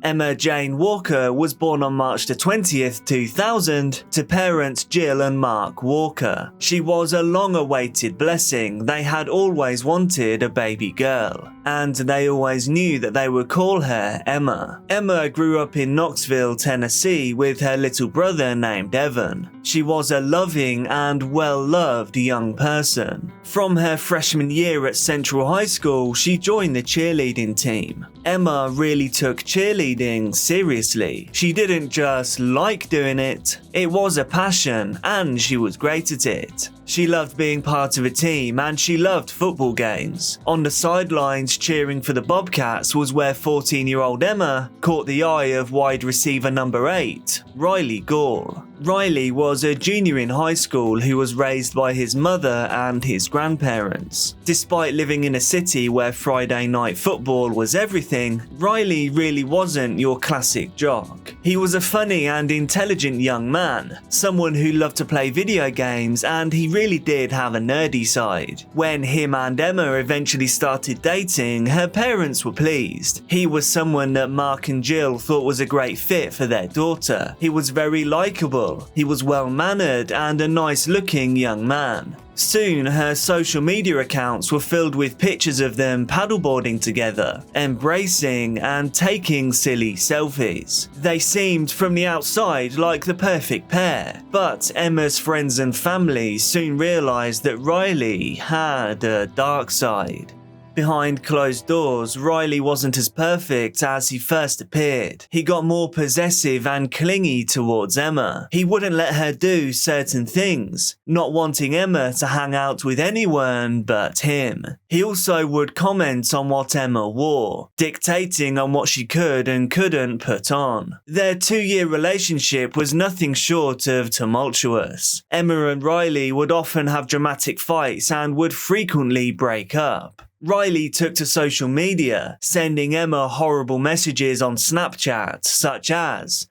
Emma Jane Walker was born on March 20th, 2000 to parents Jill and Mark Walker. She was a long-awaited blessing. They had always wanted a baby girl, and they always knew that they would call her Emma. Emma grew up in Knoxville, Tennessee with her little brother named Evan. She was a loving and well-loved young person. From her freshman year at Central High School, she joined the cheerleading team. Emma really took cheerleading seriously. She didn't just like doing it, it was a passion, and she was great at it. She loved being part of a team, and she loved football games. On the sidelines cheering for the Bobcats was where 14-year-old Emma caught the eye of wide receiver number 8, Riley Gall. Riley was a junior in high school who was raised by his mother and his grandparents. Despite living in a city where Friday night football was everything, Riley really wasn't your classic jock. He was a funny and intelligent young man, someone who loved to play video games, and he really did have a nerdy side. When him and Emma eventually started dating, her parents were pleased. He was someone that Mark and Jill thought was a great fit for their daughter. He was very likable. He was well-mannered and a nice-looking young man. Soon, her social media accounts were filled with pictures of them paddleboarding together, embracing and taking silly selfies. They seemed from the outside like the perfect pair, but Emma's friends and family soon realized that Riley had a dark side. Behind closed doors, Riley wasn't as perfect as he first appeared. He got more possessive and clingy towards Emma. He wouldn't let her do certain things, not wanting Emma to hang out with anyone but him. He also would comment on what Emma wore, dictating on what she could and couldn't put on. Their 2-year relationship was nothing short of tumultuous. Emma and Riley would often have dramatic fights and would frequently break up. Riley took to social media, sending Emma horrible messages on Snapchat, such as,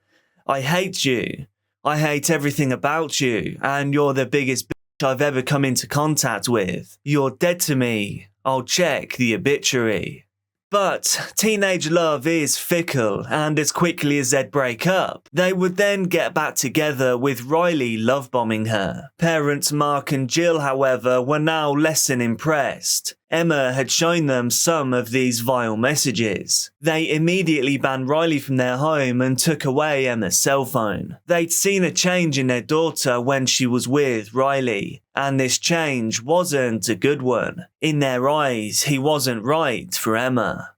"I hate you, I hate everything about you, and you're the biggest bitch I've ever come into contact with. You're dead to me, I'll check the obituary." But teenage love is fickle, and as quickly as they'd break up, they would then get back together with Riley love-bombing her. Parents Mark and Jill, however, were now less than impressed. Emma had shown them some of these vile messages. They immediately banned Riley from their home and took away Emma's cell phone. They'd seen a change in their daughter when she was with Riley, and this change wasn't a good one. In their eyes, he wasn't right for Emma.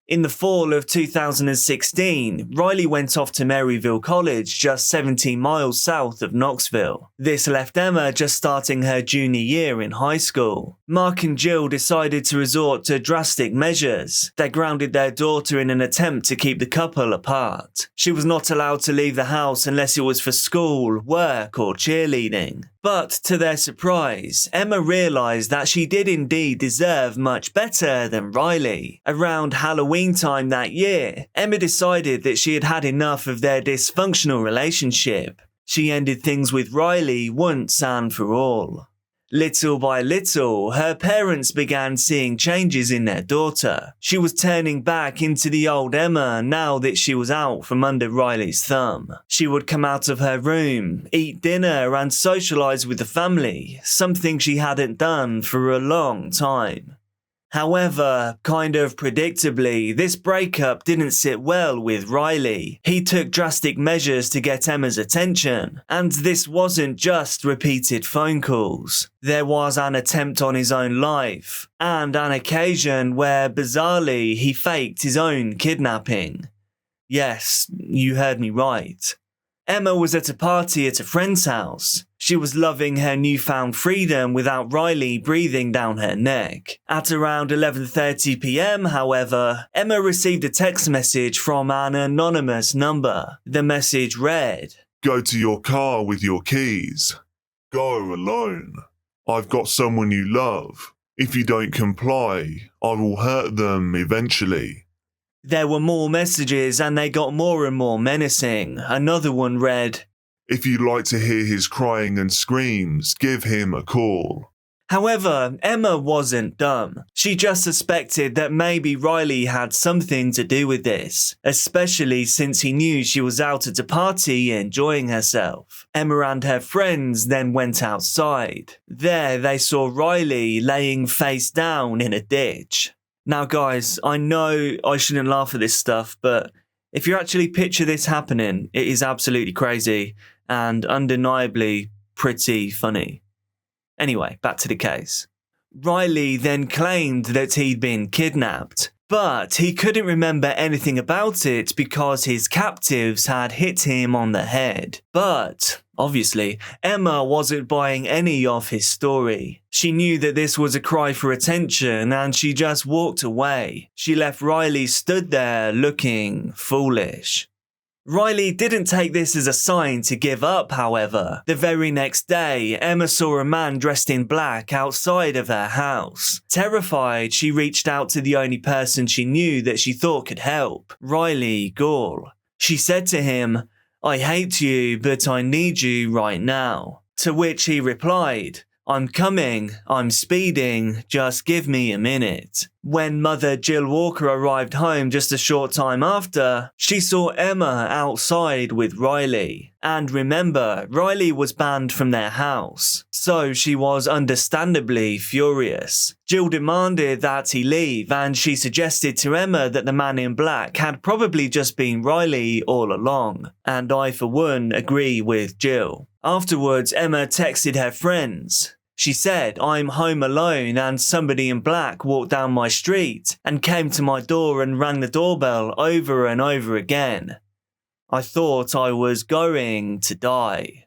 In the fall of 2016, Riley went off to Maryville College, just 17 miles south of Knoxville. This left Emma just starting her junior year in high school. Mark and Jill decided to resort to drastic measures. They grounded their daughter in an attempt to keep the couple apart. She was not allowed to leave the house unless it was for school, work, or cheerleading. But to their surprise, Emma realised that she did indeed deserve much better than Riley. Around Halloween time that year, Emma decided that she had had enough of their dysfunctional relationship. She ended things with Riley once and for all. Little by little, her parents began seeing changes in their daughter. She was turning back into the old Emma now that she was out from under Riley's thumb. She would come out of her room, eat dinner and socialise with the family, something she hadn't done for a long time. However, kind of predictably, this breakup didn't sit well with Riley. He took drastic measures to get Emma's attention, and this wasn't just repeated phone calls. There was an attempt on his own life, and an occasion where, bizarrely, he faked his own kidnapping. Yes, you heard me right. Emma was at a party at a friend's house. She was loving her newfound freedom without Riley breathing down her neck. At around 11:30 p.m, however, Emma received a text message from an anonymous number. The message read, "Go to your car with your keys. Go alone. I've got someone you love. If you don't comply, I will hurt them eventually." There were more messages and they got more and more menacing. Another one read, "If you'd like to hear his crying and screams, give him a call." However, Emma wasn't dumb. She just suspected that maybe Riley had something to do with this, especially since he knew she was out at a party enjoying herself. Emma and her friends then went outside. There they saw Riley laying face down in a ditch. Now guys, I know I shouldn't laugh at this stuff, but if you actually picture this happening, it is absolutely crazy and undeniably pretty funny. Anyway, back to the case. Riley then claimed that he'd been kidnapped, but he couldn't remember anything about it because his captives had hit him on the head. But, obviously, Emma wasn't buying any of his story. She knew that this was a cry for attention and she just walked away. She left Riley stood there looking foolish. Riley didn't take this as a sign to give up, however. The very next day, Emma saw a man dressed in black outside of her house. Terrified, she reached out to the only person she knew that she thought could help, Riley Gall. She said to him, "I hate you, but I need you right now." To which he replied, "I'm coming, I'm speeding, just give me a minute." When mother Jill Walker arrived home just a short time after, she saw Emma outside with Riley. And remember, Riley was banned from their house, so she was understandably furious. Jill demanded that he leave and she suggested to Emma that the man in black had probably just been Riley all along. And I for one agree with Jill. Afterwards, Emma texted her friends. She said, "I'm home alone and somebody in black walked down my street and came to my door and rang the doorbell over and over again. I thought I was going to die."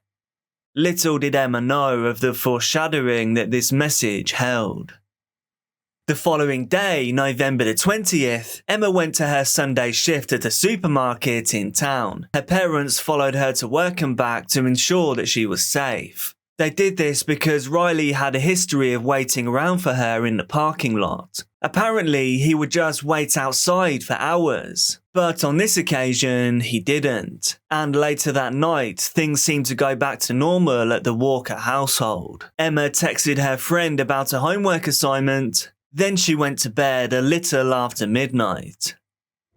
Little did Emma know of the foreshadowing that this message held. The following day, November the 20th, Emma went to her Sunday shift at a supermarket in town. Her parents followed her to work and back to ensure that she was safe. They did this because Riley had a history of waiting around for her in the parking lot. Apparently, he would just wait outside for hours. But on this occasion, he didn't. And later that night, things seemed to go back to normal at the Walker household. Emma texted her friend about a homework assignment. Then she went to bed a little after midnight.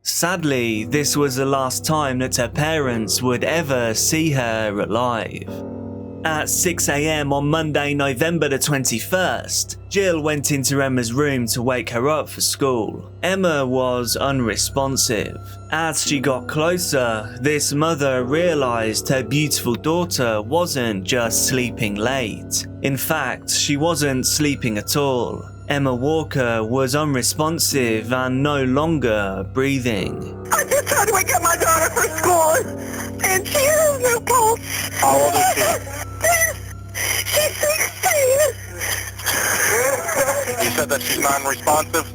Sadly, this was the last time that her parents would ever see her alive. At 6 a.m. on Monday, November the 21st, Jill went into Emma's room to wake her up for school. Emma was unresponsive. As she got closer, this mother realized her beautiful daughter wasn't just sleeping late. In fact, she wasn't sleeping at all. Emma Walker was unresponsive and no longer breathing. I just tried to wake up my daughter for school, and she has no pulse. How old is she? She's 16. You said that she's non-responsive?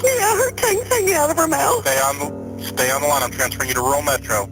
Yeah, her tongue's hanging out of her mouth. Stay on the line. I'm transferring you to rural Metro.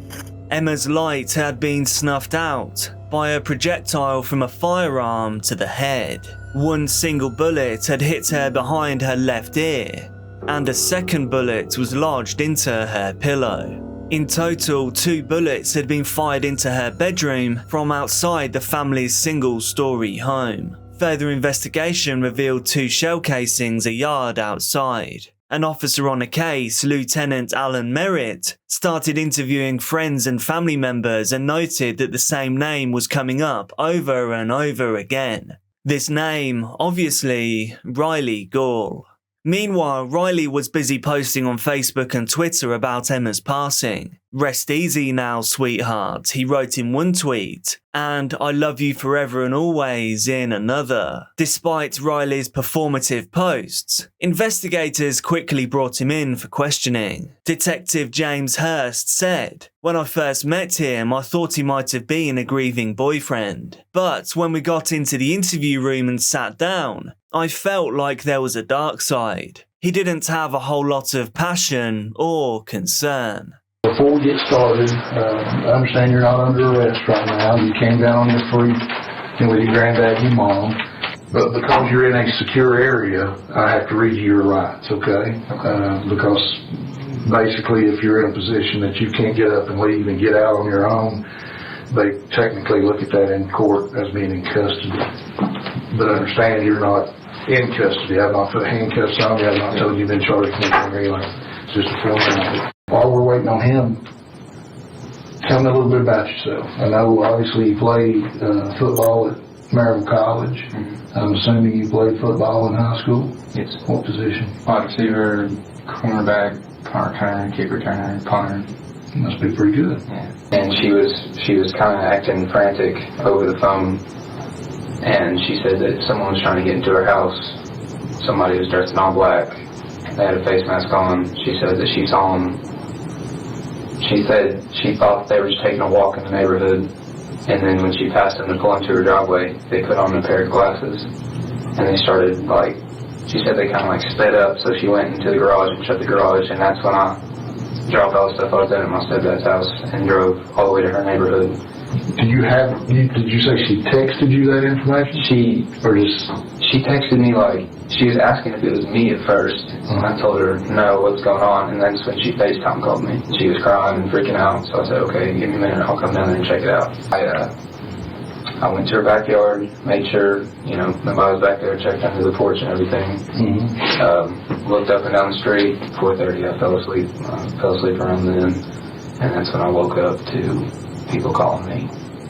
Emma's light had been snuffed out by a projectile from a firearm to the head. One single bullet had hit her behind her left ear, and a second bullet was lodged into her pillow. In total, 2 bullets had been fired into her bedroom from outside the family's single-story home. Further investigation revealed 2 shell casings a yard outside. An officer on a case, Lieutenant Alan Merritt, started interviewing friends and family members and noted that the same name was coming up over and over again. This name, obviously, Riley Gall. Meanwhile, Riley was busy posting on Facebook and Twitter about Emma's passing. "Rest easy now, sweetheart," he wrote in one tweet, and "I love you forever and always" in another. Despite Riley's performative posts, investigators quickly brought him in for questioning. Detective James Hurst said, "When I first met him, I thought he might have been a grieving boyfriend. But when we got into the interview room and sat down, I felt like there was a dark side. He didn't have a whole lot of passion or concern." Before we get started, I understand you're not under arrest right now. You came down on your feet and with your granddad and your mom. But because you're in a secure area, I have to read you your rights, okay? Because basically if you're in a position that you can't get up and leave and get out on your own, they technically look at that in court as being in custody. But understand you're not in custody. I've not put handcuffs on you. I've not told you you've been charged with anything or anything. It's just a formality. While we're waiting on him, tell me a little bit about yourself. I know obviously you played football at Maryville College. Mm-hmm. I'm assuming you played football in high school? Yes. What position? Wide receiver, cornerback, punt returner, kick returner, punter. Must be pretty good. Yeah. And she was kind of acting frantic over the phone, and she said that someone was trying to get into her house. Somebody was dressed in all black. They had a face mask on. She said that she saw them. She said she thought they were just taking a walk in the neighborhood, and then when she passed them to pull into her driveway, they put on a pair of glasses, and they started she said they kind of sped up, so she went into the garage and shut the garage, and that's when I dropped all the stuff I was at my stepdad's house and drove all the way to her neighborhood. Did you say she texted you that information? She texted me she was asking if it was me at first, and I told her no, what's going on, and then when she FaceTime called me. She was crying and freaking out, so I said, okay, give me a minute, I'll come down there and check it out. I went to her backyard, made sure, nobody was back there, checked under the porch and everything. Mm-hmm. Looked up and down the street, 4:30, I fell asleep. Fell asleep around then, and that's when I woke up to people calling me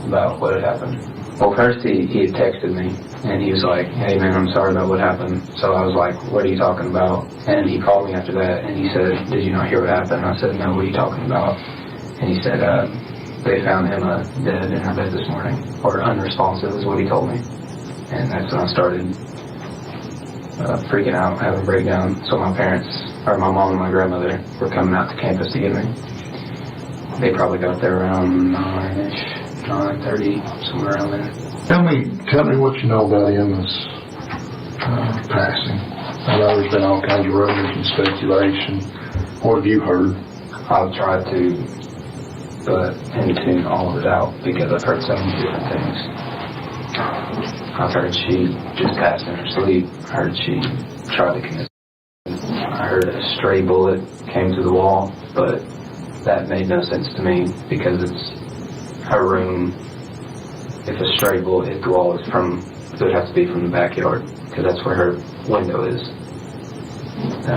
about what had happened. Well, first he had texted me, and he was like, hey man, I'm sorry about what happened. So I was like, what are you talking about? And he called me after that, and he said, did you not hear what happened? I said, no, what are you talking about? And he said, they found Emma dead in her bed this morning, or unresponsive is what he told me. And that's when I started freaking out, having a breakdown. So my parents, or my mom and my grandmother, were coming out to campus to get me. They probably got there around 9-ish, 9:30, somewhere around there. Tell me what you know about Emma's passing. I know there's been all kinds of rumors and speculation. What have you heard? I've tried to but and tune all of it out because I've heard so many different things. I've heard she just passed in her sleep. I heard she tried to commit. I heard a stray bullet came through the wall, but that made no sense to me because it's her room. If a stray bullet hit the wall, it would have to be from the backyard because that's where her window is. I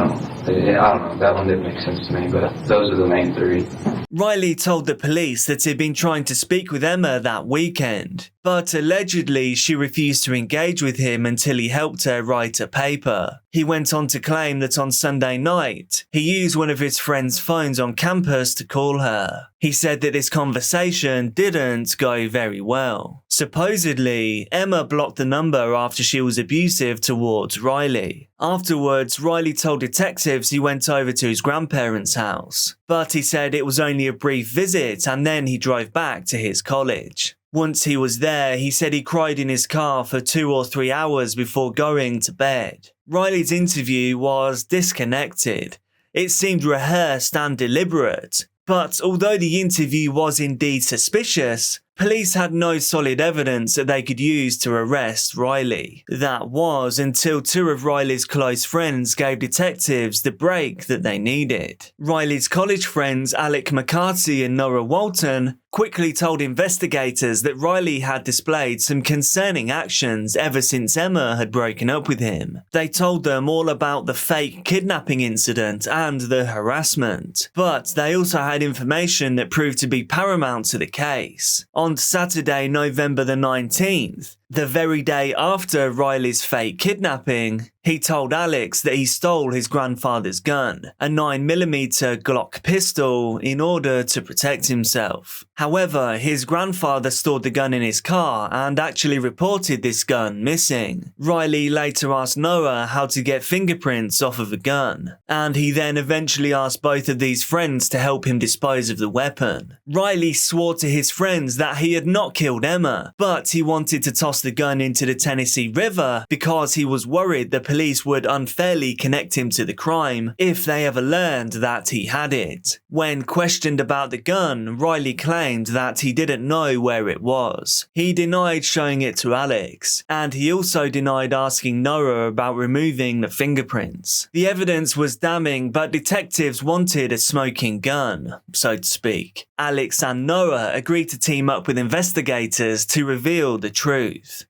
don't know, that one didn't make sense to me, but those are the main three. Riley told the police that he'd been trying to speak with Emma that weekend, but allegedly she refused to engage with him until he helped her write a paper. He went on to claim that on Sunday night, he used one of his friend's phones on campus to call her. He said that this conversation didn't go very well. Supposedly, Emma blocked the number after she was abusive towards Riley. Afterwards, Riley told detectives he went over to his grandparents' house, but he said it was only a brief visit and then he drove back to his college. Once he was there, he said he cried in his car for 2 or 3 hours before going to bed. Riley's interview was disconnected. It seemed rehearsed and deliberate. But although the interview was indeed suspicious, police had no solid evidence that they could use to arrest Riley. That was until 2 of Riley's close friends gave detectives the break that they needed. Riley's college friends Alec McCarthy and Nora Walton quickly told investigators that Riley had displayed some concerning actions ever since Emma had broken up with him. They told them all about the fake kidnapping incident and the harassment, but they also had information that proved to be paramount to the case. On Saturday, November the 19th, the very day after Riley's fake kidnapping, he told Alex that he stole his grandfather's gun, a 9mm Glock pistol, in order to protect himself. However, his grandfather stored the gun in his car and actually reported this gun missing. Riley later asked Noah how to get fingerprints off of the gun, and he then eventually asked both of these friends to help him dispose of the weapon. Riley swore to his friends that he had not killed Emma, but he wanted to toss toss the gun into the Tennessee River because he was worried the police would unfairly connect him to the crime if they ever learned that he had it. When questioned about the gun, Riley claimed that he didn't know where it was. He denied showing it to Alex, and he also denied asking Noah about removing the fingerprints. The evidence was damning, but detectives wanted a smoking gun, so to speak. Alex and Noah agreed to team up with investigators to reveal the truth.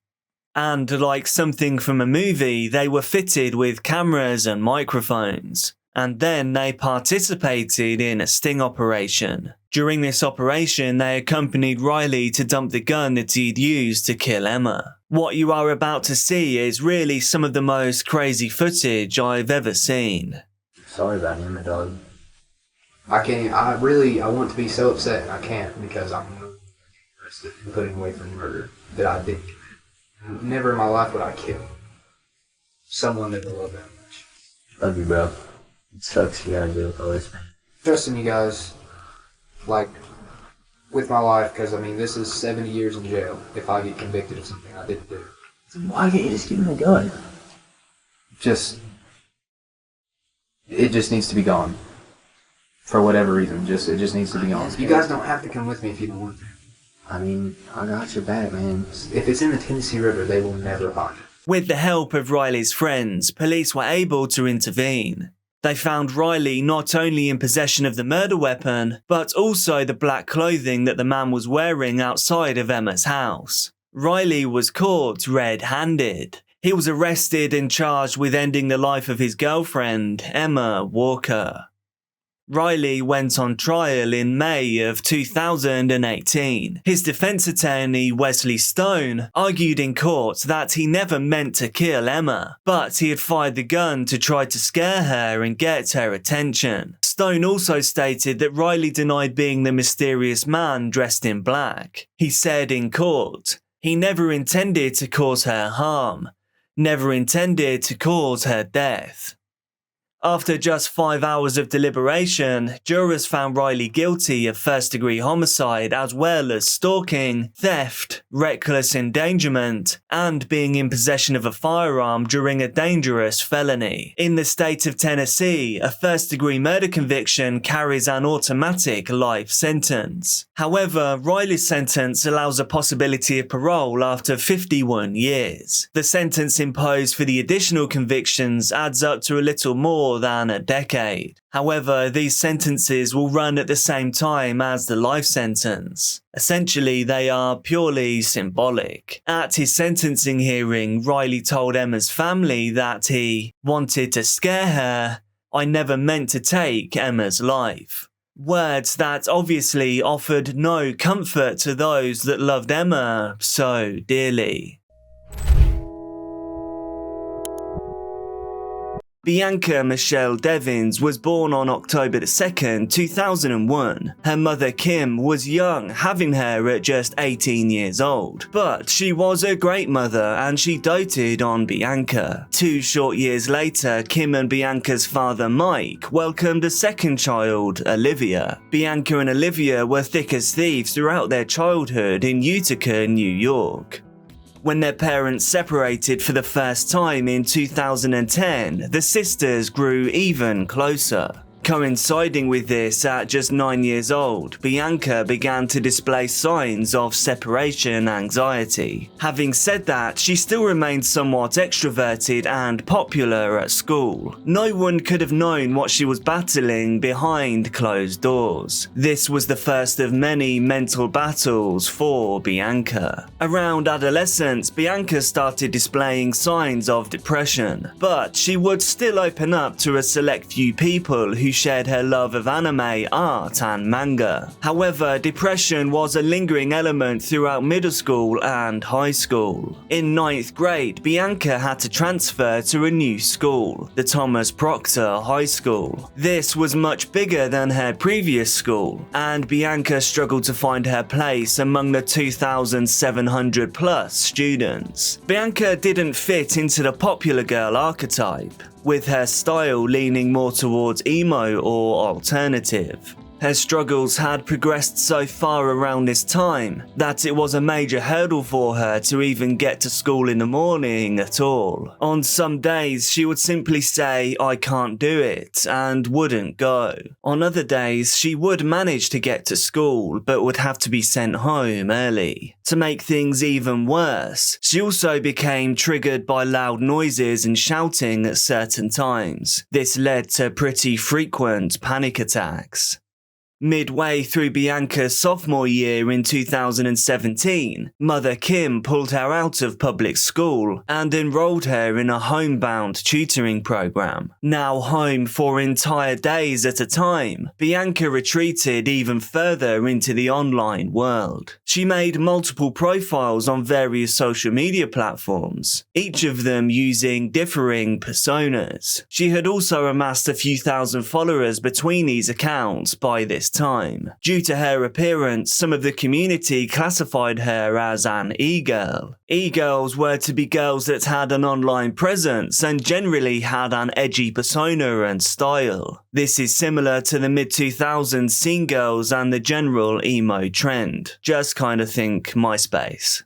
And like something from a movie, they were fitted with cameras and microphones. And then they participated in a sting operation. During this operation, they accompanied Riley to dump the gun that he'd used to kill Emma. What you are about to see is really some of the most crazy footage I've ever seen. Sorry about him, dog. I want to be so upset and I can't because I'm arrested and put him away for murder that I did. Never in my life would I kill someone that I love that much. Love you, bro. It sucks you gotta deal with all this, man. Trusting you guys, like, with my life, because, I mean, this is 70 years in jail if I get convicted of something I didn't do. Why can't you just give him a gun? It just needs to be gone. For whatever reason, it just needs to be gone. You guys don't have to come with me if you don't want to. I mean, I got your back, man. If it's in the Tennessee River, they will never find it. With the help of Riley's friends, police were able to intervene. They found Riley not only in possession of the murder weapon, but also the black clothing that the man was wearing outside of Emma's house. Riley was caught red-handed. He was arrested and charged with ending the life of his girlfriend, Emma Walker. Riley went on trial in May of 2018. His defense attorney, Wesley Stone, argued in court that he never meant to kill Emma, but he had fired the gun to try to scare her and get her attention. Stone also stated that Riley denied being the mysterious man dressed in black. He said in court, he never intended to cause her harm, never intended to cause her death. After just 5 hours of deliberation, jurors found Riley guilty of first-degree homicide as well as stalking, theft, reckless endangerment, and being in possession of a firearm during a dangerous felony. In the state of Tennessee, a first-degree murder conviction carries an automatic life sentence. However, Riley's sentence allows a possibility of parole after 51 years. The sentence imposed for the additional convictions adds up to a little more than a decade. However, these sentences will run at the same time as the life sentence. Essentially, they are purely symbolic. At his sentencing hearing, Riley told Emma's family that he wanted to scare her. I never meant to take Emma's life. Words that obviously offered no comfort to those that loved Emma so dearly. Bianca Michelle Devins was born on October 2nd, 2001. Her mother Kim was young, having her at just 18 years old. But she was a great mother and she doted on Bianca. 2 short years later, Kim and Bianca's father Mike welcomed a second child, Olivia. Bianca and Olivia were thick as thieves throughout their childhood in Utica, New York. When their parents separated for the first time in 2010, the sisters grew even closer. Coinciding with this, at just 9 years old, Bianca began to display signs of separation anxiety. Having said that, she still remained somewhat extroverted and popular at school. No one could have known what she was battling behind closed doors. This was the first of many mental battles for Bianca. Around adolescence, Bianca started displaying signs of depression, but she would still open up to a select few people who shared her love of anime, art, and manga. However, depression was a lingering element throughout middle school and high school. In 9th grade, Bianca had to transfer to a new school, the Thomas Proctor High School. This was much bigger than her previous school, and Bianca struggled to find her place among the 2,700 plus students. Bianca didn't fit into the popular girl archetype, with her style leaning more towards emo or alternative. Her struggles had progressed so far around this time that it was a major hurdle for her to even get to school in the morning at all. On some days, she would simply say, "I can't do it," and wouldn't go. On other days, she would manage to get to school, but would have to be sent home early. To make things even worse, she also became triggered by loud noises and shouting at certain times. This led to pretty frequent panic attacks. Midway through Bianca's sophomore year in 2017, Mother Kim pulled her out of public school and enrolled her in a homebound tutoring program. Now home for entire days at a time, Bianca retreated even further into the online world. She made multiple profiles on various social media platforms, each of them using differing personas. She had also amassed a few thousand followers between these accounts by this time. Due to her appearance, some of the community classified her as an e-girl. E-girls were to be girls that had an online presence and generally had an edgy persona and style. This is similar to the mid-2000s scene girls and the general emo trend. Just kind of think MySpace.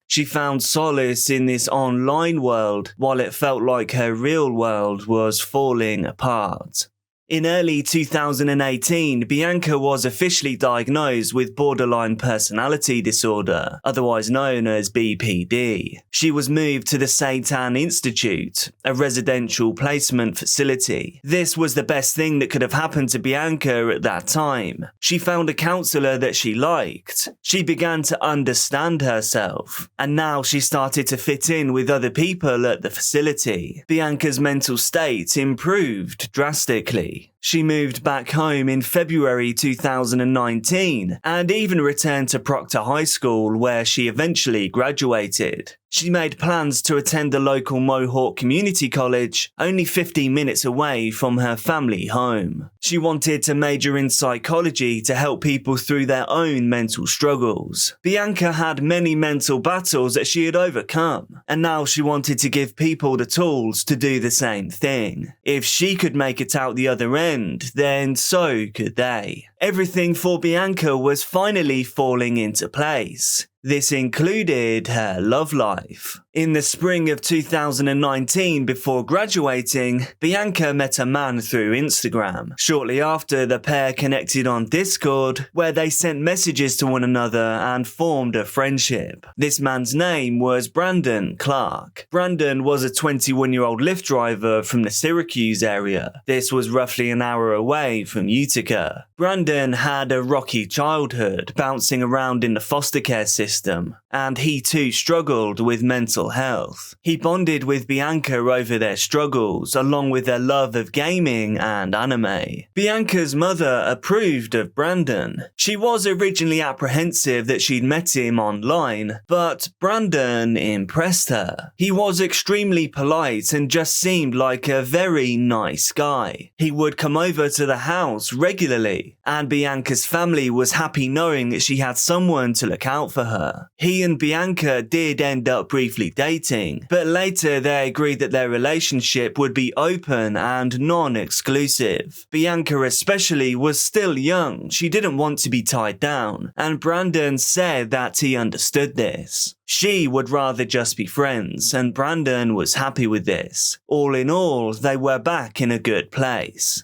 She found solace in this online world while it felt like her real world was falling apart. In early 2018, Bianca was officially diagnosed with borderline personality disorder, otherwise known as BPD. She was moved to the Satan Institute, a residential placement facility. This was the best thing that could have happened to Bianca at that time. She found a counselor that she liked. She began to understand herself, and now she started to fit in with other people at the facility. Bianca's mental state improved drastically. She moved back home in February 2019 and even returned to Proctor High School, where she eventually graduated. She made plans to attend the local Mohawk Community College, only 15 minutes away from her family home. She wanted to major in psychology to help people through their own mental struggles. Bianca had many mental battles that she had overcome, and now she wanted to give people the tools to do the same thing. If she could make it out the other end, then so could they. Everything for Bianca was finally falling into place. This included her love life. In the spring of 2019, before graduating, Bianca met a man through Instagram. Shortly after, the pair connected on Discord, where they sent messages to one another and formed a friendship. This man's name was Brandon Clark. Brandon was a 21-year-old Lyft driver from the Syracuse area. This was roughly an hour away from Utica. Brandon had a rocky childhood, bouncing around in the foster care system, and he too struggled with mental health. He bonded with Bianca over their struggles, along with their love of gaming and anime. Bianca's mother approved of Brandon. She was originally apprehensive that she'd met him online, but Brandon impressed her. He was extremely polite and just seemed like a very nice guy. He would come over to the house regularly, and Bianca's family was happy knowing that she had someone to look out for her. He and Bianca did end up briefly dating, but later they agreed that their relationship would be open and non-exclusive. Bianca especially was still young, she didn't want to be tied down, and Brandon said that he understood this. She would rather just be friends, and Brandon was happy with this. All in all, they were back in a good place.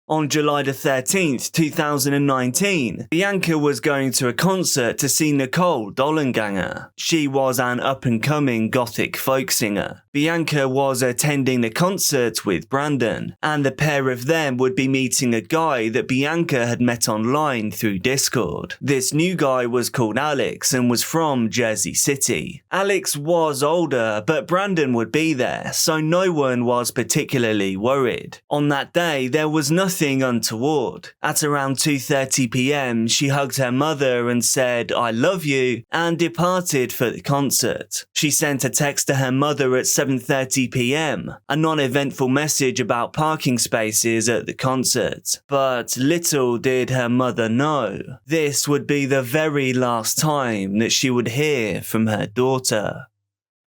On July the 13th, 2019, Bianca was going to a concert to see Nicole Dollenganger. She was an up-and-coming gothic folk singer. Bianca was attending the concert with Brandon, and the pair of them would be meeting a guy that Bianca had met online through Discord. This new guy was called Alex and was from Jersey City. Alex was older, but Brandon would be there, so no one was particularly worried. On that day, there was nothing untoward. At around 2:30 p.m, she hugged her mother and said, "I love you," and departed for the concert. She sent a text to her mother at 7:30 p.m, a non-eventful message about parking spaces at the concert. But little did her mother know, this would be the very last time that she would hear from her daughter.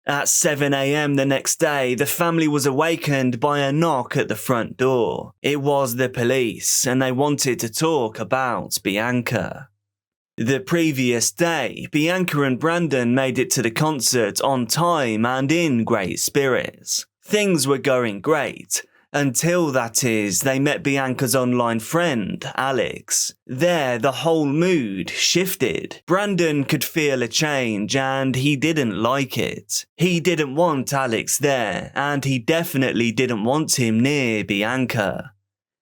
At 7 a.m. the next day, the family was awakened by a knock at the front door. It was the police, and they wanted to talk about Bianca. The previous day, Bianca and Brandon made it to the concert on time and in great spirits. Things were going great. Until, that is, they met Bianca's online friend, Alex. There, the whole mood shifted. Brandon could feel a change and he didn't like it. He didn't want Alex there, and he definitely didn't want him near Bianca.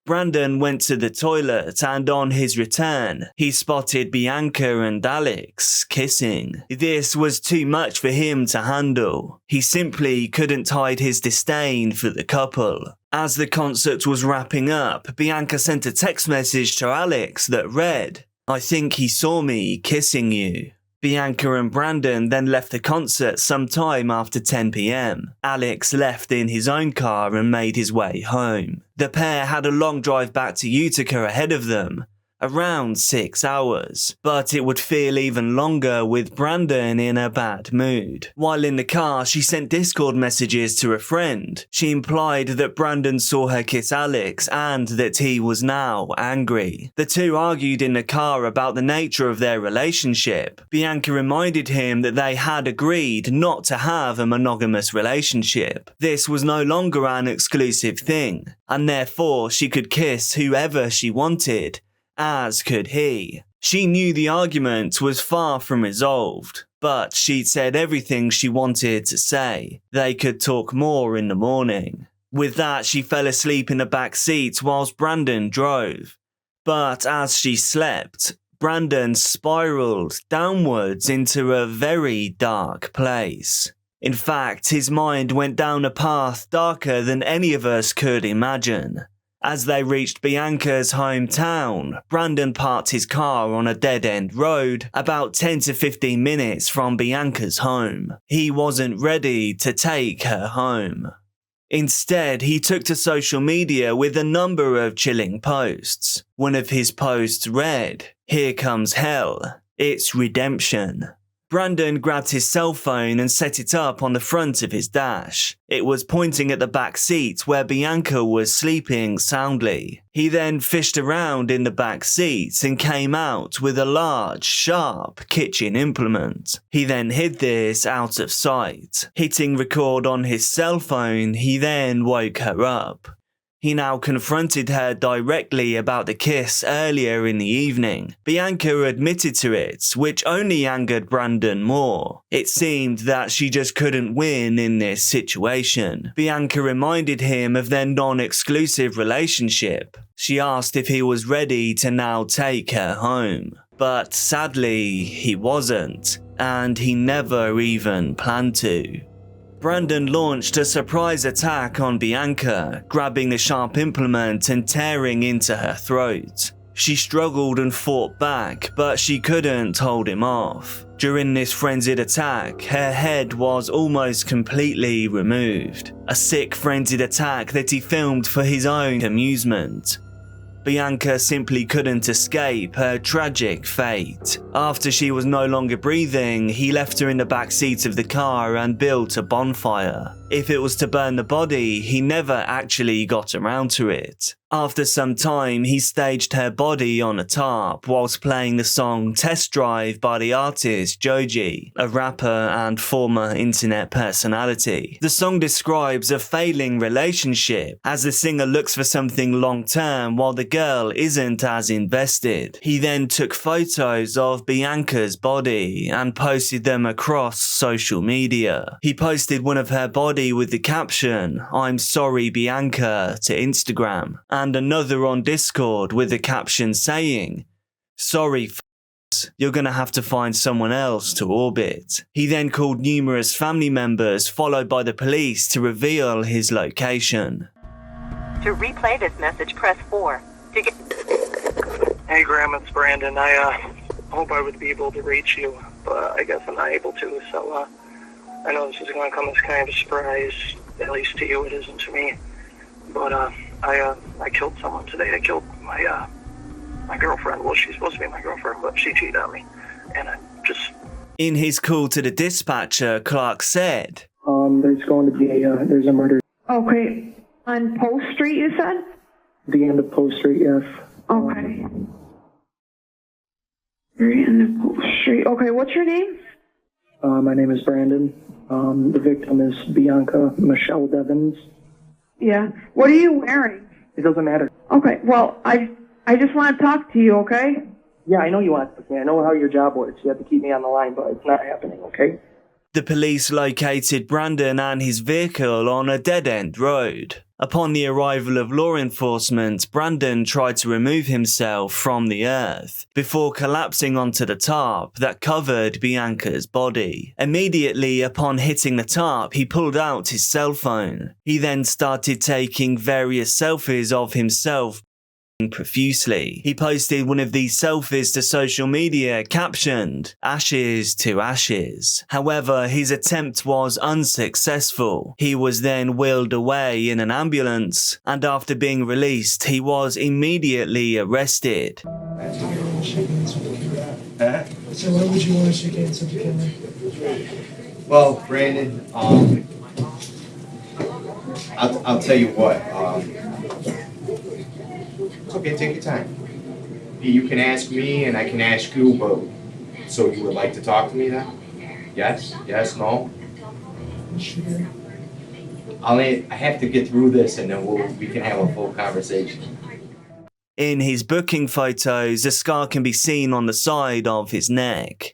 Brandon went to the toilet, and on his return, he spotted Bianca and Alex kissing. This was too much for him to handle. He simply couldn't hide his disdain for the couple. As the concert was wrapping up, Bianca sent a text message to Alex that read, "I think he saw me kissing you." Bianca and Brandon then left the concert sometime after 10 p.m. Alex left in his own car and made his way home. The pair had a long drive back to Utica ahead of them, around 6 hours, but it would feel even longer with Brandon in a bad mood. While in the car, she sent Discord messages to a friend. She implied that Brandon saw her kiss Alex and that he was now angry. The two argued in the car about the nature of their relationship. Bianca reminded him that they had agreed not to have a monogamous relationship. This was no longer an exclusive thing, and therefore she could kiss whoever she wanted, as could he. She knew the argument was far from resolved, but she'd said everything she wanted to say. They could talk more in the morning. With that, she fell asleep in the back seat whilst Brandon drove. But as she slept, Brandon spiraled downwards into a very dark place. In fact, his mind went down a path darker than any of us could imagine. As they reached Bianca's hometown, Brandon parked his car on a dead-end road about 10 to 15 minutes from Bianca's home. He wasn't ready to take her home. Instead, he took to social media with a number of chilling posts. One of his posts read, "Here comes hell. It's redemption." Brandon grabbed his cell phone and set it up on the front of his dash. It was pointing at the back seat where Bianca was sleeping soundly. He then fished around in the back seat and came out with a large, sharp kitchen implement. He then hid this out of sight. Hitting record on his cell phone, he then woke her up. He now confronted her directly about the kiss earlier in the evening. Bianca admitted to it, which only angered Brandon more. It seemed that she just couldn't win in this situation. Bianca reminded him of their non-exclusive relationship. She asked if he was ready to now take her home. But sadly, he wasn't, and he never even planned to. Brandon launched a surprise attack on Bianca, grabbing the sharp implement and tearing into her throat. She struggled and fought back, but she couldn't hold him off. During this frenzied attack, her head was almost completely removed. A sick, frenzied attack that he filmed for his own amusement. Bianca simply couldn't escape her tragic fate. After she was no longer breathing, he left her in the back seat of the car and built a bonfire. If it was to burn the body, he never actually got around to it. After some time, he staged her body on a tarp whilst playing the song Test Drive by the artist Joji, a rapper and former internet personality. The song describes a failing relationship as the singer looks for something long-term while the girl isn't as invested. He then took photos of Bianca's body and posted them across social media. He posted one of her body with the caption, "I'm sorry Bianca," to Instagram, and another on Discord with the caption saying, "Sorry f***s, you're gonna have to find someone else to orbit." He then called numerous family members followed by the police to reveal his location. To replay this message, press 4. To get... Hey Graham, it's Brandon. I hope I would be able to reach you, but I guess I'm not able to, so I know this is going to come as kind of a surprise, at least to you it isn't to me, but I killed someone today. I killed my girlfriend. Well, she's supposed to be my girlfriend, but she cheated on me, and I just... In his call to the dispatcher, Clark said, There's going to be there's a murder. Okay. On Post Street, you said? The end of Post Street, yes. Okay. Very end of Post Street. Okay, what's your name? My name is Brandon. The victim is Bianca Michelle Devins. Yeah. What are you wearing? It doesn't matter. Okay, well, I just want to talk to you, okay? Yeah, I know you want to talk to me. I know how your job works. You have to keep me on the line, but it's not happening, okay? The police located Brandon and his vehicle on a dead-end road. Upon the arrival of law enforcement, Brandon tried to remove himself from the earth before collapsing onto the tarp that covered Bianca's body. Immediately upon hitting the tarp, he pulled out his cell phone. He then started taking various selfies of himself profusely. He posted one of these selfies to social media captioned, "Ashes to ashes." However, his attempt was unsuccessful. He was then wheeled away in an ambulance, and after being released, he was immediately arrested. So why would you want to shake hands with the killer? Well, Brandon, I'll tell you what, it's okay, take your time. You can ask me and I can ask you, but so you would like to talk to me then? Yes? Yes? No? Sure. I have to get through this and then we can have a full conversation. In his booking photos, a scar can be seen on the side of his neck.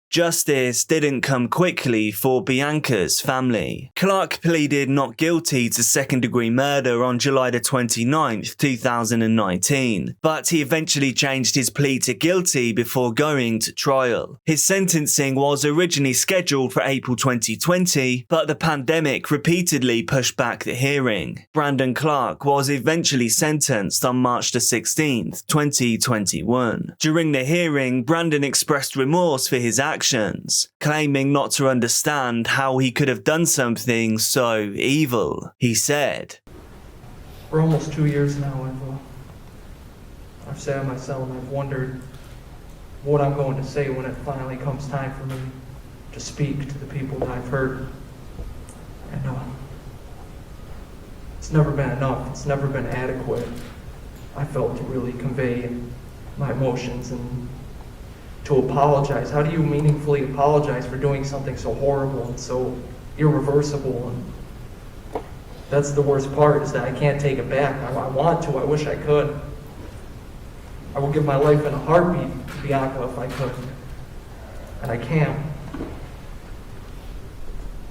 Justice didn't come quickly for Bianca's family. Clark pleaded not guilty to second-degree murder on July the 29th, 2019, but he eventually changed his plea to guilty before going to trial. His sentencing was originally scheduled for April 2020, but the pandemic repeatedly pushed back the hearing. Brandon Clark was eventually sentenced on March the 16th, 2021. During the hearing, Brandon expressed remorse for his actions, claiming not to understand how he could have done something so evil. He said, "For almost 2 years now, I've sat in my cell and I've wondered what I'm going to say when it finally comes time for me to speak to the people that I've hurt. And it's never been enough. It's never been adequate. I felt to really convey my emotions and to apologize. How do you meaningfully apologize for doing something so horrible and so irreversible? And that's the worst part, is that I can't take it back. I want to. I wish I could. I would give my life in a heartbeat to Bianca if I could. And I can't.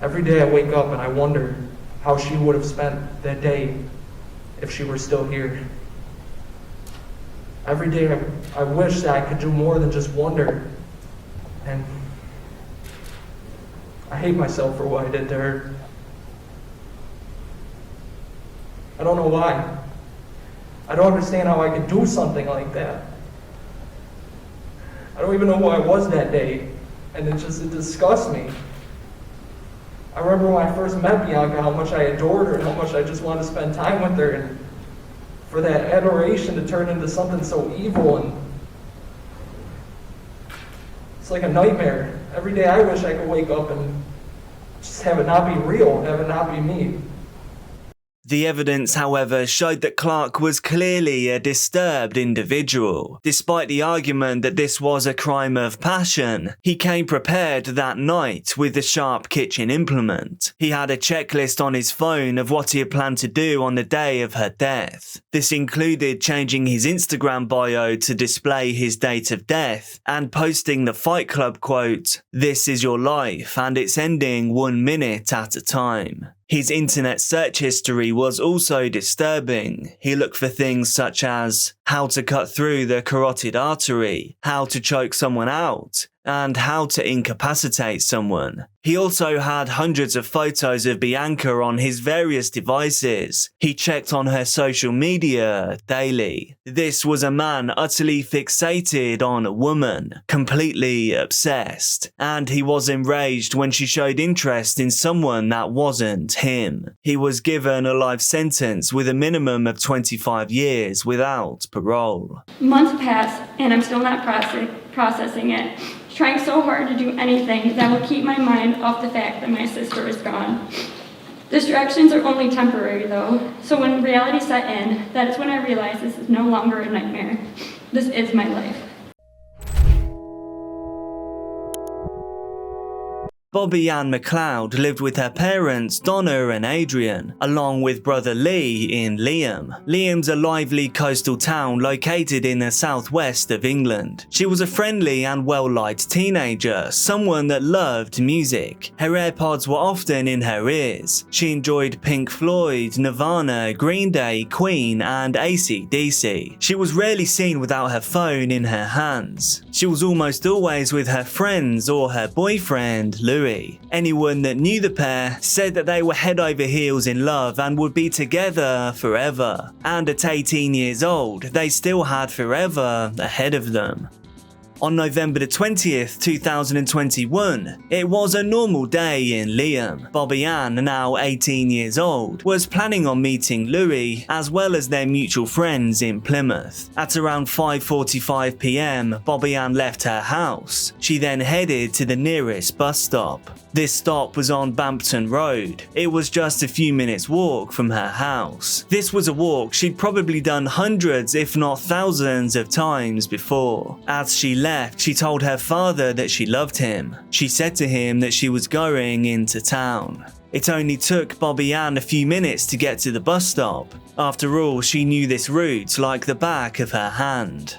Every day I wake up and I wonder how she would have spent that day if she were still here. Every day I wish that I could do more than just wonder. And I hate myself for what I did to her. I don't know why. I don't understand how I could do something like that. I don't even know who I was that day, and it disgusts me. I remember when I first met Bianca, how much I adored her and how much I just wanted to spend time with her, and for that adoration to turn into something so evil, and it's like a nightmare. Every day I wish I could wake up and just have it not be real, have it not be me. The evidence, however, showed that Clark was clearly a disturbed individual. Despite the argument that this was a crime of passion, he came prepared that night with a sharp kitchen implement. He had a checklist on his phone of what he had planned to do on the day of her death. This included changing his Instagram bio to display his date of death and posting the Fight Club quote, "This is your life and it's ending 1 minute at a time." His internet search history was also disturbing. He looked for things such as how to cut through the carotid artery, how to choke someone out, and how to incapacitate someone. He also had hundreds of photos of Bianca on his various devices. He checked on her social media daily. This was a man utterly fixated on a woman, completely obsessed, and he was enraged when she showed interest in someone that wasn't him. He was given a life sentence with a minimum of 25 years without parole. Months pass and I'm still not processing it. trying so hard to do anything that will keep my mind off the fact that my sister is gone. Distractions are only temporary though, so when reality set in, that is when I realized this is no longer a nightmare. This is my life. Bobby Ann McLeod lived with her parents Donna and Adrian, along with brother Lee in Liam. Liam's a lively coastal town located in the southwest of England. She was a friendly and well-liked teenager, someone that loved music. Her AirPods were often in her ears. She enjoyed Pink Floyd, Nirvana, Green Day, Queen and AC/DC. She was rarely seen without her phone in her hands. She was almost always with her friends or her boyfriend, Louis. Anyone that knew the pair said that they were head over heels in love and would be together forever. And at 18 years old, they still had forever ahead of them. On November the 20th, 2021, it was a normal day in Liam. Bobby Ann, now 18 years old, was planning on meeting Louis as well as their mutual friends in Plymouth. At around 5:45 p.m, Bobby Ann left her house. She then headed to the nearest bus stop. This stop was on Bampton Road. It was just a few minutes walk from her house. This was a walk she'd probably done hundreds if not thousands of times before. As she left, she told her father that she loved him. She said to him that she was going into town. It only took Bobby Ann a few minutes to get to the bus stop. After all, she knew this route like the back of her hand.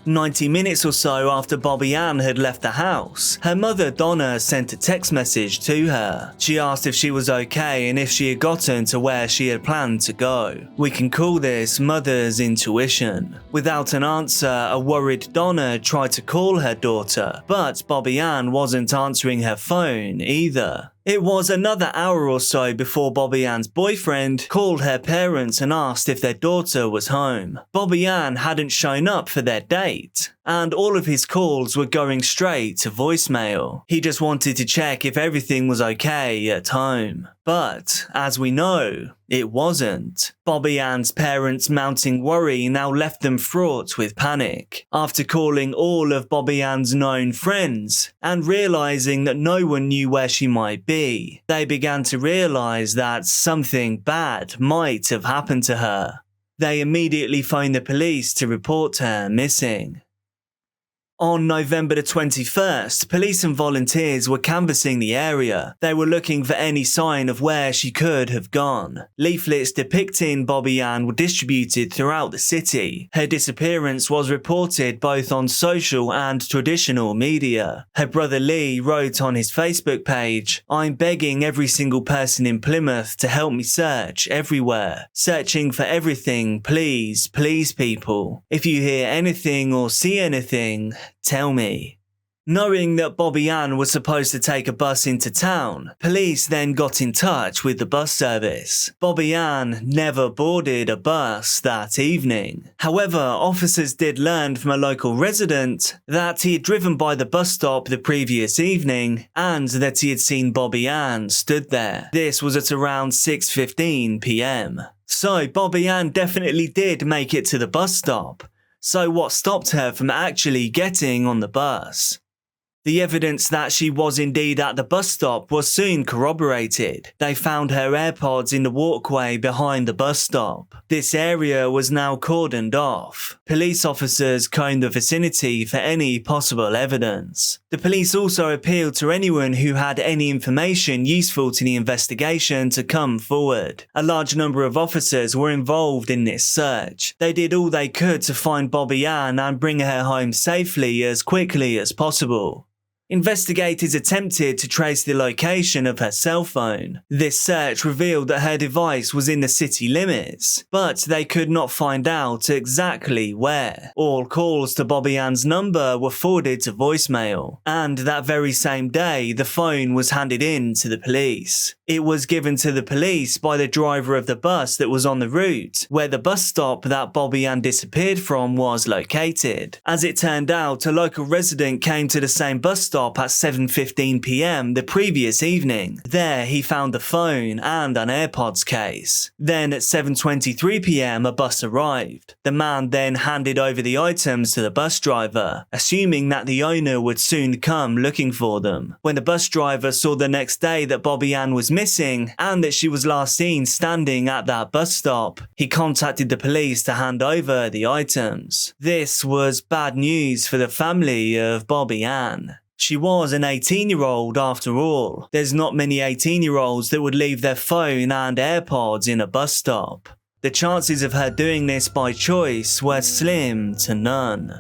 90 minutes or so after Bobby Ann had left the house, her mother Donna sent a text message to her. She asked if she was okay and if she had gotten to where she had planned to go. We can call this mother's intuition. Without an answer, a worried Donna tried to call her daughter, but Bobby Ann wasn't answering her phone either. It was another hour or so before Bobby Ann's boyfriend called her parents and asked if their daughter was home. Bobby Ann hadn't shown up for their date, and all of his calls were going straight to voicemail. He just wanted to check if everything was okay at home. But, as we know, it wasn't. Bobby Ann's parents' mounting worry now left them fraught with panic. After calling all of Bobby Ann's known friends and realizing that no one knew where she might be, they began to realize that something bad might have happened to her. They immediately phoned the police to report her missing. On November the 21st, police and volunteers were canvassing the area. They were looking for any sign of where she could have gone. Leaflets depicting Bobby Ann were distributed throughout the city. Her disappearance was reported both on social and traditional media. Her brother Lee wrote on his Facebook page, "I'm begging every single person in Plymouth to help me search everywhere. Searching for everything, please, please people. If you hear anything or see anything, tell me." Knowing that Bobby Ann was supposed to take a bus into town, police then got in touch with the bus service. Bobby Ann never boarded a bus that evening. However, officers did learn from a local resident that he had driven by the bus stop the previous evening and that he had seen Bobby Ann stood there. This was at around 6:15 p.m. So Bobby Ann definitely did make it to the bus stop. So what stopped her from actually getting on the bus? The evidence that she was indeed at the bus stop was soon corroborated. They found her AirPods in the walkway behind the bus stop. This area was now cordoned off. Police officers combed the vicinity for any possible evidence. The police also appealed to anyone who had any information useful to the investigation to come forward. A large number of officers were involved in this search. They did all they could to find Bobby Ann and bring her home safely as quickly as possible. Investigators attempted to trace the location of her cell phone. This search revealed that her device was in the city limits, but they could not find out exactly where. All calls to Bobby Ann's number were forwarded to voicemail, and that very same day the phone was handed in to the police. It was given to the police by the driver of the bus that was on the route where the bus stop that Bobby Ann disappeared from was located. As it turned out, a local resident came to the same bus stop stop at 7:15 p.m. the previous evening. There he found the phone and an AirPods case. Then at 7:23 p.m. a bus arrived. The man then handed over the items to the bus driver, assuming that the owner would soon come looking for them. When the bus driver saw the next day that Bobby Ann was missing and that she was last seen standing at that bus stop, he contacted the police to hand over the items. This was bad news for the family of Bobby Ann. She was an 18-year-old after all. There's not many 18-year-olds that would leave their phone and AirPods in a bus stop. The chances of her doing this by choice were slim to none.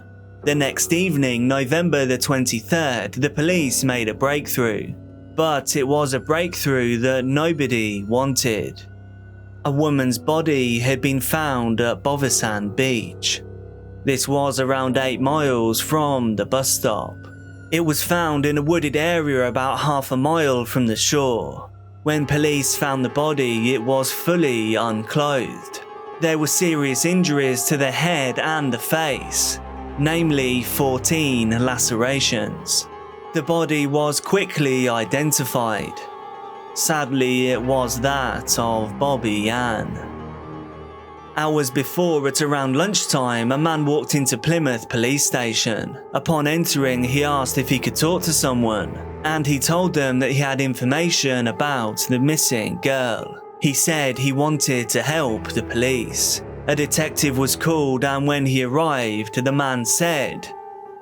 The next evening, November the 23rd, the police made a breakthrough. But it was a breakthrough that nobody wanted. A woman's body had been found at Bovesan Beach. This was around 8 miles from the bus stop. It was found in a wooded area about half a mile from the shore. When police found the body, it was fully unclothed. There were serious injuries to the head and the face, namely 14 lacerations. The body was quickly identified. Sadly, it was that of Bobby Ann. Hours before, at around lunchtime, a man walked into Plymouth police station. Upon entering, he asked if he could talk to someone, and he told them that he had information about the missing girl. He said he wanted to help the police. A detective was called, and when he arrived, the man said,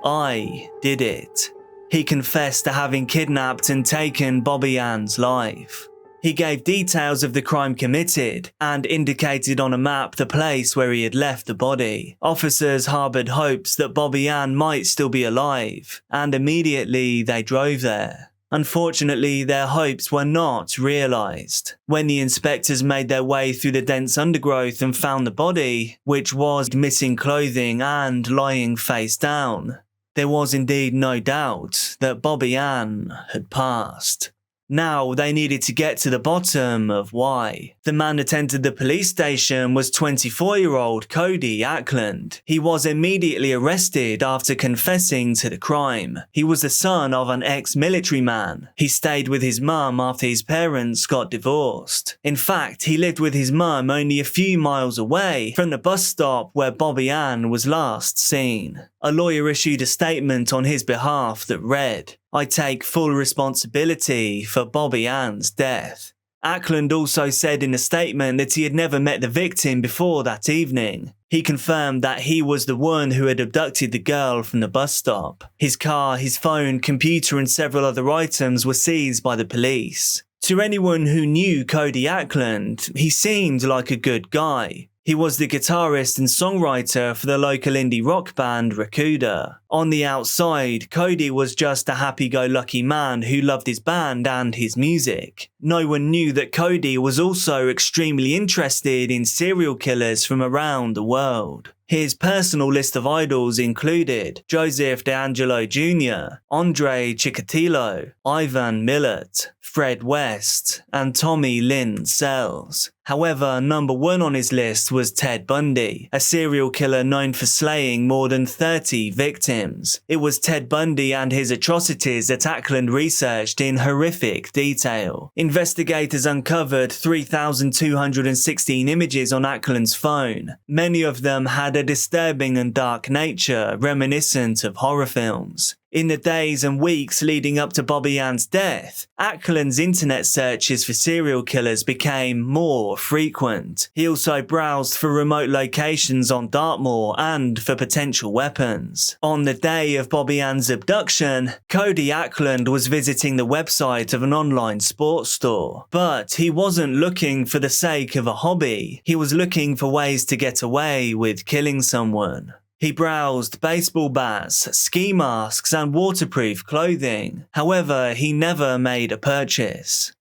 "I did it." He confessed to having kidnapped and taken Bobby Ann's life. He gave details of the crime committed and indicated on a map the place where he had left the body. Officers harboured hopes that Bobby Ann might still be alive, and immediately they drove there. Unfortunately, their hopes were not realised. When the inspectors made their way through the dense undergrowth and found the body, which was missing clothing and lying face down, there was indeed no doubt that Bobby Ann had passed. Now they needed to get to the bottom of why. The man that entered the police station was 24-year-old Cody Ackland. He was immediately arrested after confessing to the crime. He was the son of an ex-military man. He stayed with his mum after his parents got divorced. In fact, he lived with his mum only a few miles away from the bus stop where Bobby Ann was last seen. A lawyer issued a statement on his behalf that read, "I take full responsibility for Bobby Ann's death." Ackland also said in a statement that he had never met the victim before that evening. He confirmed that he was the one who had abducted the girl from the bus stop. His car, his phone, computer and several other items were seized by the police. To anyone who knew Cody Ackland, he seemed like a good guy. He was the guitarist and songwriter for the local indie rock band Rakuda. On the outside, Cody was just a happy-go-lucky man who loved his band and his music. No one knew that Cody was also extremely interested in serial killers from around the world. His personal list of idols included Joseph DeAngelo Jr., Andre Chikatilo, Ivan Millett, Fred West, and Tommy Lynn Sells. However, number one on his list was Ted Bundy, a serial killer known for slaying more than 30 victims. It was Ted Bundy and his atrocities that Ackland researched in horrific detail. Investigators uncovered 3,216 images on Ackland's phone. Many of them had a disturbing and dark nature reminiscent of horror films. In the days and weeks leading up to Bobby Ann's death, Ackland's internet searches for serial killers became more frequent. He also browsed for remote locations on Dartmoor and for potential weapons. On the day of Bobby Ann's abduction, Cody Ackland was visiting the website of an online sports store. But he wasn't looking for the sake of a hobby. He was looking for ways to get away with killing someone. He browsed baseball bats, ski masks and waterproof clothing. However, he never made a purchase.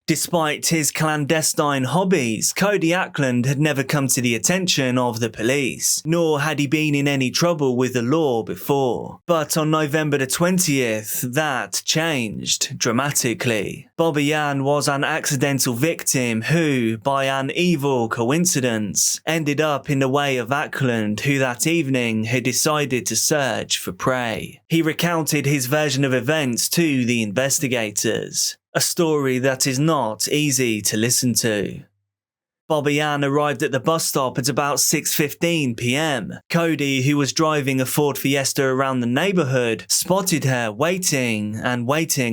Despite his clandestine hobbies, Cody Ackland had never come to the attention of the police, nor had he been in any trouble with the law before. But on November the 20th, that changed dramatically. Bobby Ann was an accidental victim who, by an evil coincidence, ended up in the way of Ackland, who that evening had decided to search for prey. He recounted his version of events to the investigators. A story that is not easy to listen to. Bobby Ann arrived at the bus stop at about 6:15 p.m. Cody, who was driving a Ford Fiesta around the neighborhood, spotted her waiting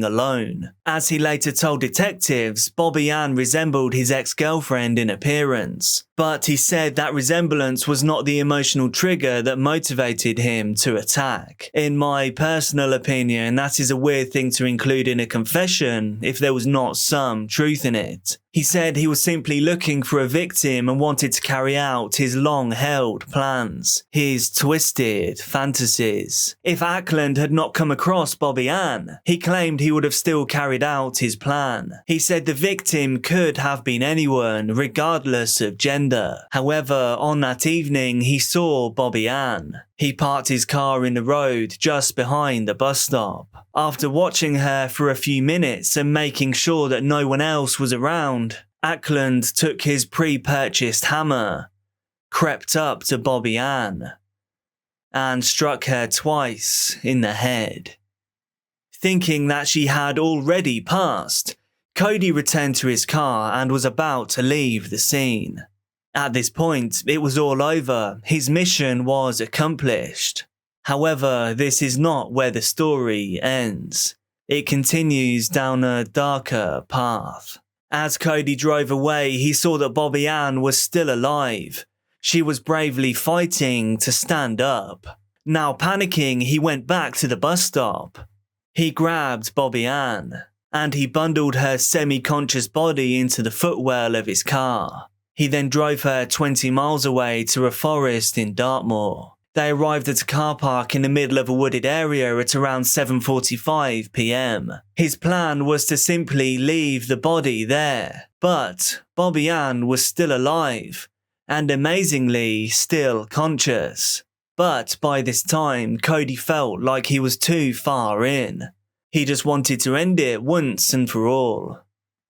alone. As he later told detectives, Bobby Ann resembled his ex-girlfriend in appearance. But he said that resemblance was not the emotional trigger that motivated him to attack. In my personal opinion, that is a weird thing to include in a confession if there was not some truth in it. He said he was simply looking for a victim and wanted to carry out his long-held plans, his twisted fantasies. If Ackland had not come across Bobby Ann, he claimed he would have still carried out his plan. He said the victim could have been anyone, regardless of gender. However, on that evening, he saw Bobby Ann. He parked his car in the road just behind the bus stop. After watching her for a few minutes and making sure that no one else was around, Ackland took his pre-purchased hammer, crept up to Bobby Ann, and struck her twice in the head. Thinking that she had already passed, Cody returned to his car and was about to leave the scene. At this point, it was all over. His mission was accomplished. However, this is not where the story ends. It continues down a darker path. As Cody drove away, he saw that Bobby Ann was still alive. She was bravely fighting to stand up. Now panicking, he went back to the bus stop. He grabbed Bobby Ann, and he bundled her semi-conscious body into the footwell of his car. He then drove her 20 miles away to a forest in Dartmoor. They arrived at a car park in the middle of a wooded area at around 7:45 p.m. His plan was to simply leave the body there, but Bobby Ann was still alive, and amazingly still conscious. But by this time, Cody felt like he was too far in. He just wanted to end it once and for all.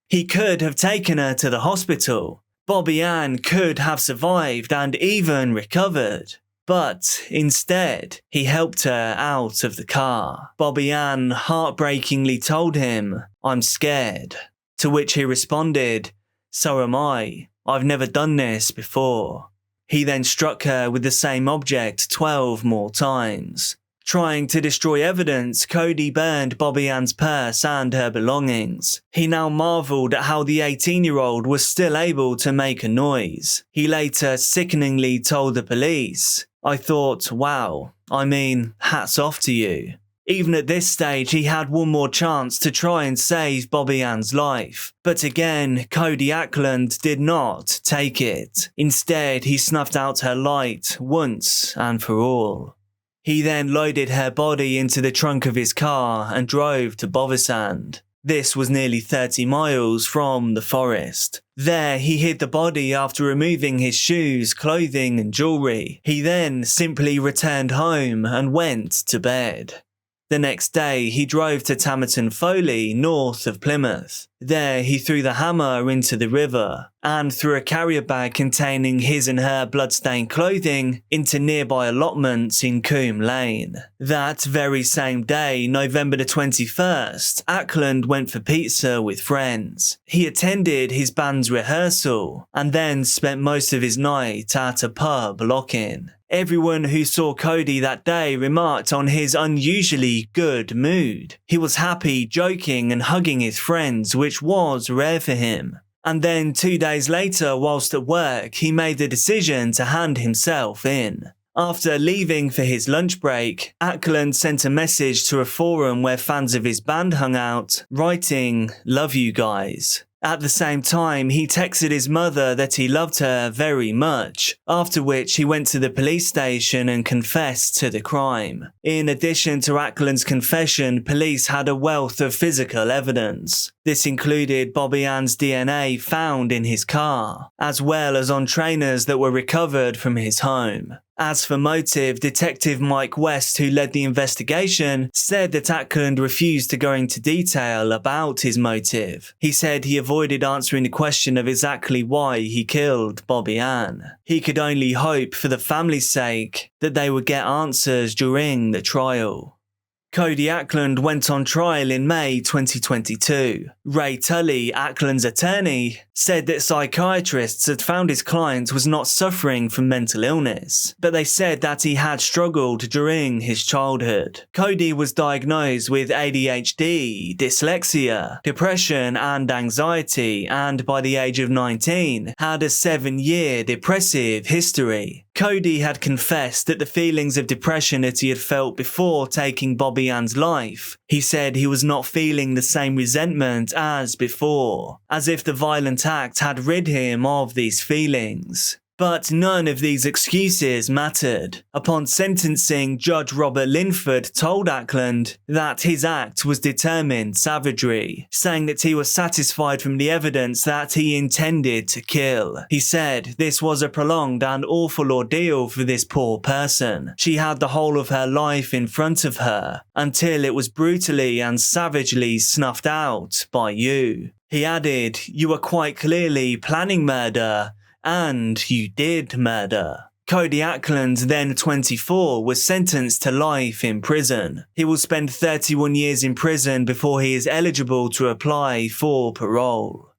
He could have taken her to the hospital. Bobby Ann could have survived and even recovered. But instead, he helped her out of the car. Bobby Ann heartbreakingly told him, "I'm scared." To which he responded, "So am I. I've never done this before." He then struck her with the same object 12 more times. Trying to destroy evidence, Cody burned Bobby Ann's purse and her belongings. He now marveled at how the 18-year-old was still able to make a noise. He later sickeningly told the police, "I thought, wow, hats off to you." Even at this stage, he had one more chance to try and save Bobby Ann's life. But again, Cody Ackland did not take it. Instead, he snuffed out her light once and for all. He then loaded her body into the trunk of his car and drove to Bovisand. This was nearly 30 miles from the forest. There, he hid the body after removing his shoes, clothing and jewellery. He then simply returned home and went to bed. The next day, he drove to Tamerton Foley, north of Plymouth. There, he threw the hammer into the river and threw a carrier bag containing his and her bloodstained clothing into nearby allotments in Coombe Lane. That very same day, November the 21st, Ackland went for pizza with friends. He attended his band's rehearsal and then spent most of his night at a pub lock-in. Everyone who saw Cody that day remarked on his unusually good mood. He was happy, joking and hugging his friends, which was rare for him. And then 2 days later, whilst at work, he made the decision to hand himself in. After leaving for his lunch break, Ackland sent a message to a forum where fans of his band hung out, writing, "Love you guys." At the same time, he texted his mother that he loved her very much, after which he went to the police station and confessed to the crime. In addition to Ackland's confession, police had a wealth of physical evidence. This included Bobby Ann's DNA found in his car, as well as on trainers that were recovered from his home. As for motive, Detective Mike West, who led the investigation, said that Ackland refused to go into detail about his motive. He said he avoided answering the question of exactly why he killed Bobby Ann. He could only hope, for the family's sake, that they would get answers during the trial. Cody Ackland went on trial in May 2022. Ray Tully, Ackland's attorney, said that psychiatrists had found his client was not suffering from mental illness, but they said that he had struggled during his childhood. Cody was diagnosed with ADHD, dyslexia, depression and anxiety, and by the age of 19, had a 7-year depressive history. Cody had confessed that the feelings of depression that he had felt before taking Bobby Ann's life. He said he was not feeling the same resentment as before, as if the violent act had rid him of these feelings. But none of these excuses mattered. Upon sentencing, Judge Robert Linford told Ackland that his act was determined savagery, saying that he was satisfied from the evidence that he intended to kill. He said this was a prolonged and awful ordeal for this poor person. She had the whole of her life in front of her, until it was brutally and savagely snuffed out by you. He added, "You were quite clearly planning murder, and you did murder." Cody Ackland, then 24, was sentenced to life in prison. He will spend 31 years in prison before he is eligible to apply for parole.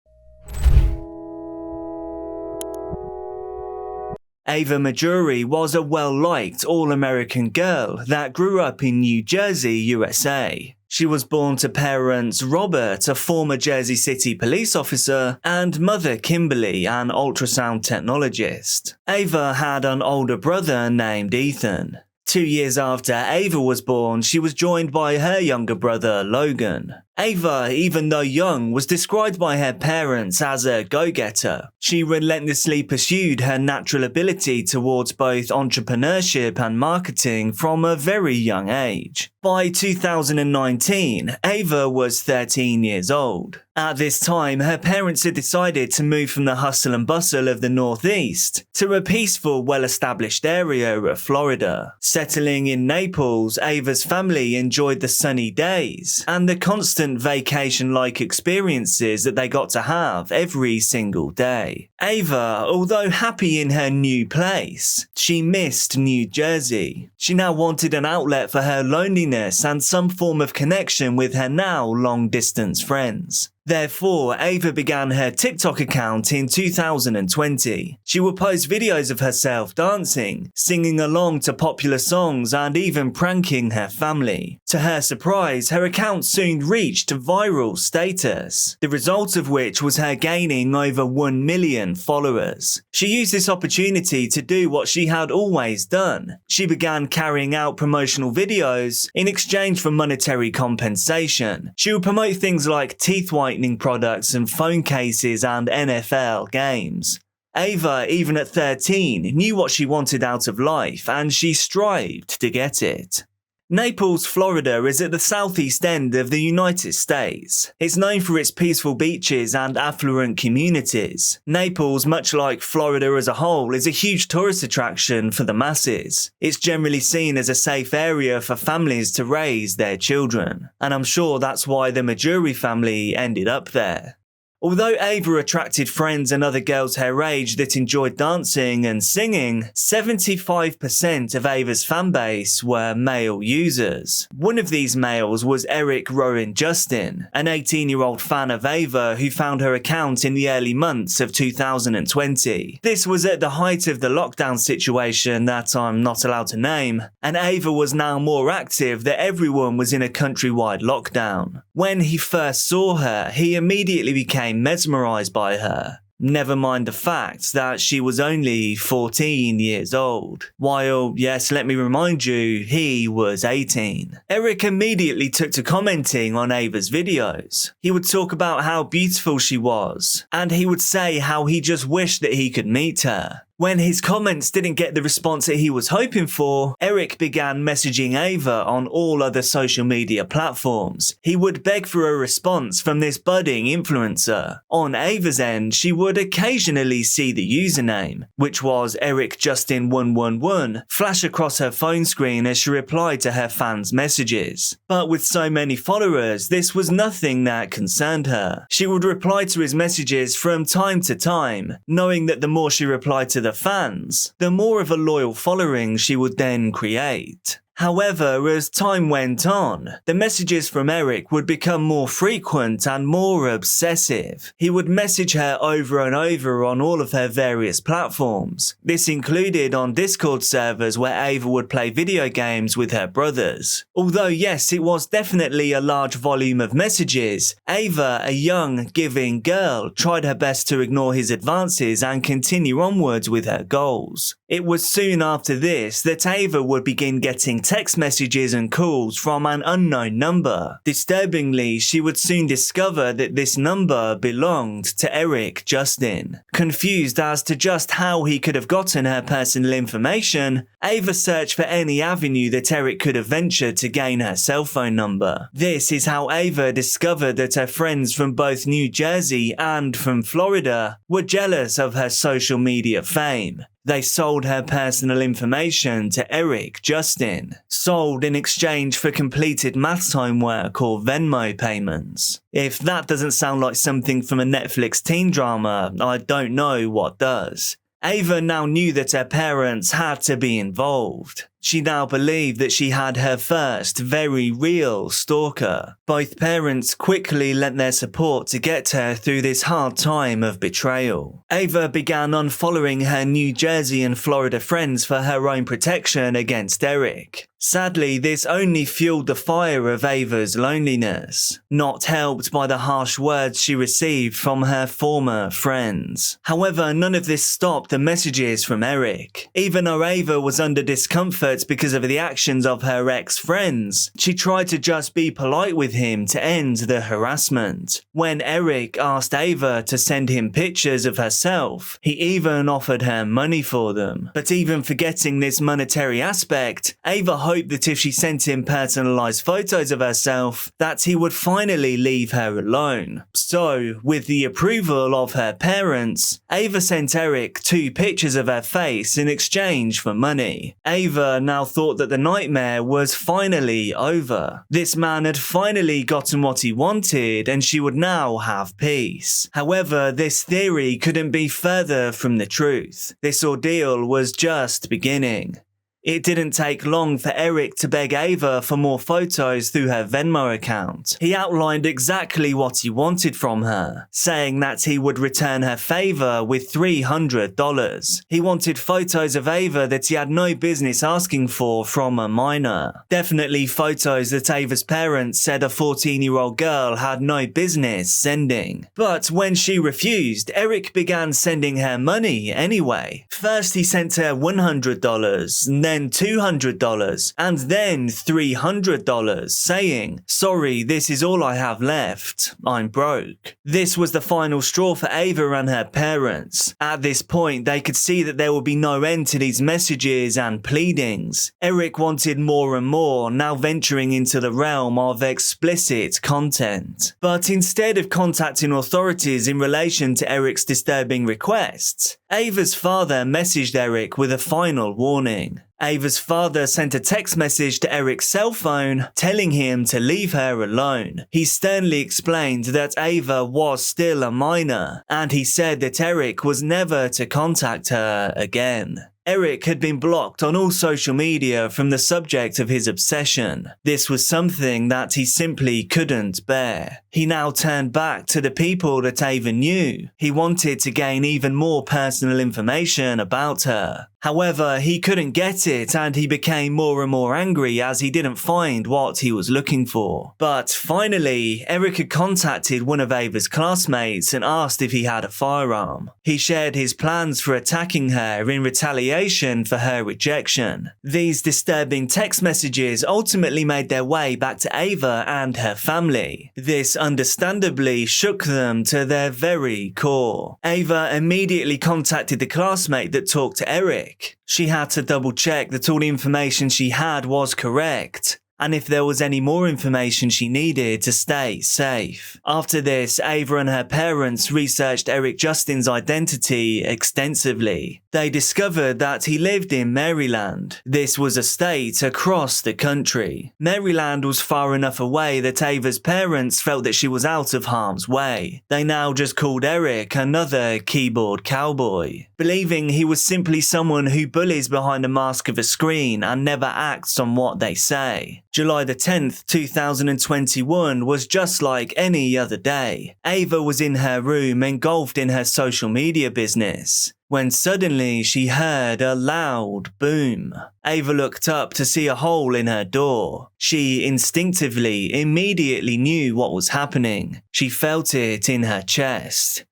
Ava Majuri was a well-liked all-American girl that grew up in New Jersey, USA. She was born to parents Robert, a former Jersey City police officer, and mother Kimberly, an ultrasound technologist. Ava had an older brother named Ethan. 2 years after Ava was born, she was joined by her younger brother Logan. Ava, even though young, was described by her parents as a go-getter. She relentlessly pursued her natural ability towards both entrepreneurship and marketing from a very young age. By 2019, Ava was 13 years old. At this time, her parents had decided to move from the hustle and bustle of the Northeast to a peaceful, well-established area of Florida. Settling in Naples, Ava's family enjoyed the sunny days and the constant vacation-like experiences that they got to have every single day. Ava, although happy in her new place, she missed New Jersey. She now wanted an outlet for her loneliness and some form of connection with her now long-distance friends. Therefore, Ava began her TikTok account in 2020. She would post videos of herself dancing, singing along to popular songs, and even pranking her family. To her surprise, her account soon reached viral status, the result of which was her gaining over 1 million followers. She used this opportunity to do what she had always done. She began carrying out promotional videos in exchange for monetary compensation. She would promote things like teeth whitening products and phone cases and NFL games. Ava, even at 13, knew what she wanted out of life, and she strived to get it. Naples, Florida is at the southeast end of the United States. It's known for its peaceful beaches and affluent communities. Naples, much like Florida as a whole, is a huge tourist attraction for the masses. It's generally seen as a safe area for families to raise their children, and I'm sure that's why the Majuri family ended up there. Although Ava attracted friends and other girls her age that enjoyed dancing and singing, 75% of Ava's fanbase were male users. One of these males was Eric Rowan Justin, an 18-year-old fan of Ava who found her account in the early months of 2020. This was at the height of the lockdown situation that I'm not allowed to name, and Ava was now more active that everyone was in a countrywide lockdown. When he first saw her, he immediately became mesmerized by her. Never mind the fact that she was only 14 years old. While, yes, let me remind you, he was 18. Eric immediately took to commenting on Ava's videos. He would talk about how beautiful she was, and he would say how he just wished that he could meet her. When his comments didn't get the response that he was hoping for, Eric began messaging Ava on all other social media platforms. He would beg for a response from this budding influencer. On Ava's end, she would occasionally see the username, which was EricJustin111, flash across her phone screen as she replied to her fans' messages. But with so many followers, this was nothing that concerned her. She would reply to his messages from time to time, knowing that the more she replied to the fans, the more of a loyal following she would then create. However, as time went on, the messages from Eric would become more frequent and more obsessive. He would message her over and over on all of her various platforms. This included on Discord servers where Ava would play video games with her brothers. Although yes, it was definitely a large volume of messages, Ava, a young, giving girl, tried her best to ignore his advances and continue onwards with her goals. It was soon after this that Ava would begin getting text messages and calls from an unknown number. Disturbingly, she would soon discover that this number belonged to Eric Justin. Confused as to just how he could have gotten her personal information, Ava searched for any avenue that Eric could have ventured to gain her cell phone number. This is how Ava discovered that her friends from both New Jersey and from Florida were jealous of her social media fame. They sold her personal information to Eric Justin, sold in exchange for completed math homework or Venmo payments. If that doesn't sound like something from a Netflix teen drama, I don't know what does. Ava now knew that her parents had to be involved. She now believed that she had her first very real stalker. Both parents quickly lent their support to get her through this hard time of betrayal. Ava began unfollowing her New Jersey and Florida friends for her own protection against Eric. Sadly, this only fueled the fire of Ava's loneliness, not helped by the harsh words she received from her former friends. However, none of this stopped the messages from Eric. Even though Ava was under discomfort because of the actions of her ex-friends, she tried to just be polite with him to end the harassment. When Eric asked Ava to send him pictures of herself, he even offered her money for them. But even forgetting this monetary aspect, Ava hoped that if she sent him personalized photos of herself, that he would finally leave her alone. So, with the approval of her parents, Ava sent Eric 2 pictures of her face in exchange for money. Ava now thought that the nightmare was finally over. This man had finally gotten what he wanted and she would now have peace. However, this theory couldn't be further from the truth. This ordeal was just beginning. It didn't take long for Eric to beg Ava for more photos through her Venmo account. He outlined exactly what he wanted from her, saying that he would return her favor with $300. He wanted photos of Ava that he had no business asking for from a minor. Definitely photos that Ava's parents said a 14-year-old girl had no business sending. But when she refused, Eric began sending her money anyway. First he sent her $100, then $200, and then $300, saying, "Sorry, this is all I have left. I'm broke." This was the final straw for Ava and her parents. At this point, they could see that there would be no end to these messages and pleadings. Eric wanted more and more, now venturing into the realm of explicit content. But instead of contacting authorities in relation to Eric's disturbing requests, Ava's father messaged Eric with a final warning. Ava's father sent a text message to Eric's cell phone telling him to leave her alone. He sternly explained that Ava was still a minor, and he said that Eric was never to contact her again. Eric had been blocked on all social media from the subject of his obsession. This was something that he simply couldn't bear. He now turned back to the people that Ava knew. He wanted to gain even more personal information about her. However, he couldn't get it and he became more and more angry as he didn't find what he was looking for. But finally, Eric had contacted one of Ava's classmates and asked if he had a firearm. He shared his plans for attacking her in retaliation for her rejection. These disturbing text messages ultimately made their way back to Ava and her family. This understandably shook them to their very core. Ava immediately contacted the classmate that talked to Eric. She had to double check that all the information she had was correct, and if there was any more information she needed to stay safe. After this, Ava and her parents researched Eric Justin's identity extensively. They discovered that he lived in Maryland. This was a state across the country. Maryland was far enough away that Ava's parents felt that she was out of harm's way. They now just called Eric another keyboard cowboy, believing he was simply someone who bullies behind a mask of a screen and never acts on what they say. July the 10th, 2021 was just like any other day. Ava was in her room engulfed in her social media business, when suddenly she heard a loud boom. Ava looked up to see a hole in her door. She instinctively, immediately knew what was happening. She felt it in her chest.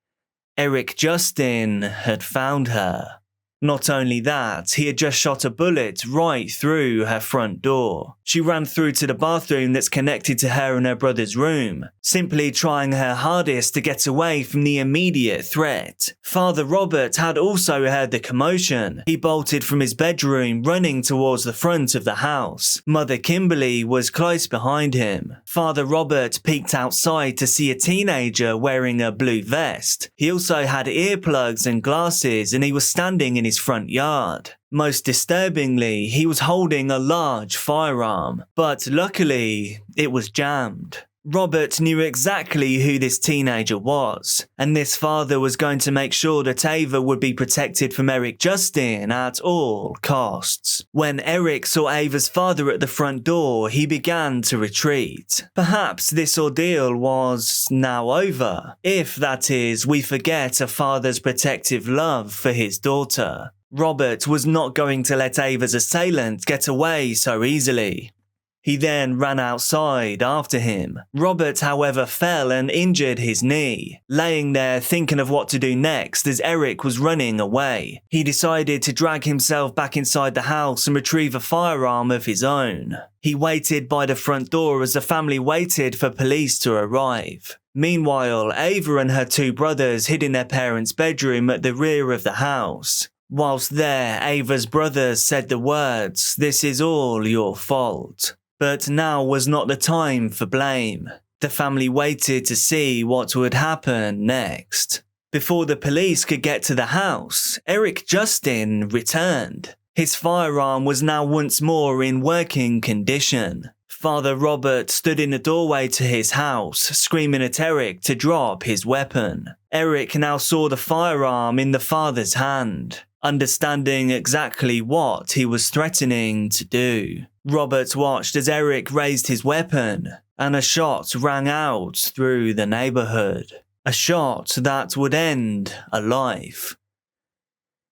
Eric Justin had found her. Not only that, he had just shot a bullet right through her front door. She ran through to the bathroom that's connected to her and her brother's room, simply trying her hardest to get away from the immediate threat. Father Robert had also heard the commotion. He bolted from his bedroom, running towards the front of the house. Mother Kimberly was close behind him. Father Robert peeked outside to see a teenager wearing a blue vest. He also had earplugs and glasses, and he was standing in his front yard. Most disturbingly, he was holding a large firearm, but luckily, it was jammed. Robert knew exactly who this teenager was, and this father was going to make sure that Ava would be protected from Eric Justin at all costs. When Eric saw Ava's father at the front door, he began to retreat. Perhaps this ordeal was now over, if, that is, we forget a father's protective love for his daughter. Robert was not going to let Ava's assailant get away so easily. He then ran outside after him. Robert, however, fell and injured his knee, laying there thinking of what to do next as Eric was running away. He decided to drag himself back inside the house and retrieve a firearm of his own. He waited by the front door as the family waited for police to arrive. Meanwhile, Ava and her two brothers hid in their parents' bedroom at the rear of the house. Whilst there, Ava's brothers said the words, "This is all your fault." But now was not the time for blame. The family waited to see what would happen next. Before the police could get to the house, Eric Justin returned. His firearm was now once more in working condition. Father Robert stood in the doorway to his house, screaming at Eric to drop his weapon. Eric now saw the firearm in the father's hand, understanding exactly what he was threatening to do. Robert watched as Eric raised his weapon, and a shot rang out through the neighborhood. A shot that would end a life.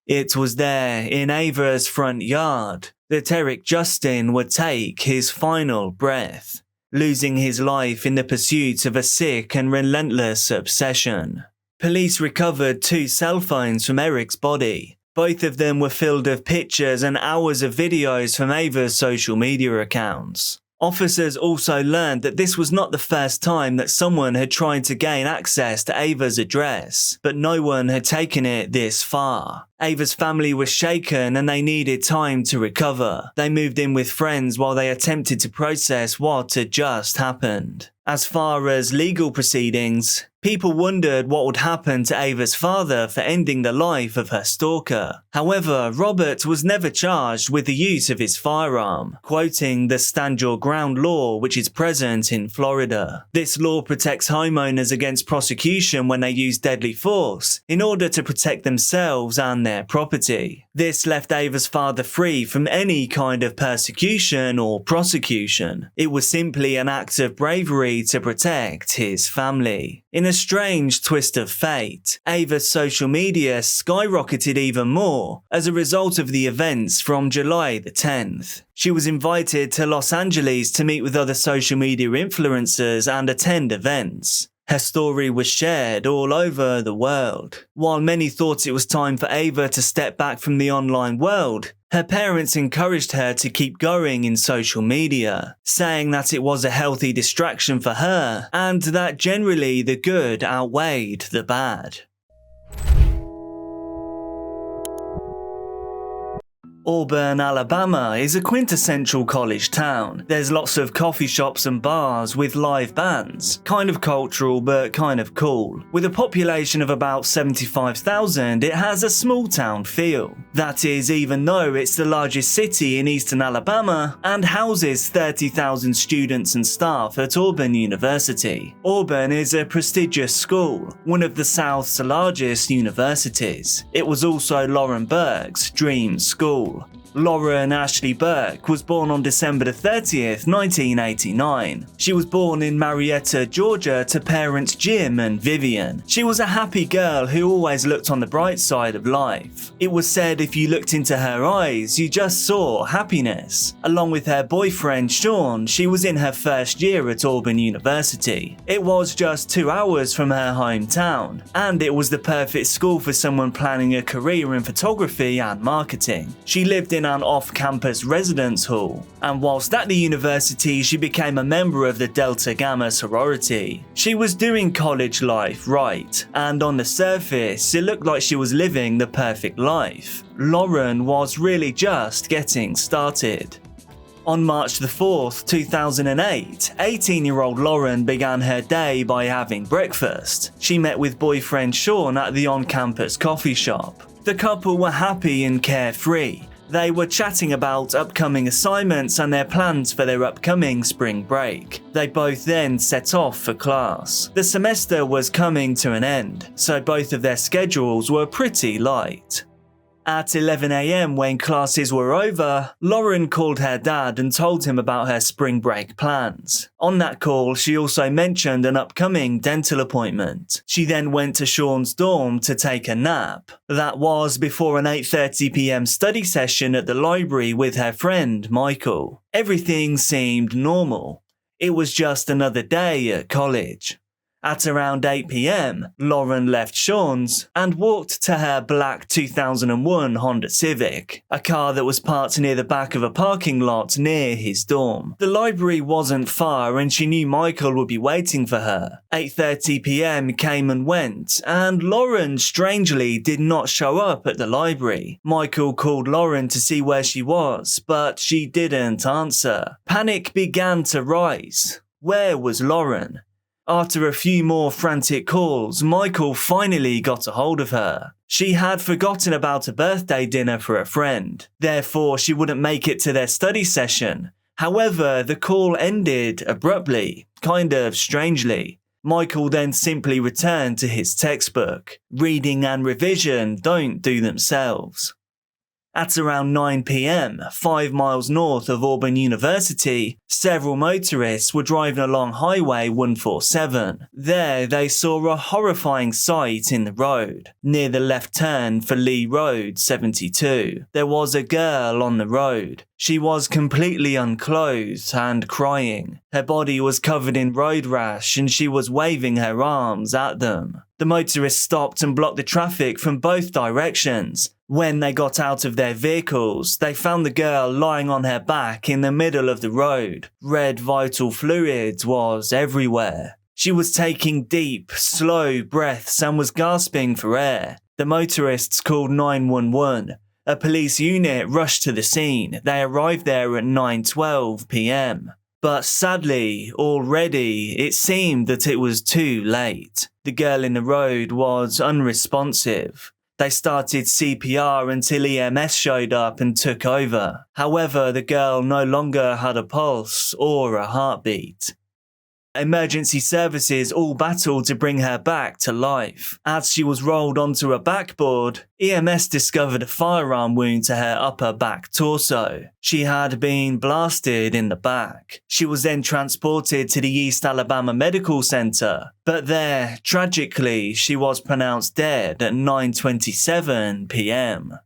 It was there, in Ava's front yard, that Eric Justin would take his final breath, losing his life in the pursuit of a sick and relentless obsession. Police recovered 2 cell phones from Eric's body. Both of them were filled with pictures and hours of videos from Ava's social media accounts. Officers also learned that this was not the first time that someone had tried to gain access to Ava's address, but no one had taken it this far. Ava's family was shaken and they needed time to recover. They moved in with friends while they attempted to process what had just happened. As far as legal proceedings, people wondered what would happen to Ava's father for ending the life of her stalker. However, Robert was never charged with the use of his firearm, quoting the Stand Your Ground law which is present in Florida. This law protects homeowners against prosecution when they use deadly force in order to protect themselves and their property. This left Ava's father free from any kind of persecution or prosecution. It was simply an act of bravery to protect his family. In a strange twist of fate, Ava's social media skyrocketed even more as a result of the events from July the 10th. She was invited to Los Angeles to meet with other social media influencers and attend events. Her story was shared all over the world. While many thought it was time for Ava to step back from the online world, her parents encouraged her to keep going in social media, saying that it was a healthy distraction for her and that generally the good outweighed the bad. Auburn, Alabama is a quintessential college town. There's lots of coffee shops and bars with live bands. Kind of cultural, but kind of cool. With a population of about 75,000, it has a small town feel. That is, even though it's the largest city in eastern Alabama and houses 30,000 students and staff at Auburn University. Auburn is a prestigious school, one of the South's largest universities. It was also Lauren Burke's dream school. Lauren Ashley Burke was born on December 30th, 1989. She was born in Marietta, Georgia to parents Jim and Vivian. She was a happy girl who always looked on the bright side of life. It was said if you looked into her eyes, you just saw happiness. Along with her boyfriend Sean, she was in her first year at Auburn University. It was just 2 hours from her hometown, and it was the perfect school for someone planning a career in photography and marketing. She lived in an off-campus residence hall, and whilst at the university she became a member of the Delta Gamma sorority. She was doing college life right, and on the surface it looked like she was living the perfect life. Lauren was really just getting started. On March the 4th, 2008, 18-year-old Lauren began her day by having breakfast. She met with boyfriend Sean at the on-campus coffee shop. The couple were happy and carefree. They were chatting about upcoming assignments and their plans for their upcoming spring break. They both then set off for class. The semester was coming to an end, so both of their schedules were pretty light. At 11 AM when classes were over, Lauren called her dad and told him about her spring break plans. On that call, she also mentioned an upcoming dental appointment. She then went to Sean's dorm to take a nap. That was before an 8:30 PM study session at the library with her friend Michael. Everything seemed normal. It was just another day at college. At around 8 PM, Lauren left Sean's and walked to her black 2001 Honda Civic, a car that was parked near the back of a parking lot near his dorm. The library wasn't far and she knew Michael would be waiting for her. 8:30 PM came and went, and Lauren strangely did not show up at the library. Michael called Lauren to see where she was, but she didn't answer. Panic began to rise. Where was Lauren? After a few more frantic calls, Michael finally got a hold of her. She had forgotten about a birthday dinner for a friend, therefore she wouldn't make it to their study session. However, the call ended abruptly, kind of strangely. Michael then simply returned to his textbook. Reading and revision don't do themselves. At around 9 PM, 5 miles north of Auburn University, several motorists were driving along Highway 147. There, they saw a horrifying sight in the road. Near the left turn for Lee Road 72, there was a girl on the road. She was completely unclothed and crying. Her body was covered in road rash and she was waving her arms at them. The motorists stopped and blocked the traffic from both directions. When they got out of their vehicles, they found the girl lying on her back in the middle of the road. Red vital fluid was everywhere. She was taking deep, slow breaths and was gasping for air. The motorists called 911. A police unit rushed to the scene. They arrived there at 9:12 PM. But sadly, already, it seemed that it was too late. The girl in the road was unresponsive. They started CPR until EMS showed up and took over. However, the girl no longer had a pulse or a heartbeat. Emergency services all battled to bring her back to life. As she was rolled onto a backboard, EMS discovered a firearm wound to her upper back torso. She had been blasted in the back. She was then transported to the East Alabama Medical Center, but there, tragically, she was pronounced dead at 9:27 p.m.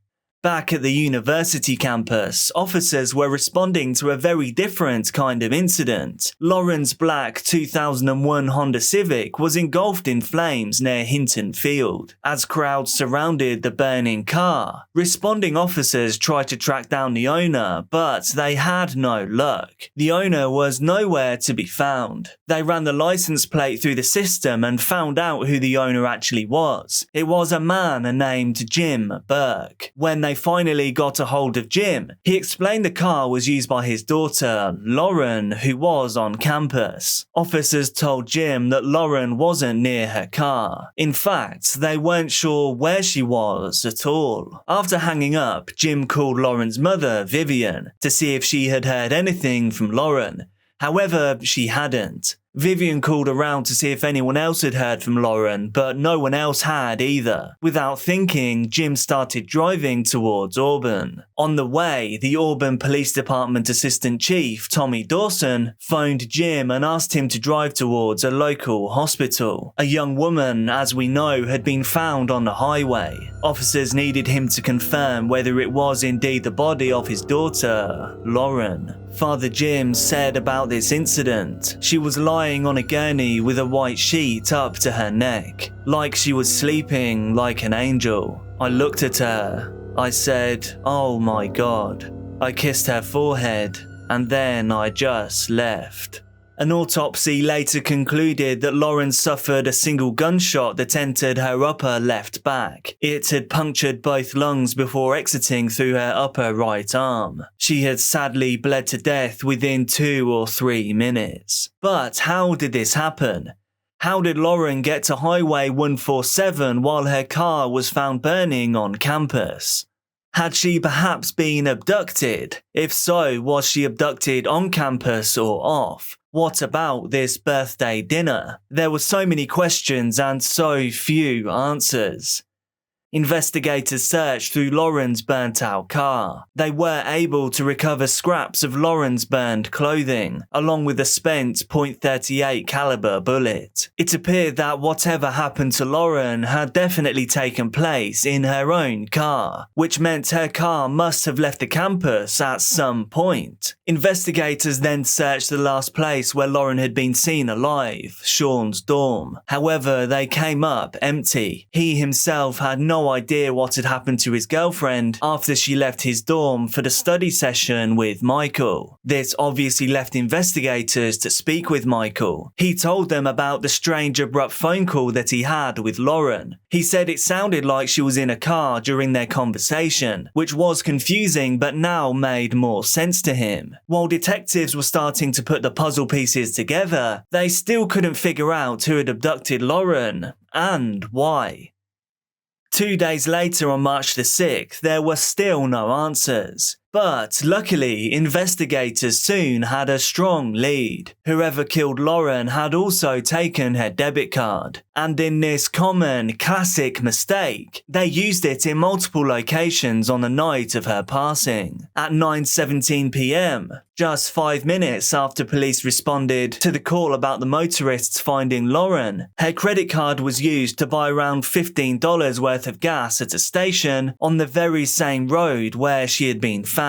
Back at the university campus, officers were responding to a very different kind of incident. Lauren's black 2001 Honda Civic was engulfed in flames near Hinton Field. As crowds surrounded the burning car, responding officers tried to track down the owner, but they had no luck. The owner was nowhere to be found. They ran the license plate through the system and found out who the owner actually was. It was a man named Jim Burke. When they finally got a hold of Jim, he explained the car was used by his daughter, Lauren, who was on campus. Officers told Jim that Lauren wasn't near her car. In fact, they weren't sure where she was at all. After hanging up, Jim called Lauren's mother, Vivian, to see if she had heard anything from Lauren. However, she hadn't. Vivian called around to see if anyone else had heard from Lauren, but no one else had either. Without thinking, Jim started driving towards Auburn. On the way, the Auburn Police Department Assistant Chief, Tommy Dawson, phoned Jim and asked him to drive towards a local hospital. A young woman, as we know, had been found on the highway. Officers needed him to confirm whether it was indeed the body of his daughter, Lauren. Father Jim said about this incident, she was lying on a gurney with a white sheet up to her neck, like she was sleeping like an angel. I looked at her. I said, "Oh my God." I kissed her forehead, and then I just left. An autopsy later concluded that Lauren suffered a single gunshot that entered her upper left back. It had punctured both lungs before exiting through her upper right arm. She had sadly bled to death within 2 or 3 minutes. But how did this happen? How did Lauren get to Highway 147 while her car was found burning on campus? Had she perhaps been abducted? If so, was she abducted on campus or off? What about this birthday dinner? There were so many questions and so few answers. Investigators searched through Lauren's burnt-out car. They were able to recover scraps of Lauren's burned clothing, along with a spent .38 caliber bullet. It appeared that whatever happened to Lauren had definitely taken place in her own car, which meant her car must have left the campus at some point. Investigators then searched the last place where Lauren had been seen alive, Sean's dorm. However, they came up empty. He himself had no idea what had happened to his girlfriend after she left his dorm for the study session with Michael. This obviously left investigators to speak with Michael. He told them about the strange abrupt phone call that he had with Lauren. He said it sounded like she was in a car during their conversation, which was confusing but now made more sense to him. While detectives were starting to put the puzzle pieces together, they still couldn't figure out who had abducted Lauren and why. 2 days later, on March the 6th, there were still no answers. But luckily, investigators soon had a strong lead. Whoever killed Lauren had also taken her debit card. And in this common, classic mistake, they used it in multiple locations on the night of her passing. At 9:17 p.m, just 5 minutes after police responded to the call about the motorists finding Lauren, her credit card was used to buy around $15 worth of gas at a station on the very same road where she had been found.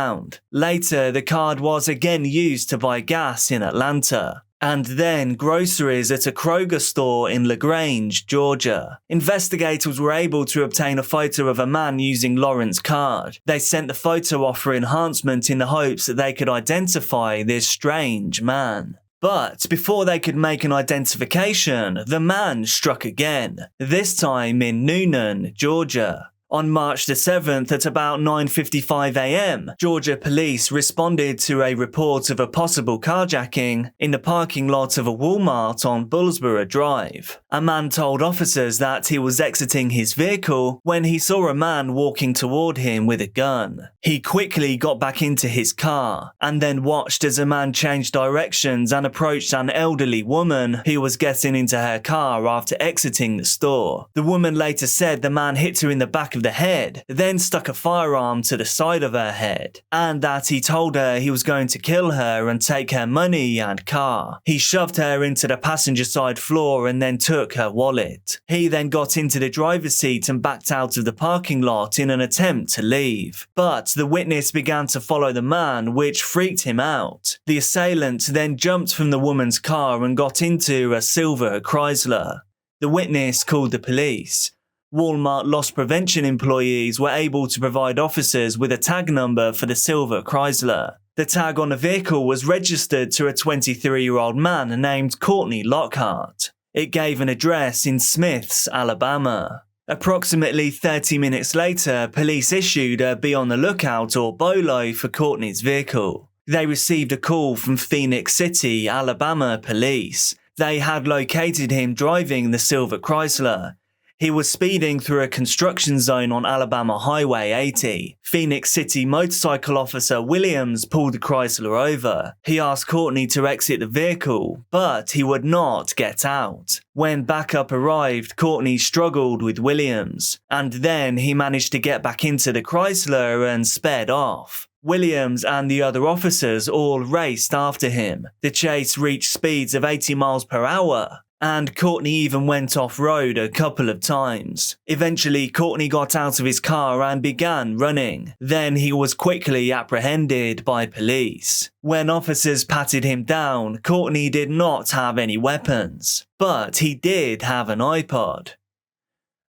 Later, the card was again used to buy gas in Atlanta, and then groceries at a Kroger store in LaGrange, Georgia. Investigators were able to obtain a photo of a man using Lauren's card. They sent the photo off for enhancement in the hopes that they could identify this strange man. But before they could make an identification, the man struck again, this time in Noonan, Georgia. On March the 7th at about 9:55 a.m, Georgia police responded to a report of a possible carjacking in the parking lot of a Walmart on Bullsboro Drive. A man told officers that he was exiting his vehicle when he saw a man walking toward him with a gun. He quickly got back into his car and then watched as a man changed directions and approached an elderly woman who was getting into her car after exiting the store. The woman later said the man hit her in the back of the head, then stuck a firearm to the side of her head, and that he told her he was going to kill her and take her money and car. He shoved her into the passenger side floor and then took her wallet. He then got into the driver's seat and backed out of the parking lot in an attempt to leave. But the witness began to follow the man, which freaked him out. The assailant then jumped from the woman's car and got into a silver Chrysler. The witness called the police. Walmart loss prevention employees were able to provide officers with a tag number for the silver Chrysler. The tag on the vehicle was registered to a 23-year-old man named Courtney Lockhart. It gave an address in Smiths, Alabama. Approximately 30 minutes later, police issued a be on the lookout or BOLO for Courtney's vehicle. They received a call from Phoenix City, Alabama police. They had located him driving the silver Chrysler. He was speeding through a construction zone on Alabama Highway 80. Phoenix City motorcycle officer Williams pulled the Chrysler over. He asked Courtney to exit the vehicle, but he would not get out. When backup arrived, Courtney struggled with Williams, and then he managed to get back into the Chrysler and sped off. Williams and the other officers all raced after him. The chase reached speeds of 80 miles per hour. And Courtney even went off-road a couple of times. Eventually, Courtney got out of his car and began running. Then he was quickly apprehended by police. When officers patted him down, Courtney did not have any weapons, but he did have an iPod.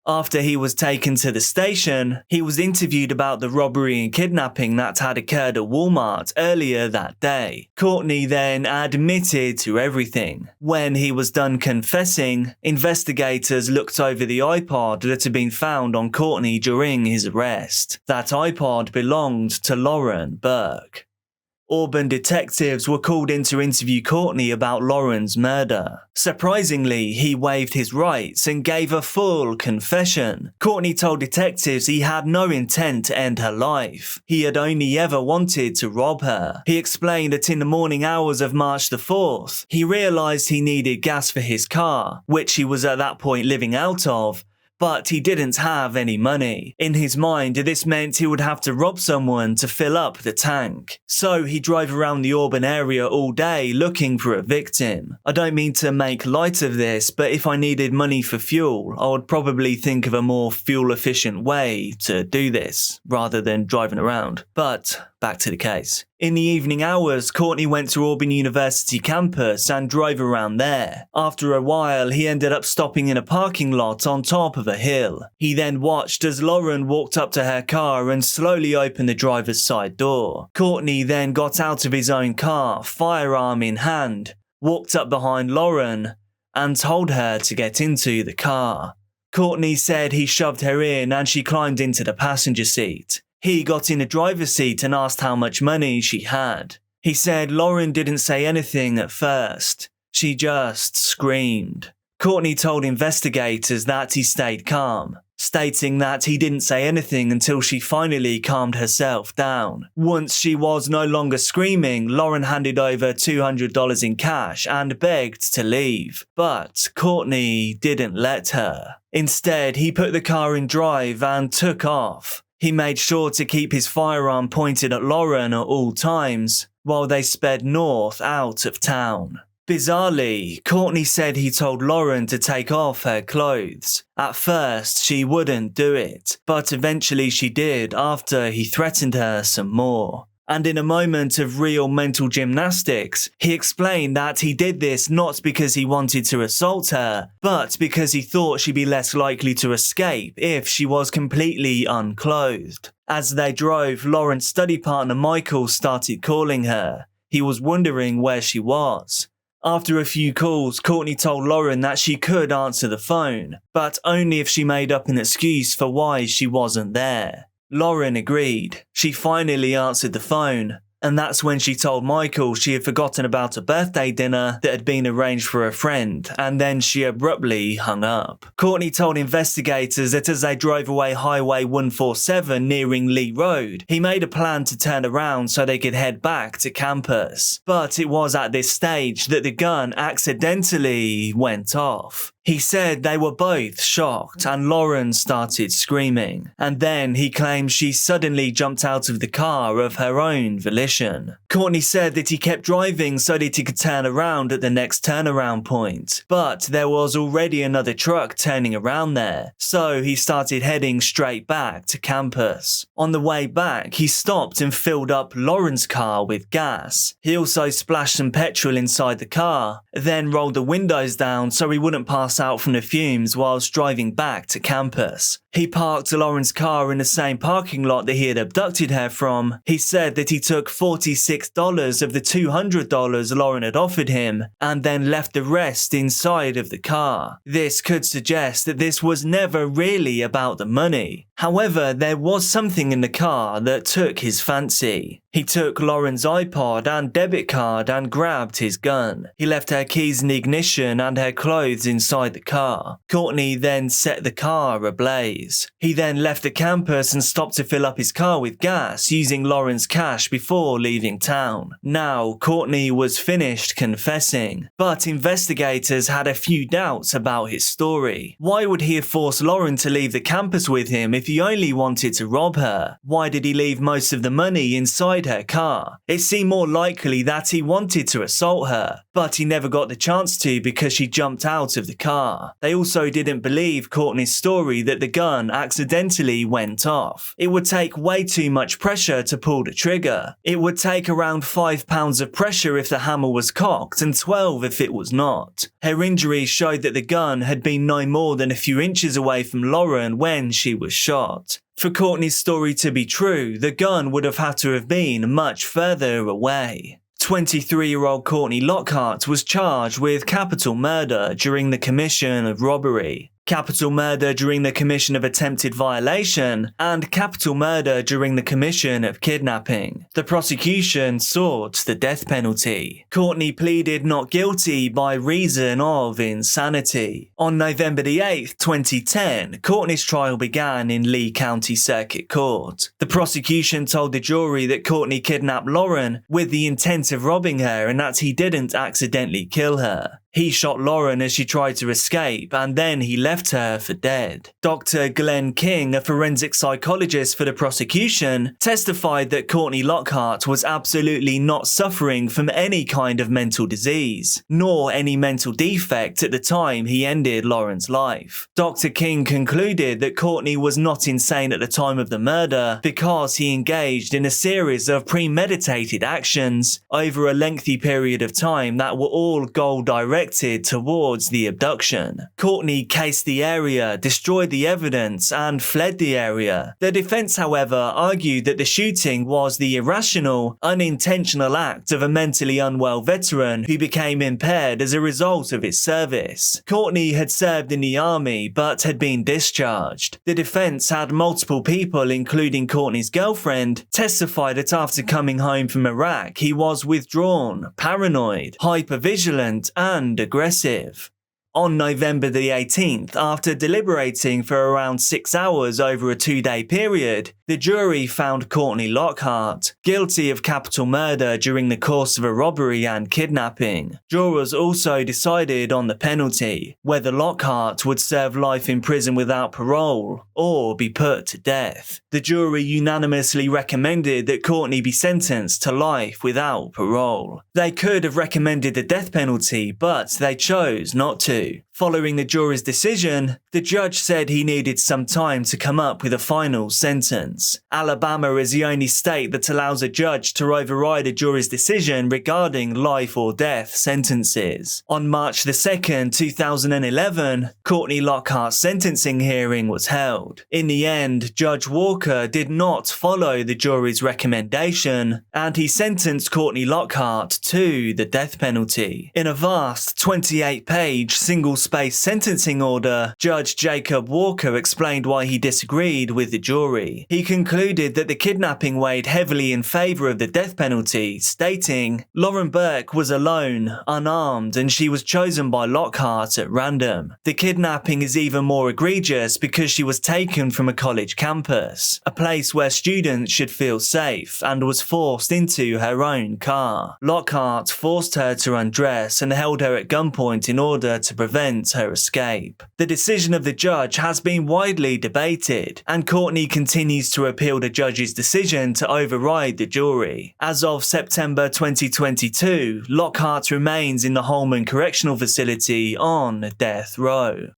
After he was taken to the station, he was interviewed about the robbery and kidnapping that had occurred at Walmart earlier that day. Courtney then admitted to everything. When he was done confessing, investigators looked over the iPod that had been found on Courtney during his arrest. That iPod belonged to Lauren Burke. Auburn detectives were called in to interview Courtney about Lauren's murder. Surprisingly, he waived his rights and gave a full confession. Courtney told detectives he had no intent to end her life. He had only ever wanted to rob her. He explained that in the morning hours of March the 4th, he realized he needed gas for his car, which he was at that point living out of, but he didn't have any money. In his mind, this meant he would have to rob someone to fill up the tank. So he drove around the Auburn area all day looking for a victim. I don't mean to make light of this, but if I needed money for fuel, I would probably think of a more fuel-efficient way to do this, rather than driving around. But back to the case. In the evening hours, Courtney went to Auburn University campus and drove around there. After a while, he ended up stopping in a parking lot on top of a hill. He then watched as Lauren walked up to her car and slowly opened the driver's side door. Courtney then got out of his own car, firearm in hand, walked up behind Lauren, and told her to get into the car. Courtney said he shoved her in and she climbed into the passenger seat. He got in the driver's seat and asked how much money she had. He said Lauren didn't say anything at first. She just screamed. Courtney told investigators that he stayed calm, stating that he didn't say anything until she finally calmed herself down. Once she was no longer screaming, Lauren handed over $200 in cash and begged to leave, but Courtney didn't let her. Instead, he put the car in drive and took off. He made sure to keep his firearm pointed at Lauren at all times, while they sped north out of town. Bizarrely, Courtney said he told Lauren to take off her clothes. At first, she wouldn't do it, but eventually she did after he threatened her some more. And in a moment of real mental gymnastics, he explained that he did this not because he wanted to assault her, but because he thought she'd be less likely to escape if she was completely unclothed. As they drove, Lauren's study partner Michael started calling her. He was wondering where she was. After a few calls, Courtney told Lauren that she could answer the phone, but only if she made up an excuse for why she wasn't there. Lauren agreed. She finally answered the phone, and that's when she told Michael she had forgotten about a birthday dinner that had been arranged for a friend, and then she abruptly hung up. Courtney told investigators that as they drove away Highway 147 nearing Lee Road, he made a plan to turn around so they could head back to campus. But it was at this stage that the gun accidentally went off. He said they were both shocked and Lauren started screaming. And then he claimed she suddenly jumped out of the car of her own volition. Courtney said that he kept driving so that he could turn around at the next turnaround point. But there was already another truck turning around there, so he started heading straight back to campus. On the way back, he stopped and filled up Lauren's car with gas. He also splashed some petrol inside the car, then rolled the windows down so he wouldn't pass out from the fumes whilst driving back to campus. He parked Lauren's car in the same parking lot that he had abducted her from. He said that he took $46 of the $200 Lauren had offered him and then left the rest inside of the car. This could suggest that this was never really about the money. However, there was something in the car that took his fancy. He took Lauren's iPod and debit card and grabbed his gun. He left her keys in the ignition and her clothes inside the car. Courtney then set the car ablaze. He then left the campus and stopped to fill up his car with gas using Lauren's cash before leaving town. Now, Courtney was finished confessing, but investigators had a few doubts about his story. Why would he have forced Lauren to leave the campus with him if he only wanted to rob her? Why did he leave most of the money inside her car? It seemed more likely that he wanted to assault her, but he never got the chance to because she jumped out of the car. They also didn't believe Courtney's story that the gun accidentally went off. It would take way too much pressure to pull the trigger. It would take around 5 pounds of pressure if the hammer was cocked and 12 if it was not. Her injuries showed that the gun had been no more than a few inches away from Lauren when she was shot. For Courtney's story to be true, the gun would have had to have been much further away. 23-year-old Courtney Lockhart was charged with capital murder during the commission of robbery, capital murder during the commission of attempted violation, and capital murder during the commission of kidnapping. The prosecution sought the death penalty. Courtney pleaded not guilty by reason of insanity. On November the 8th, 2010, Courtney's trial began in Lee County Circuit Court. The prosecution told the jury that Courtney kidnapped Lauren with the intent of robbing her and that he didn't accidentally kill her. He shot Lauren as she tried to escape, and then he left her for dead. Dr. Glenn King, a forensic psychologist for the prosecution, testified that Courtney Lockhart was absolutely not suffering from any kind of mental disease, nor any mental defect at the time he ended Lauren's life. Dr. King concluded that Courtney was not insane at the time of the murder because he engaged in a series of premeditated actions over a lengthy period of time that were all goal-directed towards the abduction. Courtney cased the area, destroyed the evidence, and fled the area. The defense, however, argued that the shooting was the irrational, unintentional act of a mentally unwell veteran who became impaired as a result of his service. Courtney had served in the army but had been discharged. The defense had multiple people, including Courtney's girlfriend, testify that after coming home from Iraq, he was withdrawn, paranoid, hypervigilant, and aggressive. On November the 18th, after deliberating for around 6 hours over a 2-day period, the jury found Courtney Lockhart guilty of capital murder during the course of a robbery and kidnapping. Jurors also decided on the penalty, whether Lockhart would serve life in prison without parole or be put to death. The jury unanimously recommended that Courtney be sentenced to life without parole. They could have recommended the death penalty, but they chose not to. Following the jury's decision, the judge said he needed some time to come up with a final sentence. Alabama is the only state that allows a judge to override a jury's decision regarding life or death sentences. On March 2, 2011, Courtney Lockhart's sentencing hearing was held. In the end, Judge Walker did not follow the jury's recommendation, and he sentenced Courtney Lockhart to the death penalty. In a vast 28-page single-space sentencing order, Judge Jacob Walker explained why he disagreed with the jury. He concluded that the kidnapping weighed heavily in favor of the death penalty, stating, "Lauren Burke was alone, unarmed, and she was chosen by Lockhart at random. The kidnapping is even more egregious because she was taken from a college campus, a place where students should feel safe, and was forced into her own car. Lockhart forced her to undress and held her at gunpoint in order to prevent her escape." The decision of the judge has been widely debated, and Courtney continues to appeal the judge's decision to override the jury. As of September 2022, Lockhart remains in the Holman Correctional Facility on death row.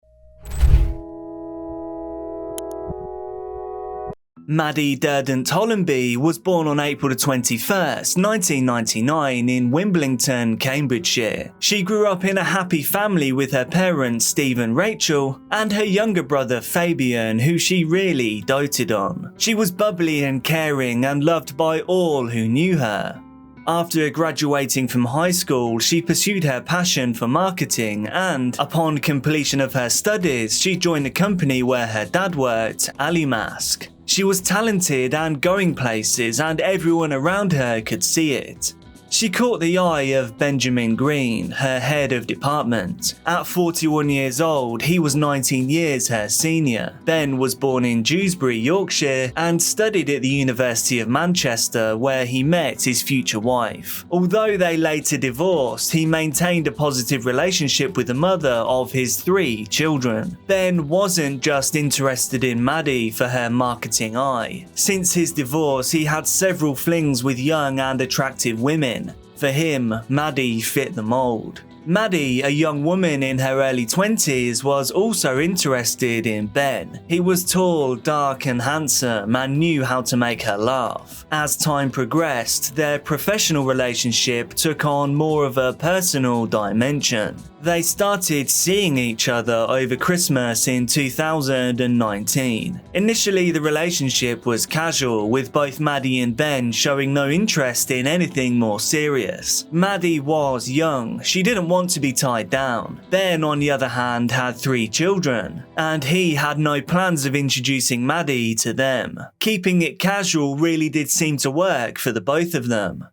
Maddie Durdant-Hollenby was born on April 21, 1999 in Wimblington, Cambridgeshire. She grew up in a happy family with her parents Steve and Rachel and her younger brother Fabian, who she really doted on. She was bubbly and caring and loved by all who knew her. After graduating from high school, she pursued her passion for marketing and, upon completion of her studies, she joined the company where her dad worked, Alimask. She was talented and going places, and everyone around her could see it. She caught the eye of Benjamin Green, her head of department. At 41 years old, he was 19 years her senior. Ben was born in Dewsbury, Yorkshire, and studied at the University of Manchester, where he met his future wife. Although they later divorced, he maintained a positive relationship with the mother of his 3 children. Ben wasn't just interested in Maddie for her marketing eye. Since his divorce, he had several flings with young and attractive women. For him, Maddie fit the mold. Maddie, a young woman in her early 20s, was also interested in Ben. He was tall, dark and handsome and knew how to make her laugh. As time progressed, their professional relationship took on more of a personal dimension. They started seeing each other over Christmas in 2019. Initially, the relationship was casual, with both Maddie and Ben showing no interest in anything more serious. Maddie was young, she didn't want to be tied down. Ben, on the other hand, had 3 children, and he had no plans of introducing Maddie to them. Keeping it casual really did seem to work for the both of them.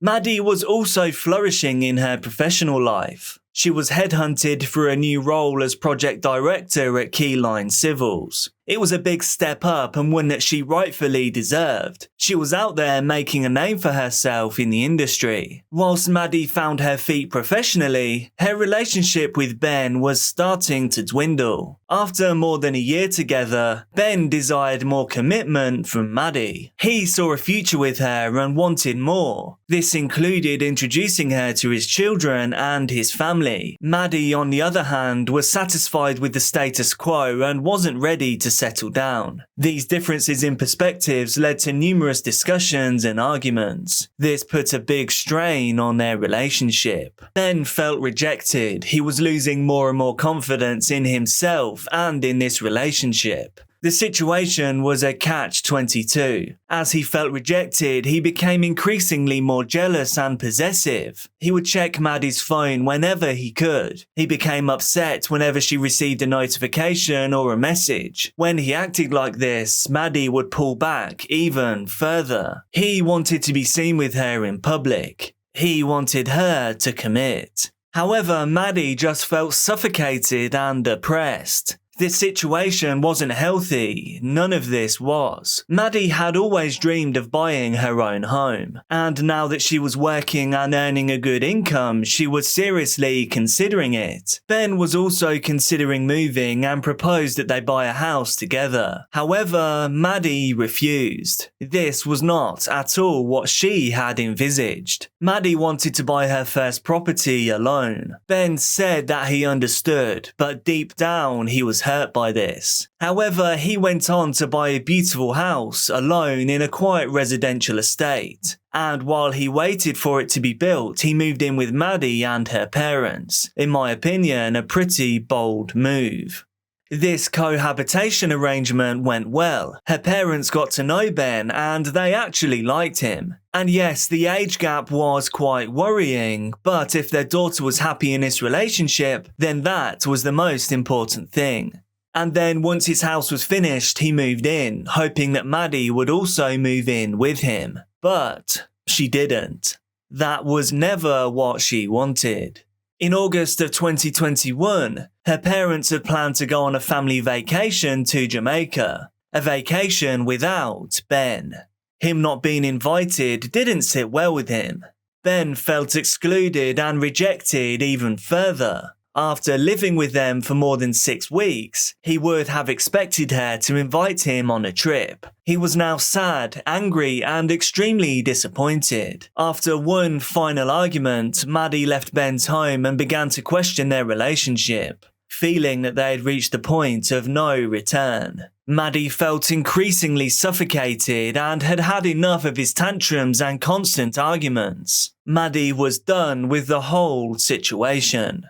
Maddie was also flourishing in her professional life. She was headhunted for a new role as project director at Keyline Civils. It was a big step up and one that she rightfully deserved. She was out there making a name for herself in the industry. Whilst Maddie found her feet professionally, her relationship with Ben was starting to dwindle. After more than a year together, Ben desired more commitment from Maddie. He saw a future with her and wanted more. This included introducing her to his children and his family. Maddie, on the other hand, was satisfied with the status quo and wasn't ready to settle down. These differences in perspectives led to numerous discussions and arguments. This put a big strain on their relationship. Ben felt rejected. He was losing more and more confidence in himself and in this relationship. The situation was a catch-22. As he felt rejected, he became increasingly more jealous and possessive. He would check Maddie's phone whenever he could. He became upset whenever she received a notification or a message. When he acted like this, Maddie would pull back even further. He wanted to be seen with her in public. He wanted her to commit. However, Maddie just felt suffocated and oppressed. This situation wasn't healthy, none of this was. Maddie had always dreamed of buying her own home, and now that she was working and earning a good income, she was seriously considering it. Ben was also considering moving and proposed that they buy a house together. However, Maddie refused. This was not at all what she had envisaged. Maddie wanted to buy her first property alone. Ben said that he understood, but deep down he was hurt by this. However, he went on to buy a beautiful house alone in a quiet residential estate. And while he waited for it to be built, he moved in with Maddie and her parents. In my opinion, a pretty bold move. This cohabitation arrangement went well. Her parents got to know Ben and they actually liked him. And yes, the age gap was quite worrying, but if their daughter was happy in this relationship, then that was the most important thing. And then once his house was finished, he moved in, hoping that Maddie would also move in with him. But she didn't. That was never what she wanted. In August of 2021, her parents had planned to go on a family vacation to Jamaica, a vacation without Ben. Him not being invited didn't sit well with him. Ben felt excluded and rejected even further. After living with them for more than 6 weeks, he would have expected her to invite him on a trip. He was now sad, angry, and extremely disappointed. After one final argument, Maddie left Ben's home and began to question their relationship, feeling that they had reached the point of no return. Maddie felt increasingly suffocated and had had enough of his tantrums and constant arguments. Maddie was done with the whole situation.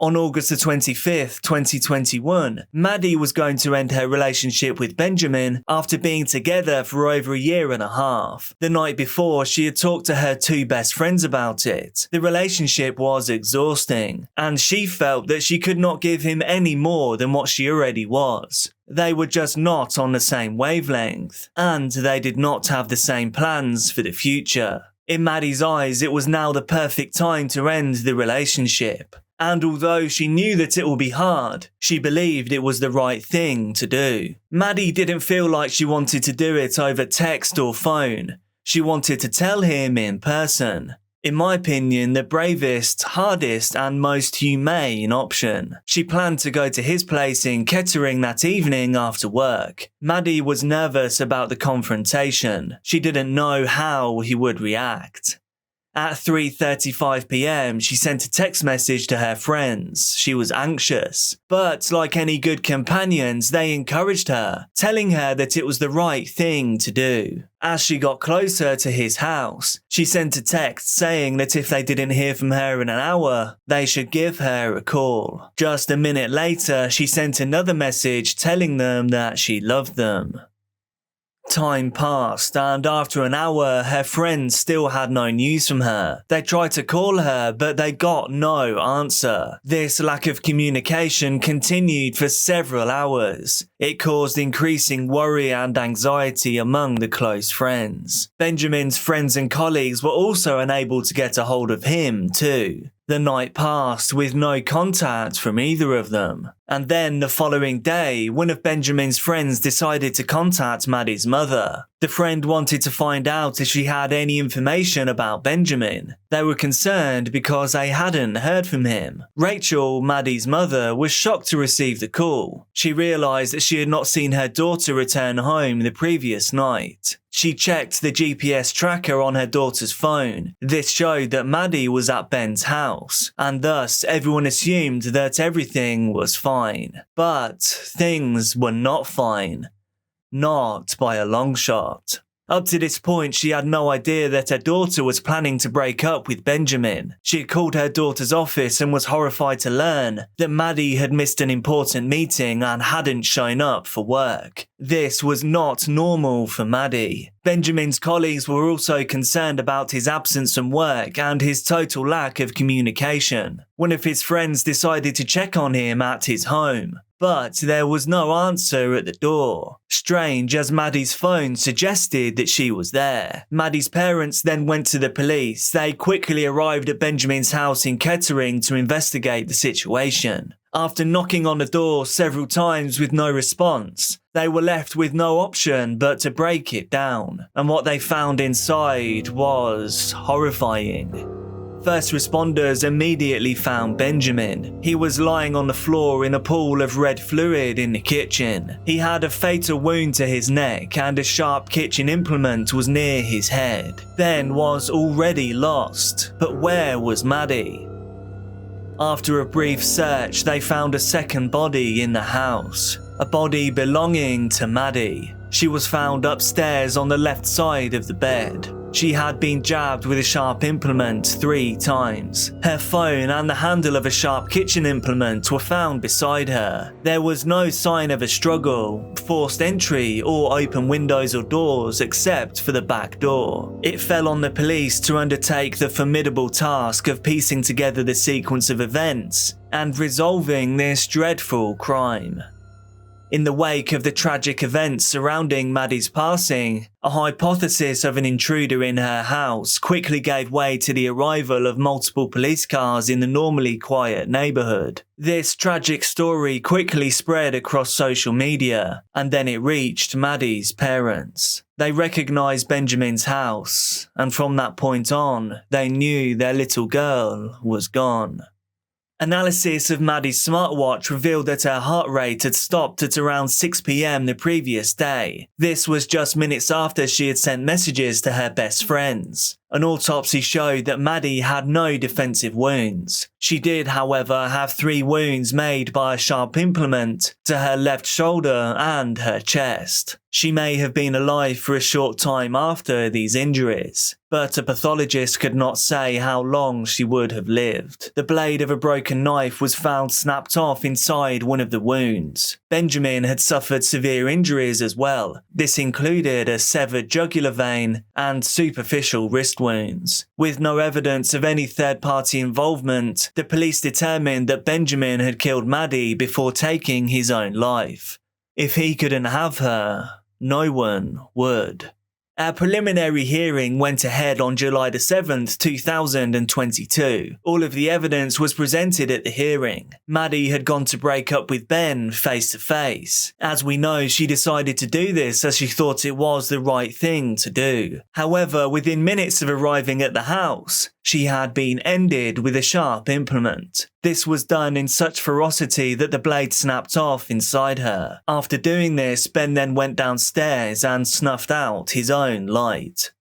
On August the 25th, 2021, Maddie was going to end her relationship with Benjamin after being together for over a year and a half. The night before, she had talked to her 2 best friends about it. The relationship was exhausting, and she felt that she could not give him any more than what she already was. They were just not on the same wavelength, and they did not have the same plans for the future. In Maddie's eyes, it was now the perfect time to end the relationship. And although she knew that it would be hard, she believed it was the right thing to do. Maddie didn't feel like she wanted to do it over text or phone. She wanted to tell him in person. In my opinion, the bravest, hardest, and most humane option. She planned to go to his place in Kettering that evening after work. Maddie was nervous about the confrontation. She didn't know how he would react. At 3:35 p.m, she sent a text message to her friends. She was anxious, but like any good companions, they encouraged her, telling her that it was the right thing to do. As she got closer to his house, she sent a text saying that if they didn't hear from her in an hour, they should give her a call. Just a minute later, she sent another message telling them that she loved them. Time passed, and after an hour, her friends still had no news from her. They tried to call her, but they got no answer. This lack of communication continued for several hours. It caused increasing worry and anxiety among the close friends. Benjamin's friends and colleagues were also unable to get a hold of him too. The night passed with no contact from either of them. And then the following day, one of Benjamin's friends decided to contact Maddie's mother. The friend wanted to find out if she had any information about Benjamin. They were concerned because they hadn't heard from him. Rachel, Maddie's mother, was shocked to receive the call. She realised that she had not seen her daughter return home the previous night. She checked the GPS tracker on her daughter's phone. This showed that Maddie was at Ben's house, and thus everyone assumed that everything was fine. But things were not fine. Not by a long shot. Up to this point, she had no idea that her daughter was planning to break up with Benjamin. She had called her daughter's office and was horrified to learn that Maddie had missed an important meeting and hadn't shown up for work. This was not normal for Maddie. Benjamin's colleagues were also concerned about his absence from work and his total lack of communication. One of his friends decided to check on him at his home, but there was no answer at the door. Strange, as Maddie's phone suggested that she was there. Maddie's parents then went to the police. They quickly arrived at Benjamin's house in Kettering to investigate the situation. After knocking on the door several times with no response, they were left with no option but to break it down, and what they found inside was horrifying. First responders immediately found Benjamin. He was lying on the floor in a pool of red fluid in the kitchen. He had a fatal wound to his neck and a sharp kitchen implement was near his head. Ben was already lost, but where was Maddie? After a brief search, they found a second body in the house, a body belonging to Maddie. She was found upstairs on the left side of the bed. She had been jabbed with a sharp implement 3 times. Her phone and the handle of a sharp kitchen implement were found beside her. There was no sign of a struggle, forced entry, or open windows or doors except for the back door. It fell on the police to undertake the formidable task of piecing together the sequence of events and resolving this dreadful crime. In the wake of the tragic events surrounding Maddie's passing, a hypothesis of an intruder in her house quickly gave way to the arrival of multiple police cars in the normally quiet neighborhood. This tragic story quickly spread across social media, and then it reached Maddie's parents. They recognized Benjamin's house, and from that point on, they knew their little girl was gone. Analysis of Maddie's smartwatch revealed that her heart rate had stopped at around 6 p.m. the previous day. This was just minutes after she had sent messages to her best friends. An autopsy showed that Maddie had no defensive wounds. She did, however, have 3 wounds made by a sharp implement to her left shoulder and her chest. She may have been alive for a short time after these injuries, but a pathologist could not say how long she would have lived. The blade of a broken knife was found snapped off inside one of the wounds. Benjamin had suffered severe injuries as well. This included a severed jugular vein and superficial wrist wounds. With no evidence of any third-party involvement, the police determined that Benjamin had killed Maddie before taking his own life. If he couldn't have her, no one would. Our preliminary hearing went ahead on July the 7th, 2022. All of the evidence was presented at the hearing. Maddie had gone to break up with Ben face to face. As we know, she decided to do this as she thought it was the right thing to do. However, within minutes of arriving at the house, she had been ended with a sharp implement. This was done in such ferocity that the blade snapped off inside her. After doing this, Ben then went downstairs and snuffed out his own light.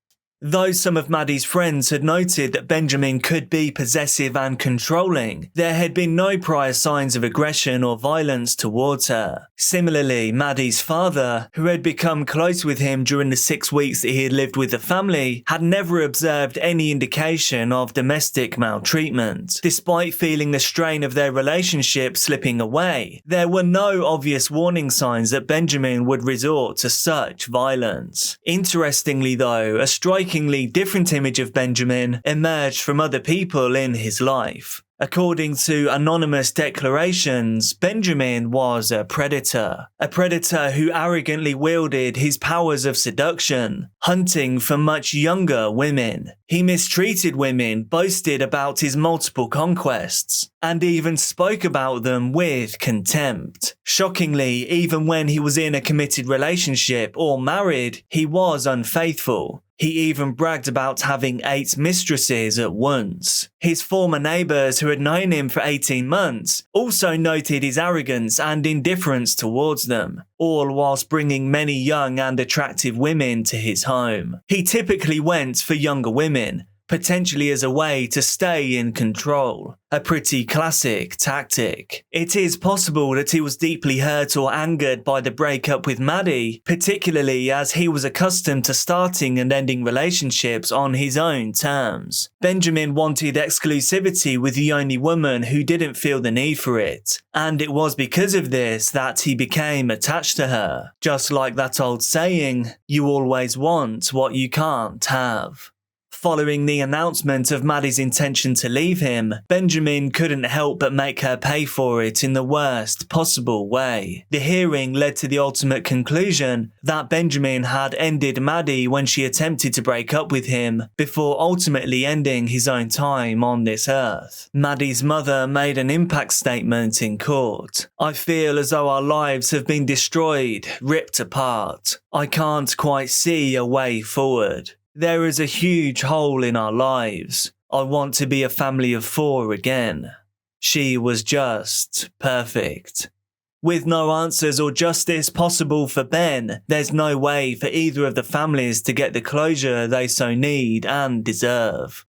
Though some of Maddie's friends had noted that Benjamin could be possessive and controlling, there had been no prior signs of aggression or violence towards her. Similarly, Maddie's father, who had become close with him during the 6 weeks that he had lived with the family, had never observed any indication of domestic maltreatment. Despite feeling the strain of their relationship slipping away, there were no obvious warning signs that Benjamin would resort to such violence. Interestingly though, a strikingly different image of Benjamin emerged from other people in his life. According to anonymous declarations, Benjamin was a predator who arrogantly wielded his powers of seduction, hunting for much younger women. He mistreated women, boasted about his multiple conquests, and even spoke about them with contempt. Shockingly, even when he was in a committed relationship or married, he was unfaithful. He even bragged about having 8 mistresses at once. His former neighbours who had known him for 18 months also noted his arrogance and indifference towards them, all whilst bringing many young and attractive women to his home. He typically went for younger women, potentially as a way to stay in control. A pretty classic tactic. It is possible that he was deeply hurt or angered by the breakup with Maddie, particularly as he was accustomed to starting and ending relationships on his own terms. Benjamin wanted exclusivity with the only woman who didn't feel the need for it, and it was because of this that he became attached to her. Just like that old saying, you always want what you can't have. Following the announcement of Maddie's intention to leave him, Benjamin couldn't help but make her pay for it in the worst possible way. The hearing led to the ultimate conclusion that Benjamin had ended Maddie when she attempted to break up with him, before ultimately ending his own time on this earth. Maddie's mother made an impact statement in court. "I feel as though our lives have been destroyed, ripped apart. I can't quite see a way forward. There is a huge hole in our lives. I want to be a family of 4 again. She was just perfect." With no answers or justice possible for Ben, there's no way for either of the families to get the closure they so need and deserve.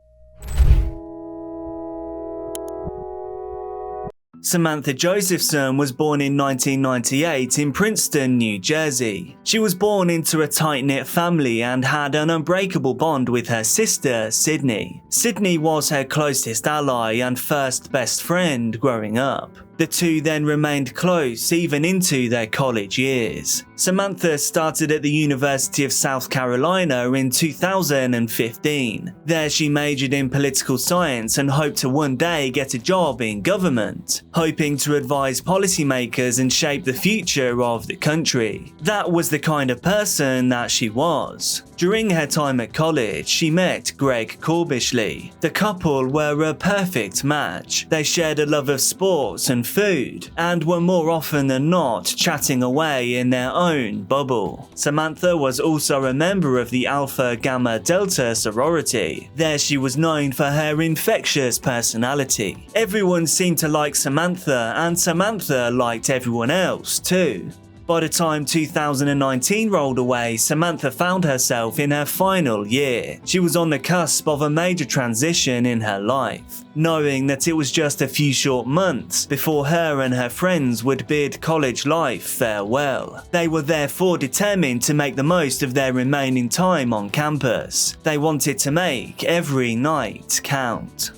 Samantha Josephson was born in 1998 in Princeton, New Jersey. She was born into a tight-knit family and had an unbreakable bond with her sister, Sydney. Sydney was her closest ally and first best friend growing up. The two then remained close even into their college years. Samantha started at the University of South Carolina in 2015. There she majored in political science and hoped to one day get a job in government, hoping to advise policymakers and shape the future of the country. That was the kind of person that she was. During her time at college, she met Greg Corbishley. The couple were a perfect match. They shared a love of sports and food, and were more often than not chatting away in their own bubble. Samantha was also a member of the Alpha Gamma Delta sorority. There she was known for her infectious personality. Everyone seemed to like Samantha, and Samantha liked everyone else too. By the time 2019 rolled away, Samantha found herself in her final year. She was on the cusp of a major transition in her life, knowing that it was just a few short months before her and her friends would bid college life farewell. They were therefore determined to make the most of their remaining time on campus. They wanted to make every night count.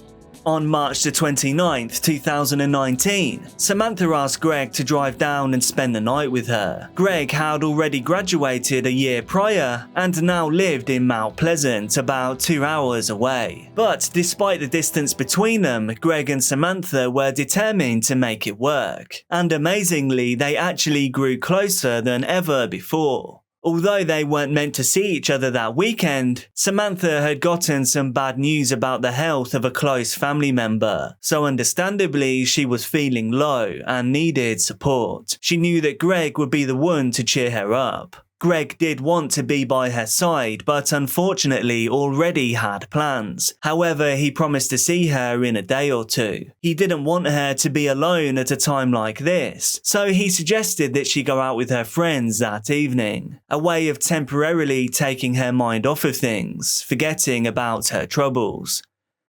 On March the 29th, 2019, Samantha asked Greg to drive down and spend the night with her. Greg had already graduated a year prior and now lived in Mount Pleasant, about 2 hours away. But despite the distance between them, Greg and Samantha were determined to make it work. And amazingly, they actually grew closer than ever before. Although they weren't meant to see each other that weekend, Samantha had gotten some bad news about the health of a close family member, so understandably she was feeling low and needed support. She knew that Greg would be the one to cheer her up. Greg did want to be by her side, but unfortunately already had plans. However, he promised to see her in a day or two. He didn't want her to be alone at a time like this, so he suggested that she go out with her friends that evening, a way of temporarily taking her mind off of things, forgetting about her troubles.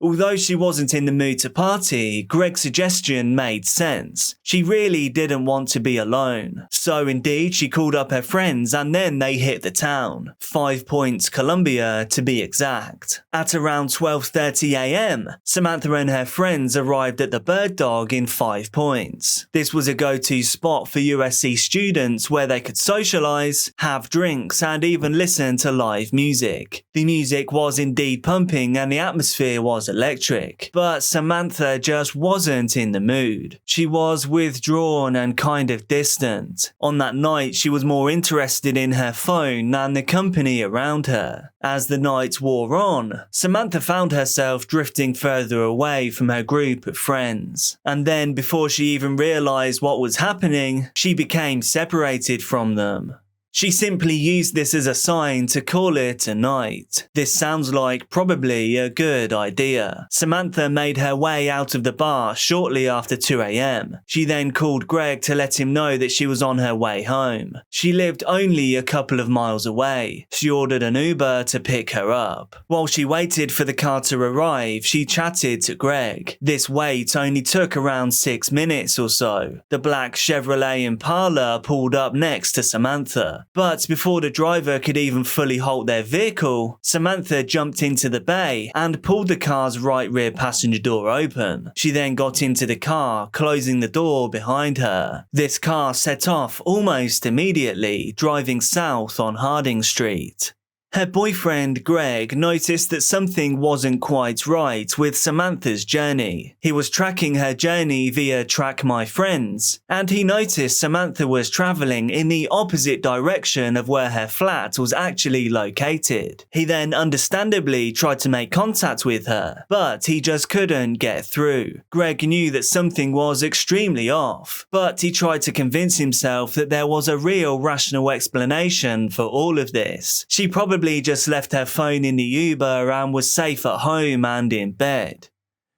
Although she wasn't in the mood to party, Greg's suggestion made sense. She really didn't want to be alone. So indeed, she called up her friends and then they hit the town. 5 Points, Columbia to be exact. At around 12:30 AM, Samantha and her friends arrived at the Bird Dog in 5 Points. This was a go-to spot for USC students where they could socialize, have drinks, and even listen to live music. The music was indeed pumping and the atmosphere was electric, but Samantha just wasn't in the mood. She was withdrawn and kind of distant. On that night, she was more interested in her phone than the company around her. As the night wore on, Samantha found herself drifting further away from her group of friends. And then, before she even realized what was happening, she became separated from them. She simply used this as a sign to call it a night. This sounds like probably a good idea. Samantha made her way out of the bar shortly after 2 AM. She then called Greg to let him know that she was on her way home. She lived only a couple of miles away. She ordered an Uber to pick her up. While she waited for the car to arrive, she chatted to Greg. This wait only took around 6 minutes or so. The black Chevrolet Impala pulled up next to Samantha. But before the driver could even fully halt their vehicle, Samantha jumped into the bay and pulled the car's right rear passenger door open. She then got into the car, closing the door behind her. This car set off almost immediately, driving south on Harding Street. Her boyfriend, Greg, noticed that something wasn't quite right with Samantha's journey. He was tracking her journey via Track My Friends, and he noticed Samantha was travelling in the opposite direction of where her flat was actually located. He then understandably tried to make contact with her, but he just couldn't get through. Greg knew that something was extremely off, but he tried to convince himself that there was a real rational explanation for all of this. She probably just left her phone in the Uber and was safe at home and in bed.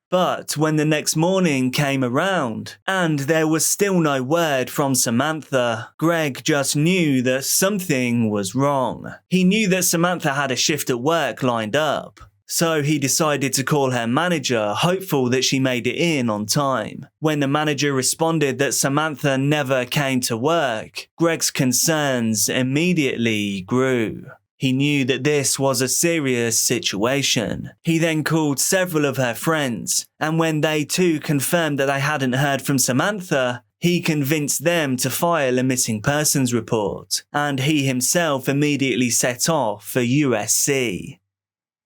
But when the next morning came around, and there was still no word from Samantha, Greg just knew that something was wrong. He knew that Samantha had a shift at work lined up, so he decided to call her manager, hopeful that she made it in on time. When the manager responded that Samantha never came to work, Greg's concerns immediately grew. He knew that this was a serious situation. He then called several of her friends, and when they too confirmed that they hadn't heard from Samantha, he convinced them to file a missing persons report, and he himself immediately set off for USC.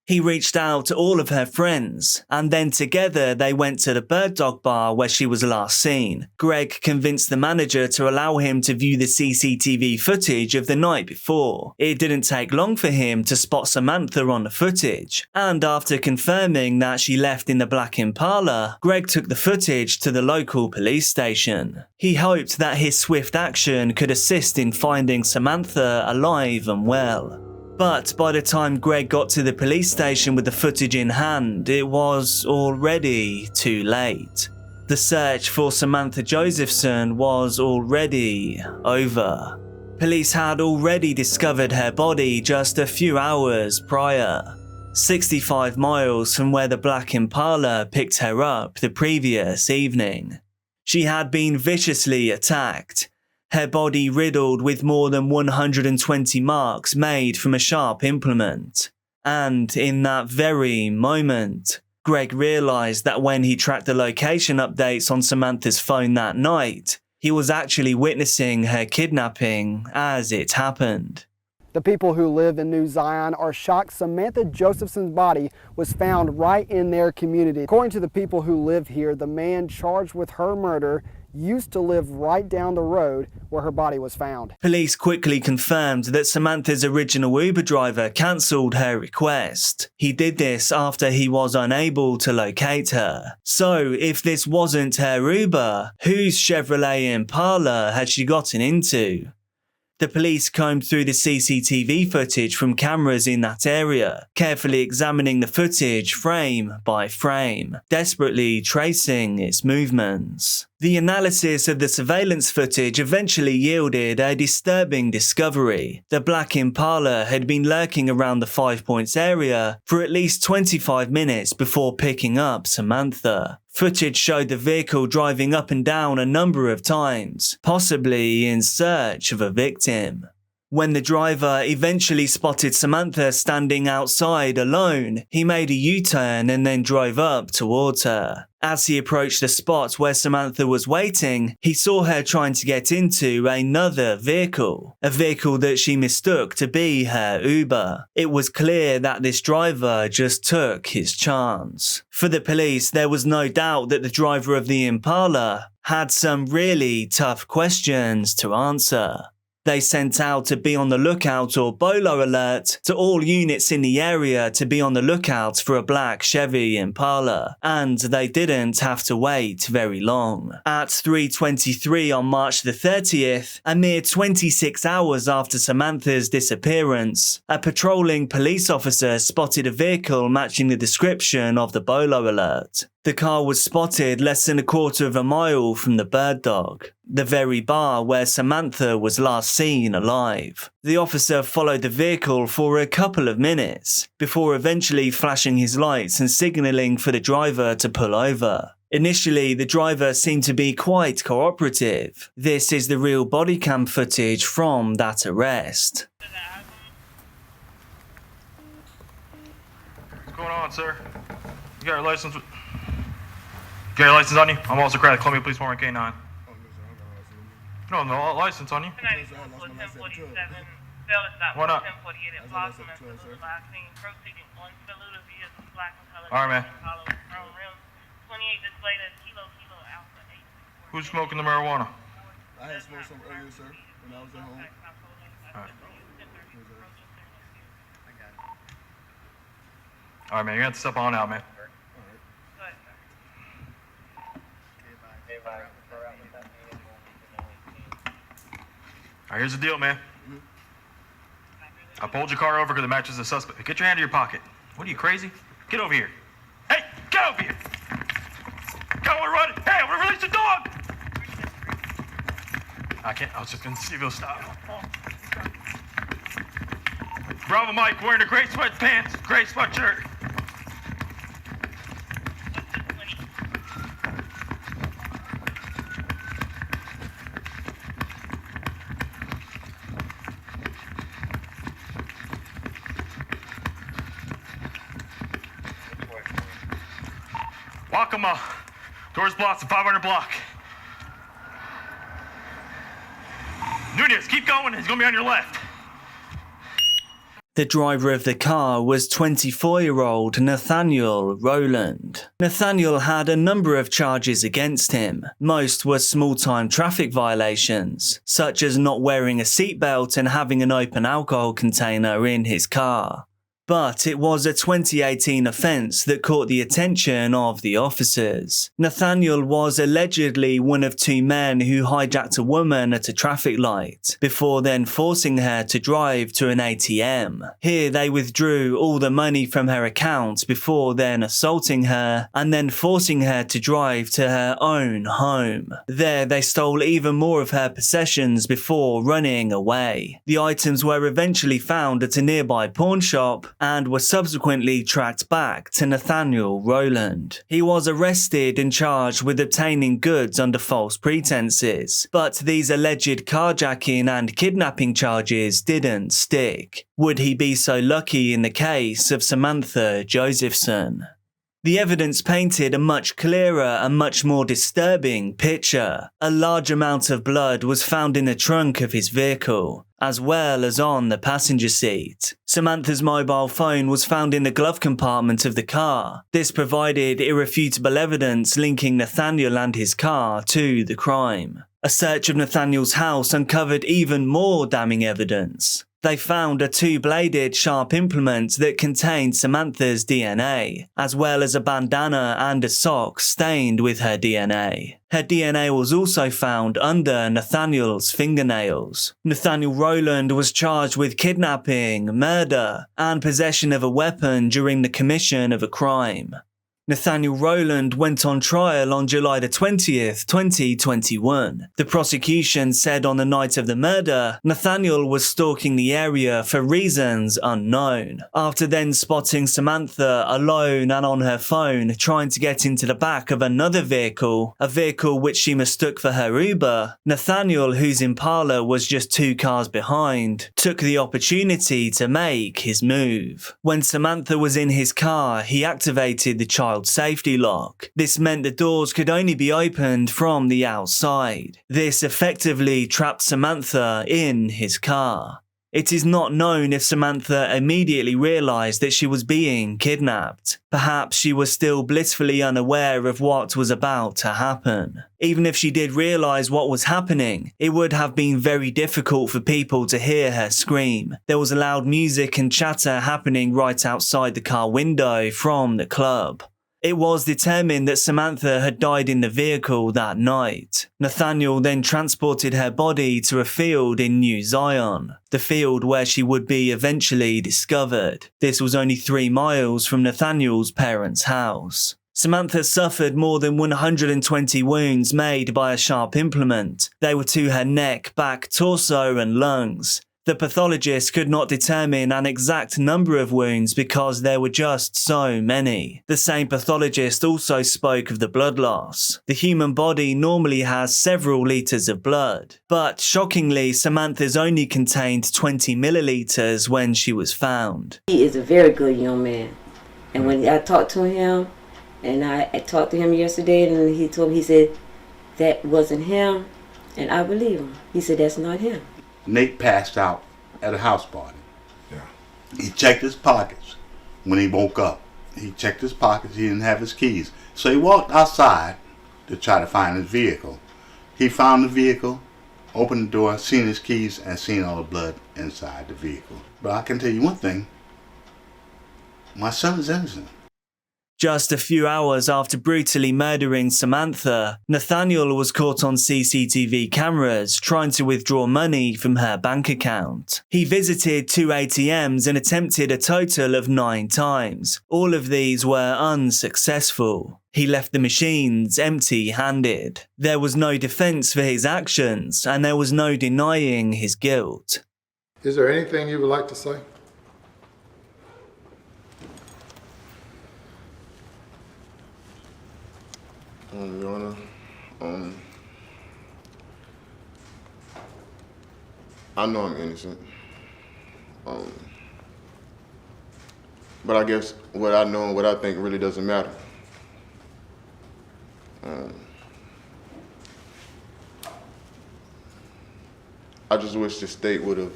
He reached out to all of her friends, and then together they went to the Bird Dog bar where she was last seen. Greg convinced the manager to allow him to view the CCTV footage of the night before. It didn't take long for him to spot Samantha on the footage, and after confirming that she left in the black Impala, Greg took the footage to the local police station. He hoped that his swift action could assist in finding Samantha alive and well. But by the time Greg got to the police station with the footage in hand, it was already too late. The search for Samantha Josephson was already over. Police had already discovered her body just a few hours prior, 65 miles from where the black Impala picked her up the previous evening. She had been viciously attacked, her body riddled with more than 120 marks made from a sharp implement. And in that very moment, Greg realised that when he tracked the location updates on Samantha's phone that night, he was actually witnessing her kidnapping as it happened. The people who live in New Zion are shocked Samantha Josephson's body was found right in their community. According to the people who live here, the man charged with her murder used to live right down the road where her body was found. Police quickly confirmed that Samantha's original Uber driver cancelled her request. He did this after he was unable to locate her. So if this wasn't her Uber, whose Chevrolet Impala had she gotten into? The police combed through the CCTV footage from cameras in that area, carefully examining the footage frame by frame, desperately tracing its movements. The analysis of the surveillance footage eventually yielded a disturbing discovery. The black Impala had been lurking around the 5 Points area for at least 25 minutes before picking up Samantha. Footage showed the vehicle driving up and down a number of times, possibly in search of a victim. When the driver eventually spotted Samantha standing outside alone, he made a U-turn and then drove up towards her. As he approached the spot where Samantha was waiting, he saw her trying to get into another vehicle, a vehicle that she mistook to be her Uber. It was clear that this driver just took his chance. For the police, there was no doubt that the driver of the Impala had some really tough questions to answer. They sent out to be on the lookout or BOLO alert to all units in the area to be on the lookout for a black Chevy Impala, and they didn't have to wait very long. At 3:23 on March the 30th, a mere 26 hours after Samantha's disappearance, a patrolling police officer spotted a vehicle matching the description of the BOLO alert. The car was spotted less than a quarter of a mile from the Bird Dog, the very bar where Samantha was last seen alive. The officer followed the vehicle for a couple of minutes, before eventually flashing his lights and signalling for the driver to pull over. Initially, the driver seemed to be quite cooperative. This is the real body cam footage from that arrest. What's going on, sir? You got your license? Got your license on you? I'm also Credit Columbia Police Department K9. No license on you. Why not? Alright, man. Who's smoking the marijuana? I had smoked some earlier, sir, when I was at home. Alright. Alright, man, you're gonna have to step on out, man. Alright, here's the deal, man. I pulled your car over because it matches the suspect. Get your hand in your pocket. What are you, crazy? Get over here. Hey, get over here! Go and run! Hey, I'm gonna release the dog! I can't, I was just gonna see if he'll stop. Bravo Mike wearing a gray sweatpants, gray sweatshirt. Wakama, doors blocked, 500 block. Nunez, keep going, he's gonna be on your left. The driver of the car was 24-year-old Nathaniel Rowland. Nathaniel had a number of charges against him. Most were small-time traffic violations, such as not wearing a seatbelt and having an open alcohol container in his car. But it was a 2018 offence that caught the attention of the officers. Nathaniel was allegedly one of two men who hijacked a woman at a traffic light, before then forcing her to drive to an ATM. Here they withdrew all the money from her account before then assaulting her, and then forcing her to drive to her own home. There they stole even more of her possessions before running away. The items were eventually found at a nearby pawn shop, and were subsequently tracked back to Nathaniel Rowland. He was arrested and charged with obtaining goods under false pretenses, but these alleged carjacking and kidnapping charges didn't stick. Would he be so lucky in the case of Samantha Josephson? The evidence painted a much clearer and much more disturbing picture. A large amount of blood was found in the trunk of his vehicle, as well as on the passenger seat. Samantha's mobile phone was found in the glove compartment of the car. This provided irrefutable evidence linking Nathaniel and his car to the crime. A search of Nathaniel's house uncovered even more damning evidence. They found a two-bladed sharp implement that contained Samantha's DNA, as well as a bandana and a sock stained with her DNA. Her DNA was also found under Nathaniel's fingernails. Nathaniel Rowland was charged with kidnapping, murder, and possession of a weapon during the commission of a crime. Nathaniel Rowland went on trial on July the 20th, 2021. The prosecution said on the night of the murder, Nathaniel was stalking the area for reasons unknown. After then spotting Samantha alone and on her phone trying to get into the back of another vehicle, a vehicle which she mistook for her Uber, Nathaniel, whose Impala was just 2 cars behind, took the opportunity to make his move. When Samantha was in his car, he activated the child safety lock. This meant the doors could only be opened from the outside. This effectively trapped Samantha in his car. It is not known if Samantha immediately realized that she was being kidnapped. Perhaps she was still blissfully unaware of what was about to happen. Even if she did realize what was happening, it would have been very difficult for people to hear her scream. There was loud music and chatter happening right outside the car window from the club. It was determined that Samantha had died in the vehicle that night. Nathaniel then transported her body to a field in New Zion, the field where she would be eventually discovered. This was only 3 miles from Nathaniel's parents' house. Samantha suffered more than 120 wounds made by a sharp implement. They were to her neck, back, torso, and lungs. The pathologist could not determine an exact number of wounds because there were just so many. The same pathologist also spoke of the blood loss. The human body normally has several litres of blood, but shockingly, Samantha's only contained 20 millilitres when she was found. He is a very good young man, and when I talked to him, and I talked to him yesterday, and he told me, he said, that wasn't him, and I believe him. He said, that's not him. Nate passed out at a house party. Yeah. He checked his pockets when he woke up. He checked his pockets. He didn't have his keys. So he walked outside to try to find his vehicle. He found the vehicle, opened the door, seen his keys, and seen all the blood inside the vehicle. But I can tell you one thing. My son is innocent. Just a few hours after brutally murdering Samantha, Nathaniel was caught on CCTV cameras trying to withdraw money from her bank account. He visited 2 ATMs and attempted a total of 9 times. All of these were unsuccessful. He left the machines empty-handed. There was no defense for his actions, and there was no denying his guilt. Is there anything you would like to say? Your Honor, I know I'm innocent. But I guess what I know and what I think really doesn't matter. I just wish the state would have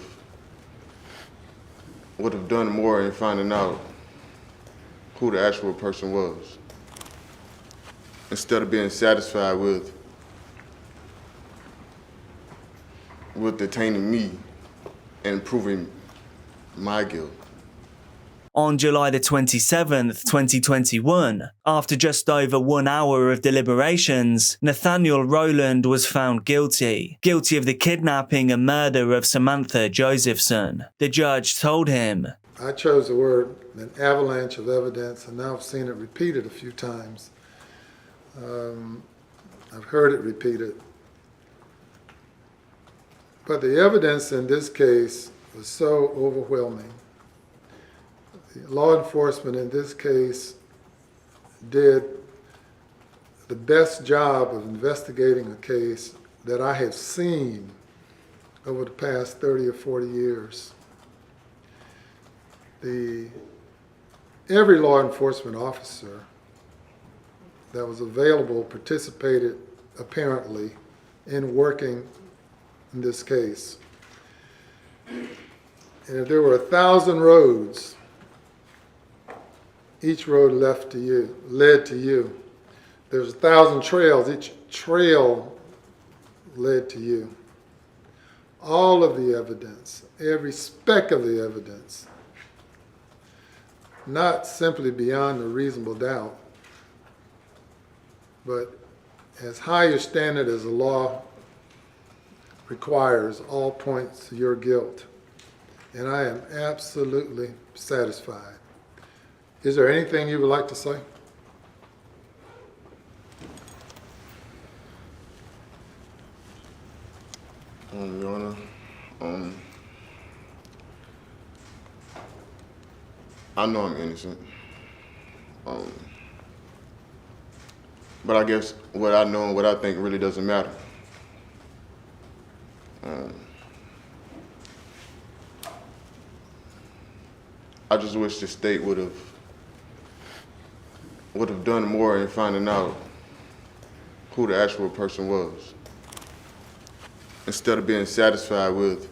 done more in finding out who the actual person was, instead of being satisfied with detaining me and proving my guilt. On July the 27th, 2021, after just over 1 hour of deliberations, Nathaniel Rowland was found guilty of the kidnapping and murder of Samantha Josephson. The judge told him, I chose the word an avalanche of evidence, and now I've seen it repeated a few times. I've heard it repeated. But the evidence in this case was so overwhelming. The law enforcement in this case did the best job of investigating a case that I have seen over the past 30 or 40 years. Every law enforcement officer that was available participated, apparently, in working in this case. And if there were 1,000 roads, each road led to you. There's 1,000 trails, each trail led to you. All of the evidence, every speck of the evidence, not simply beyond a reasonable doubt, but as high a standard as the law requires, all points to your guilt. And I am absolutely satisfied. Is there anything you would like to say? Your Honor, I know I'm innocent. But I guess what I know and what I think really doesn't matter. I just wish the state would have done more in finding out who the actual person was, instead of being satisfied with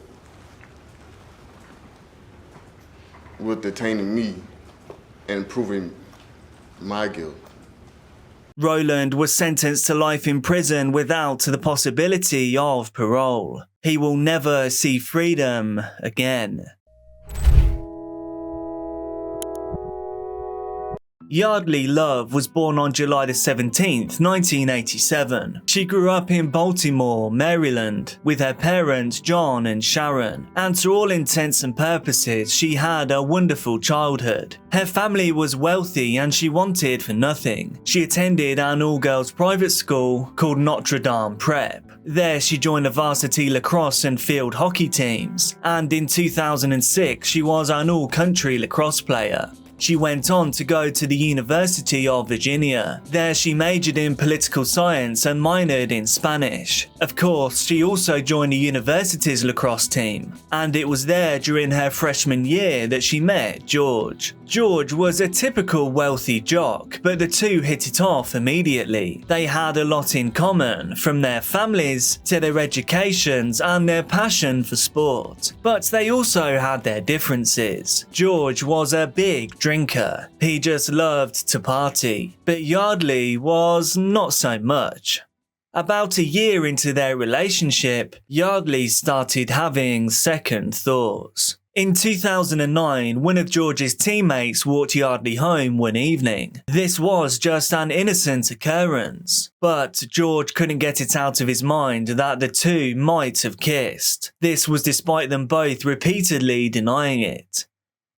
detaining me and proving my guilt. Rowland was sentenced to life in prison without the possibility of parole. He will never see freedom again. Yardley Love was born on July 17th, 1987. She grew up in Baltimore, Maryland, with her parents John and Sharon, and to all intents and purposes, she had a wonderful childhood. Her family was wealthy and she wanted for nothing. She attended an all-girls private school called Notre Dame Prep. There she joined the varsity lacrosse and field hockey teams, and in 2006 she was an all-country lacrosse player. She went on to go to the University of Virginia. There she majored in political science and minored in Spanish. Of course, she also joined the university's lacrosse team, and it was there during her freshman year that she met George. George was a typical wealthy jock, but the two hit it off immediately. They had a lot in common, from their families to their educations and their passion for sport. But they also had their differences. George was a big drinker. He just loved to party. But Yardley was not so much. About a year into their relationship, Yardley started having second thoughts. In 2009, one of George's teammates walked Yardley home one evening. This was just an innocent occurrence, but George couldn't get it out of his mind that the two might have kissed. This was despite them both repeatedly denying it.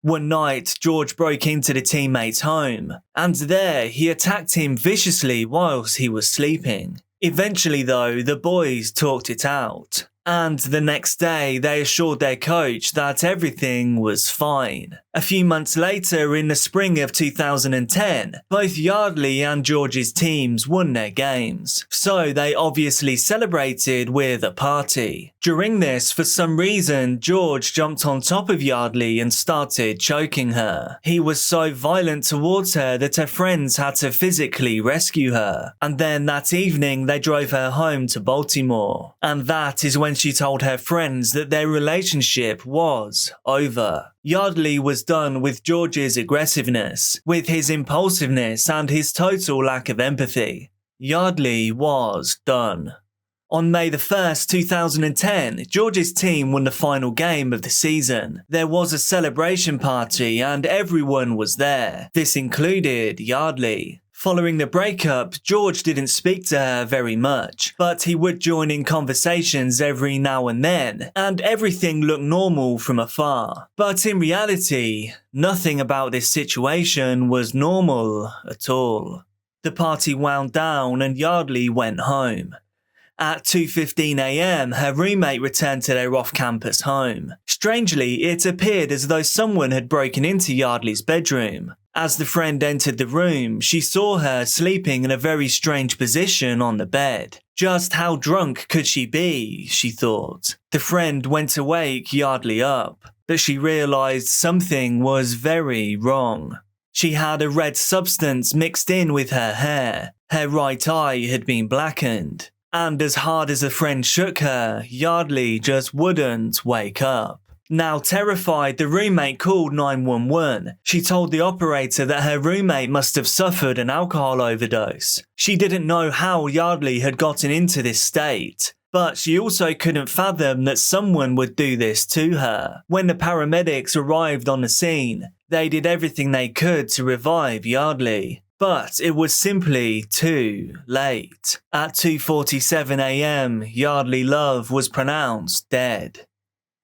One night, George broke into the teammate's home, and there he attacked him viciously whilst he was sleeping. Eventually though, the boys talked it out, and the next day they assured their coach that everything was fine. A few months later, in the spring of 2010, both Yardley and George's teams won their games, so they obviously celebrated with a party. During this, for some reason, George jumped on top of Yardley and started choking her. He was so violent towards her that her friends had to physically rescue her, and then that evening they drove her home to Baltimore, and that is when she told her friends that their relationship was over. Yardley was done with George's aggressiveness, with his impulsiveness and his total lack of empathy. Yardley was done. On May the 1st, 2010, George's team won the final game of the season. There was a celebration party and everyone was there. This included Yardley. Following the breakup, George didn't speak to her very much, but he would join in conversations every now and then, and everything looked normal from afar. But in reality, nothing about this situation was normal at all. The party wound down and Yardley went home. At 2:15 a.m, her roommate returned to their off-campus home. Strangely, it appeared as though someone had broken into Yardley's bedroom. As the friend entered the room, she saw her sleeping in a very strange position on the bed. Just how drunk could she be, she thought. The friend went to wake Yardley up, but she realised something was very wrong. She had a red substance mixed in with her hair. Her right eye had been blackened. And as hard as the friend shook her, Yardley just wouldn't wake up. Now terrified, the roommate called 911. She told the operator that her roommate must have suffered an alcohol overdose. She didn't know how Yardley had gotten into this state, but she also couldn't fathom that someone would do this to her. When the paramedics arrived on the scene, they did everything they could to revive Yardley. But it was simply too late. At 2:47 a.m, Yardley Love was pronounced dead.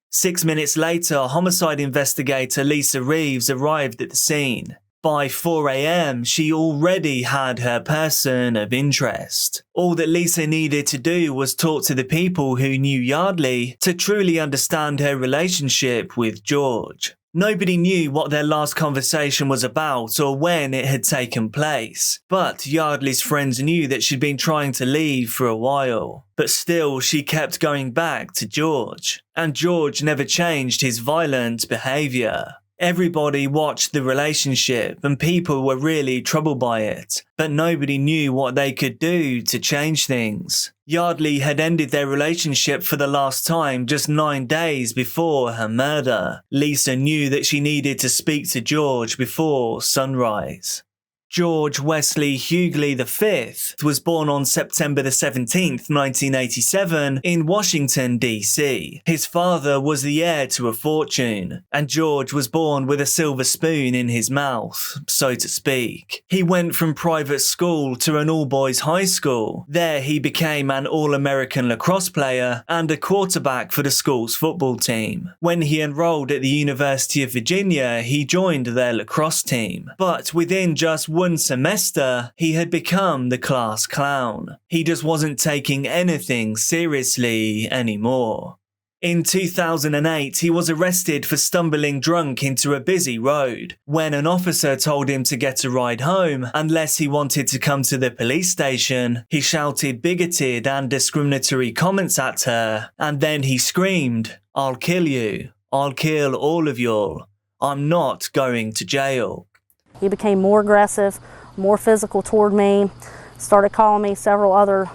6 minutes later, homicide investigator Lisa Reeves arrived at the scene. By 4 a.m, she already had her person of interest. All that Lisa needed to do was talk to the people who knew Yardley to truly understand her relationship with George. Nobody knew what their last conversation was about or when it had taken place, but Yardley's friends knew that she'd been trying to leave for a while. But still, she kept going back to George, and George never changed his violent behaviour. Everybody watched the relationship and people were really troubled by it, but nobody knew what they could do to change things. Yardley had ended their relationship for the last time just 9 days before her murder. Lisa knew that she needed to speak to George before sunrise. George Wesley Hughley V was born on September 17, 1987 in Washington, D.C. His father was the heir to a fortune, and George was born with a silver spoon in his mouth, so to speak. He went from private school to an all-boys high school. There he became an All-American lacrosse player and a quarterback for the school's football team. When he enrolled at the University of Virginia, he joined their lacrosse team. But within just 1 semester, he had become the class clown. He just wasn't taking anything seriously anymore. In 2008, he was arrested for stumbling drunk into a busy road. When an officer told him to get a ride home unless he wanted to come to the police station, he shouted bigoted and discriminatory comments at her, and then he screamed, "I'll kill you. I'll kill all of y'all. "I'm not going to jail." He became more aggressive, more physical toward me, started calling me several other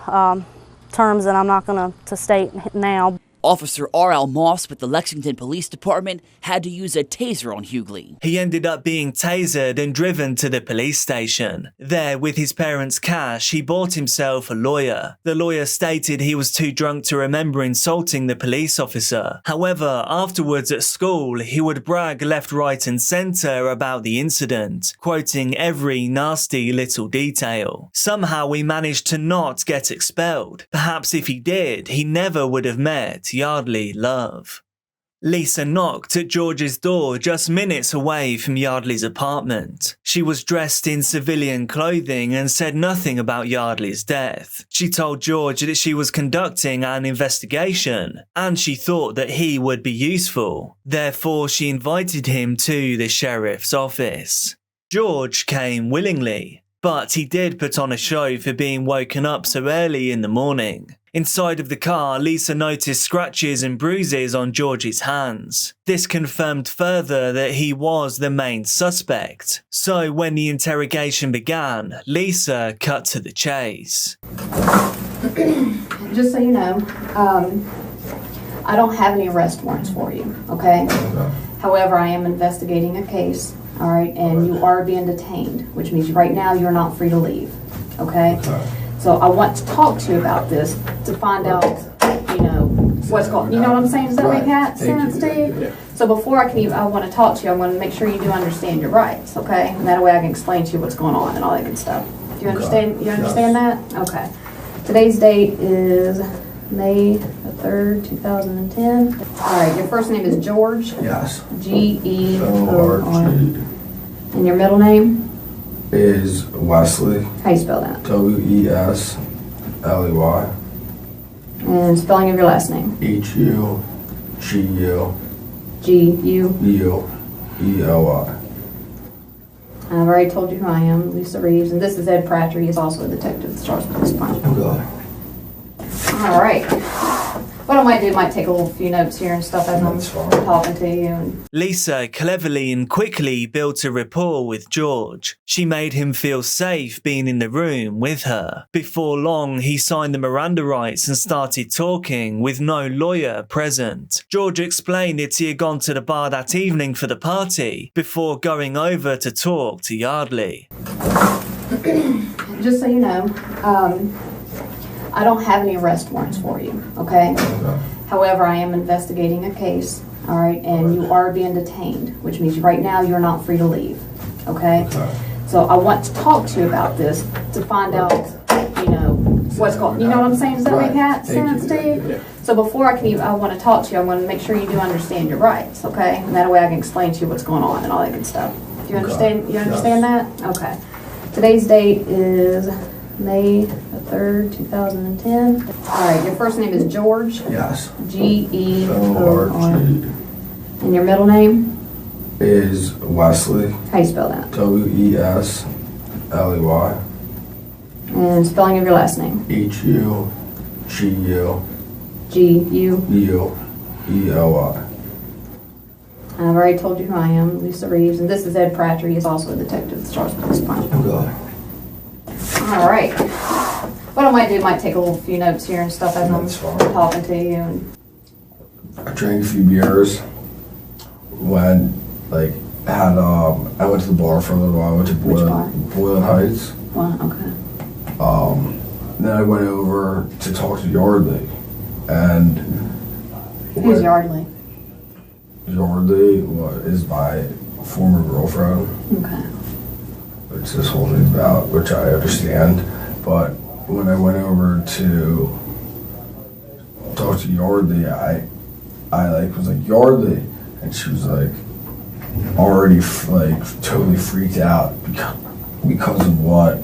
terms that I'm not going to state now. Officer R.L. Moss with the Lexington Police Department had to use a taser on Hughley. He ended up being tasered and driven to the police station. There, with his parents' cash, he bought himself a lawyer. The lawyer stated he was too drunk to remember insulting the police officer. However, afterwards at school, he would brag left, right and centre about the incident, quoting every nasty little detail. Somehow he managed to not get expelled. Perhaps if he did, he never would have met Yardley Love. Lisa knocked at George's door just minutes away from Yardley's apartment. She was dressed in civilian clothing and said nothing about Yardley's death. She told George that she was conducting an investigation and she thought that he would be useful. Therefore, she invited him to the sheriff's office. George came willingly, but he did put on a show for being woken up so early in the morning. Inside of the car, Lisa noticed scratches and bruises on George's hands. This confirmed further that he was the main suspect. So when the interrogation began, Lisa cut to the chase. Just so you know, I don't have any arrest warrants for you, okay? However, I am investigating a case, all right, and you are being detained, which means right now you're not free to leave, okay? So I want to talk to you about this to find out, you know, what's going on. You know what I'm saying? Does that make sense to you? Yeah. So before I want to talk to you, I want to make sure you do understand your rights, okay? And that way I can explain to you what's going on and all that good stuff. Do you understand? You understand that? Okay. Today's date is May the 3rd, 2010. All right. Your first name is George. Yes. G-E-O-R-G. And your middle name? Is Wesley. How you spell that? W-E-S-L-E-Y. And spelling of your last name? H-U-G-U. G-U. U-E-L-Y. I've already told you who I am, Lisa Reeves, and this is Ed Pratcher. He is also a detective at the Charleston Police Department. Okay. All right. What I might do might take a few notes here and stuff as I'm talking to you. Lisa cleverly and quickly built a rapport with George. She made him feel safe being in the room with her. Before long, he signed the Miranda rights and started talking with no lawyer present. George explained that he had gone to the bar that evening for the party before going over to talk to Yardley. Just so you know, I don't have any arrest warrants for you, okay? However, I am investigating a case, all right, and you are being detained, which means right now you're not free to leave, okay? So I want to talk to you about this to find out, you know, what's going on. You know what I'm saying? Does that make sense to you? So before I want to talk to you, I want to make sure you do understand your rights, okay? And that way I can explain to you what's going on and all that good stuff. Do you understand? You understand that? Okay. Today's date is May the 3rd, 2010. All right, your first name is George. Yes. G-E-O-R-G. And your middle name? Is Wesley. How you spell that? W-E-S-L-E-Y. And spelling of your last name? H-U-G-U. G-U. U-E-L-Y. I've already told you who I am, Lisa Reeves, and this is Ed Pratcher. He is also a detective at the Charleston Police Department. Okay. All right. What I might do might take a few notes here and stuff as I'm talking to you. I drank a few beers when, like, I went to the bar for a little while. I went to Boylan Heights. Wow, okay. Then I went over to talk to Yardley. And who's Yardley? Yardley is my former girlfriend. Okay. Which this whole thing's about, which I understand. But when I went over to talk to Yardley, I was like, Yardley, and she was like already totally freaked out because of what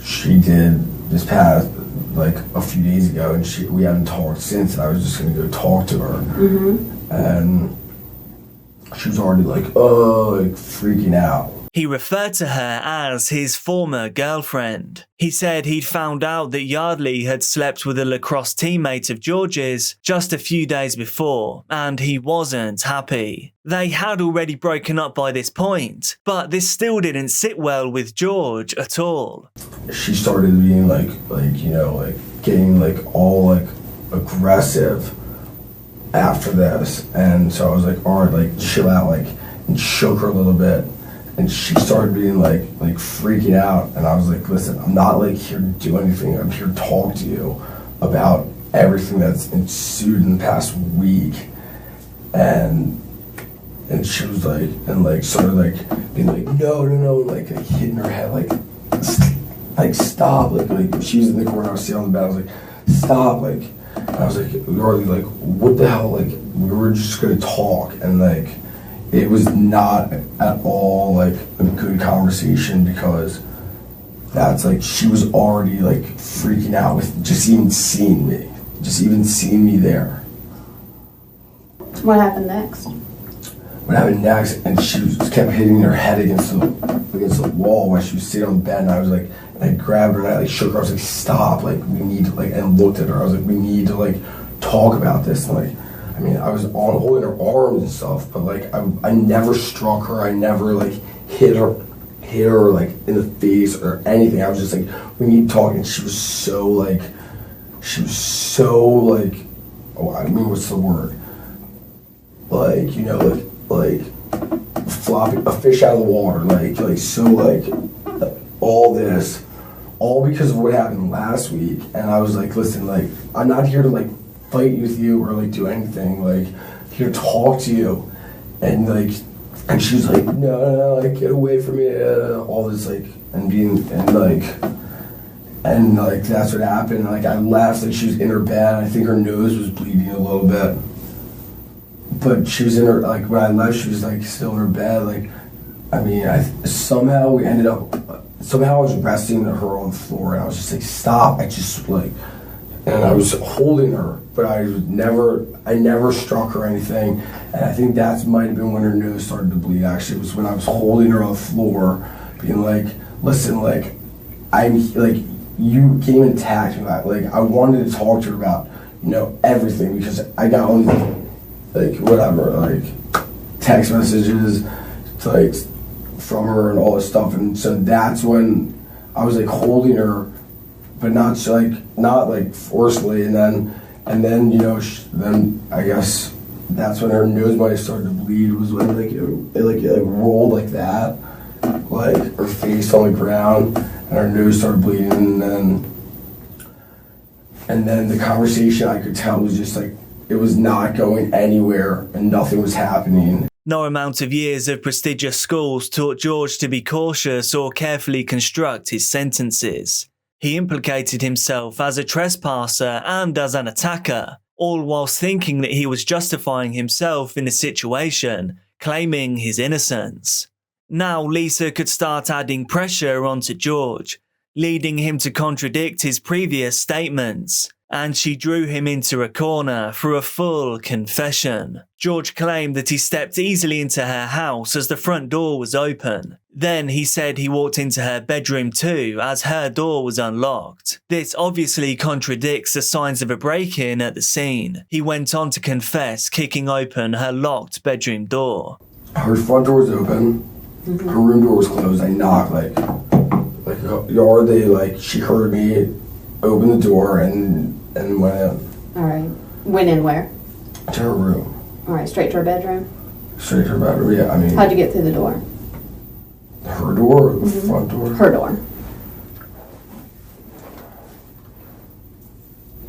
she did this past a few days ago, and we haven't talked since. And I was just gonna go talk to her, and she was already freaking out. He referred to her as his former girlfriend. He said he'd found out that Yardley had slept with a lacrosse teammate of George's just a few days before, and he wasn't happy. They had already broken up by this point, but this still didn't sit well with George at all. She started being getting all aggressive after this, and so I was like, all right, chill out, and shook her a little bit, and she started being freaking out, and I was like, listen, I'm not here to do anything, I'm here to talk to you about everything that's ensued in the past week, and she was started being no, hitting her head, stop, she was in the corner, I was sitting on the bed, I was like, stop, I was Yardley, what the hell, we were just gonna talk, and it was not at all a good conversation, because that's she was already freaking out with just even seeing me there. What happened next? And she kept hitting her head against the wall while she was sitting on the bed, and I was I grabbed her and I shook her. I was stop, we need to and looked at her. I was we need to talk about this. And I was holding her arms and stuff, but I never struck her. I never hit her in the face or anything. I was just we need to talk. And she was so what's the word? Flopping a fish out of the water, all this, all because of what happened last week. And I was listen, I'm not here to fight with you or do anything, here to talk to you. And and she was no, get away from me, all this and that's what happened. I left, she was in her bed. I think her nose was bleeding a little bit, but she was in her when I left, she was still in her bed. Somehow we ended up. Somehow I was resting her on the floor, and I was just stop. I just and I was holding her, but I never struck her or anything. And I think that might have been when her nose started to bleed. Actually, it was when I was holding her on the floor, being listen, I'm you came and attacked me. I wanted to talk to her about everything, because I got all these whatever text messages from her and all this stuff, and so that's when I was holding her, but not forcefully, and then then I guess that's when her nose might have started to bleed. Was when it rolled like that, her face on the ground, and her nose started bleeding, and then the conversation, I could tell, was just it was not going anywhere and nothing was happening. No amount of years of prestigious schools taught George to be cautious or carefully construct his sentences. He implicated himself as a trespasser and as an attacker, all whilst thinking that he was justifying himself in the situation, claiming his innocence. Now Lisa could start adding pressure onto George, leading him to contradict his previous statements, and she drew him into a corner for a full confession. George claimed that he stepped easily into her house as the front door was open. Then he said he walked into her bedroom too, as her door was unlocked. This obviously contradicts the signs of a break-in at the scene. He went on to confess kicking open her locked bedroom door. Her front door was open, her room door was closed. I knocked Yardley, she heard me open the door and went in. All right. Went in where? To her room. All right, straight to her bedroom? Straight to her bedroom, yeah. How'd you get through the door? Her door or the front door? Her door.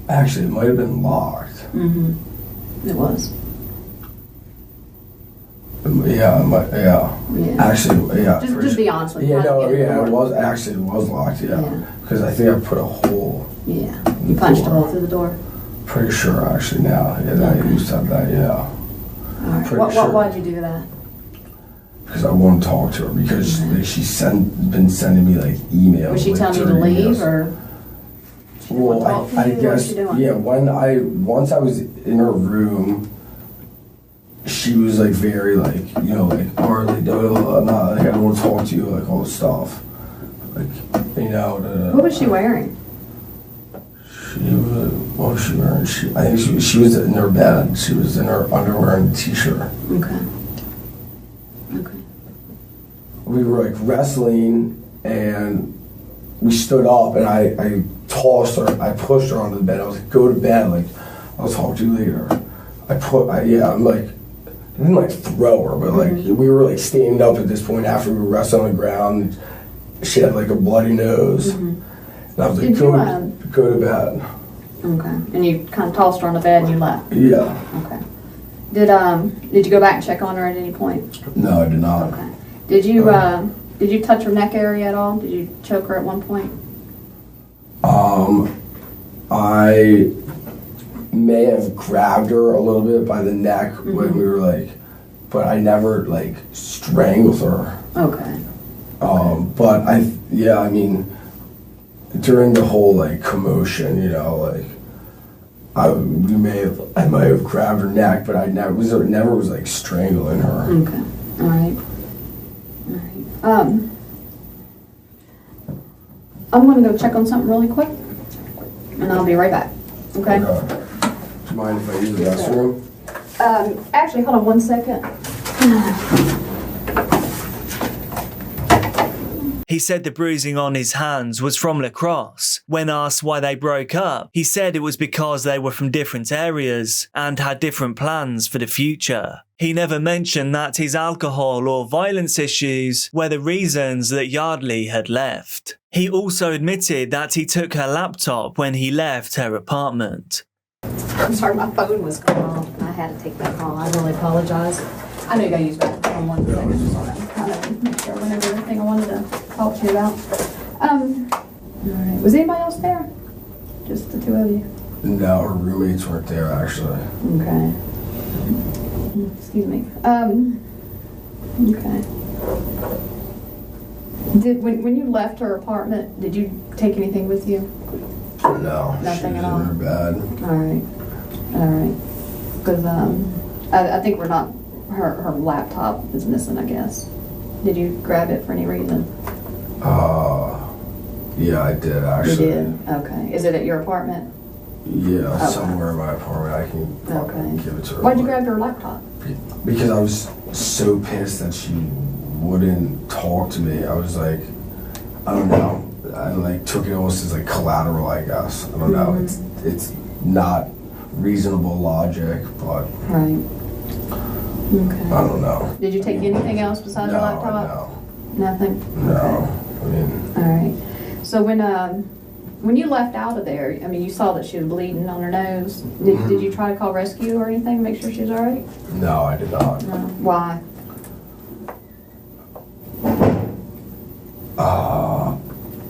Actually, it might have been locked. It was. Yeah. Actually, yeah. Just be honest with me. It was locked, because I think I put a hole. Yeah. You punched a hole through the door? Pretty sure, actually, now. Yeah, I used to have that, yeah. All right. Why'd you do that? Because I want to talk to her, because she's been sending me emails. Was she telling you to leave, or? Well, I guess, yeah. Once I was in her room, she was like very like, you know, like, or like, not like, I don't want to talk to you, like all this stuff. Like, you know. What was she wearing? What was she wearing? I think she was in her bed. She was in her underwear and t-shirt. Okay. We were like wrestling, and we stood up, and I tossed her, I pushed her onto the bed. I was like, go to bed, like, I'll talk to you later. I'm like, I didn't like throw her, but like, we were like standing up at this point after we were wrestling on the ground. She had like a bloody nose. And I was like, go to bed. Okay. And you kind of tossed her on the bed and you left? Yeah. Okay. Did you go back and check on her at any point? No, I did not. Okay. Did you touch her neck area at all? Did you choke her at one point? I may have grabbed her a little bit by the neck when we were like, but I never like strangled her. Okay. But I mean, during the whole like commotion, you know, like I might have grabbed her neck, but I never was like strangling her. Okay. All right. I'm going to go check on something really quick, and I'll be right back. Okay? Do you mind if I use the restroom? Actually, hold on one second. He said the bruising on his hands was from lacrosse. When asked why they broke up, he said it was because they were from different areas and had different plans for the future. He never mentioned that his alcohol or violence issues were the reasons that Yardley had left. He also admitted that he took her laptop when he left her apartment. I'm sorry, my phone was going off. I had to take that call. I really apologize. I know you got to use that for 1 second. Just want to kind of make sure whenever everything I wanted to talk to you about. All right. Was anybody else there? Just the two of you? No, her roommates weren't there actually. Okay. Excuse me. Okay. When you left her apartment, did you take anything with you? No. Nothing at all. In her bed. All right. Because I think we're not. Her laptop is missing, I guess. Did you grab it for any reason? Yeah, I did actually. You did? Okay. Is it at your apartment? Yeah, Okay. somewhere in my apartment. I can give it to her. Why'd you grab her laptop? Because I was so pissed that she wouldn't talk to me. I was like, I don't know. I like took it almost as like collateral, I guess. I don't know. It's not reasonable logic, but right. Okay. I don't know. Did you take anything else besides your laptop? No. Nothing? No. Okay. I mean. All right. So when you left out of there, I mean, you saw that she was bleeding on her nose. Did you try to call rescue or anything to make sure she was all right? No, I did not. No. Why?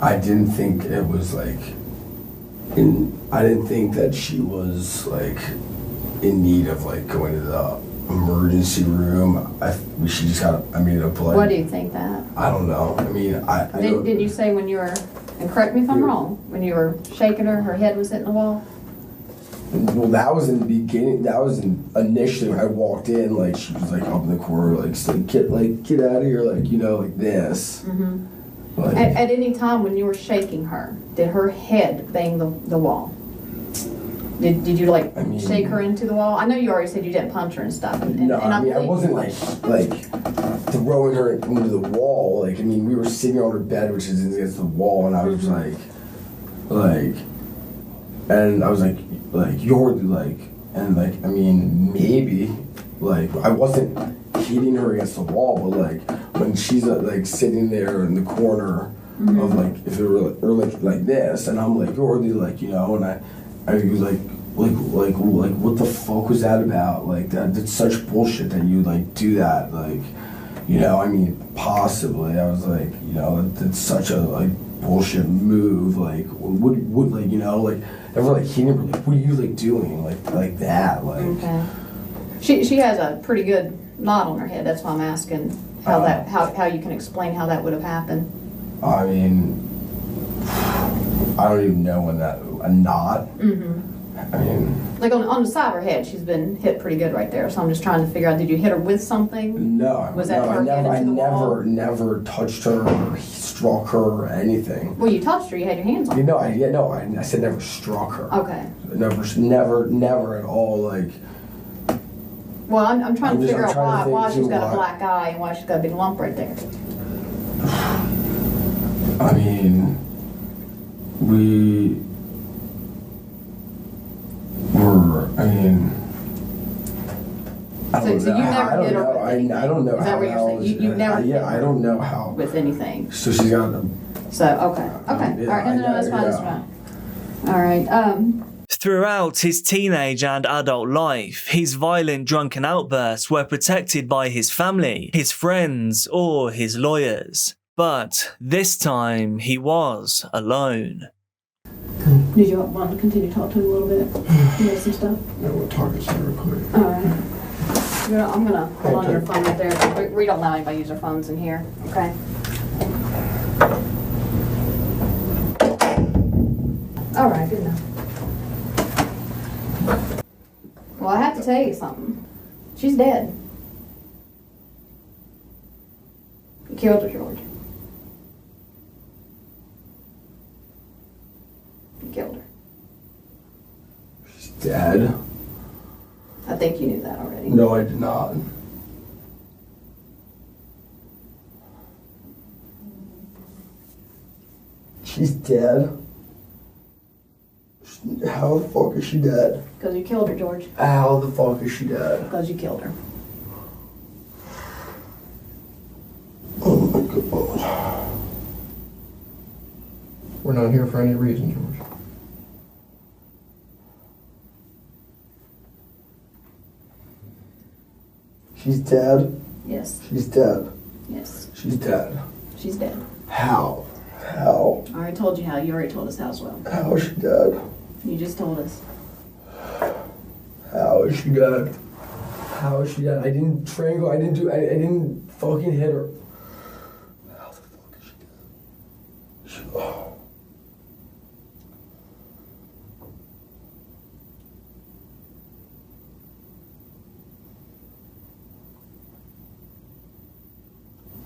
I didn't think it was like I didn't think that she was like in need of like going to the emergency room. She just got a blood. What do you think that? I don't know. I mean, Didn't you say when you were, and correct me if I'm wrong, when you were shaking her, her head was hitting the wall? Well, that was in the beginning. That was initially when I walked in. Like she was like up in the corner, like get out of here, like you know, like this. Mm-hmm. Like, At any time when you were shaking her, did her head bang the wall? Did you shake her into the wall? I know you already said you didn't punch her and stuff. I wasn't like throwing her into the wall. Like, I mean, we were sitting on her bed, which is against the wall, and I was and I was like, you're like, and like, I mean, maybe, like, I wasn't hitting her against the wall, but like, when she's like sitting there in the corner of like, if it were like this, and I'm like, you're like, you know, and I was like, what the fuck was that about? Like, that's such bullshit that you like do that, like, you know, I mean, possibly, I was like, you know, that's such a like bullshit move, like, would like, you know, like, ever like hitting her, like, what are you like doing, like that, like. Okay. She has a pretty good knot on her head. That's why I'm asking how you can explain how that would have happened. I mean, I don't even know when a knot. Mm-hmm. I mean, Like on the side of her head, she's been hit pretty good right there. So I'm just trying to figure out, did you hit her with something? no. Was that no, her head into the wall? never touched her or struck her or anything. Well, you touched her. You had your hands on her. You know, I said never struck her. Okay. Never at all. Like, Well, I'm trying to figure I'm out trying to why think she's too, got why. a black eye and why she's got a big lump right there. I mean, we were. I mean, I don't So know. you never hit her with I don't know Is that how what you're saying? else- You've never hit Yeah, I her don't know how. with anything. So she's got a. So okay. yeah, All right. No, that's fine. That's yeah. fine. All right. Throughout his teenage and adult life, his violent drunken outbursts were protected by his family, his friends, or his lawyers. But this time, he was alone. Did you want to continue to talk to him a little bit? You know some stuff? Yeah, we'll talk this real quick. All right. I'm gonna hold on to your phone right there. We don't allow anybody to use their phones in here. Okay. All right. Good enough. Well, I have to tell you something. She's dead. You killed her, George. You killed her. She's dead. I think you knew that already. No, I did not. She's dead. How the fuck is she dead? Because you killed her, George. How the fuck is she dead? Because you killed her. Oh my god. We're not here for any reason, George. She's dead? Yes. She's dead. Yes. She's dead. She's dead. How? How? I already told you how. You already told us how as well. How is she dead? You just told us. How is she dead? How is she dead? I didn't strangle, I didn't fucking hit her. How the fuck is she dead?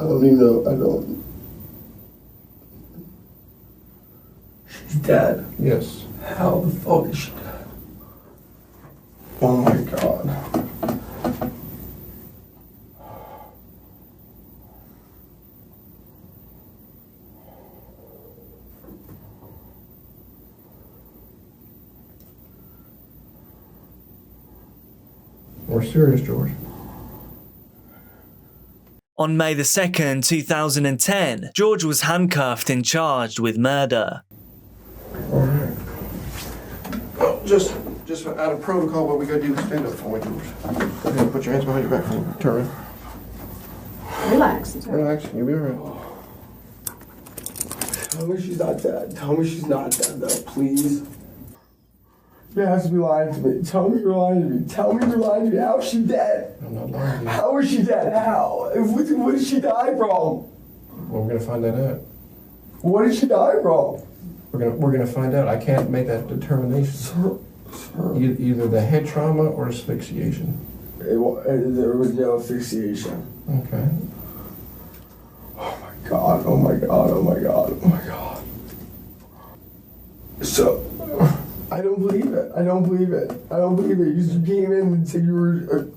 I don't even know, She's dead. Yes. How the fuck is she dead? Oh my god. We're serious, George. On May the 2nd, 2010, George was handcuffed and charged with murder. Alright. Oh, just out of protocol, what we gotta do is stand up for me, George. Go ahead, put your hands behind your back for me. Turn. Relax. Relax, you'll be alright. Tell me she's not dead. Tell me she's not dead though, please. You have to be lying to me. Tell me you're lying to me. Tell me you're lying to me. How is she dead? I'm not lying to you. How is she dead? How? What did she die from? Well, we're gonna find that out. What did she die from? We're gonna find out. I can't make that determination. Sir. Either the head trauma or asphyxiation. There was no asphyxiation. Okay. Oh my god, oh my god, oh my god, oh my god. So, I don't believe it. I don't believe it. I don't believe it. You came in and said you were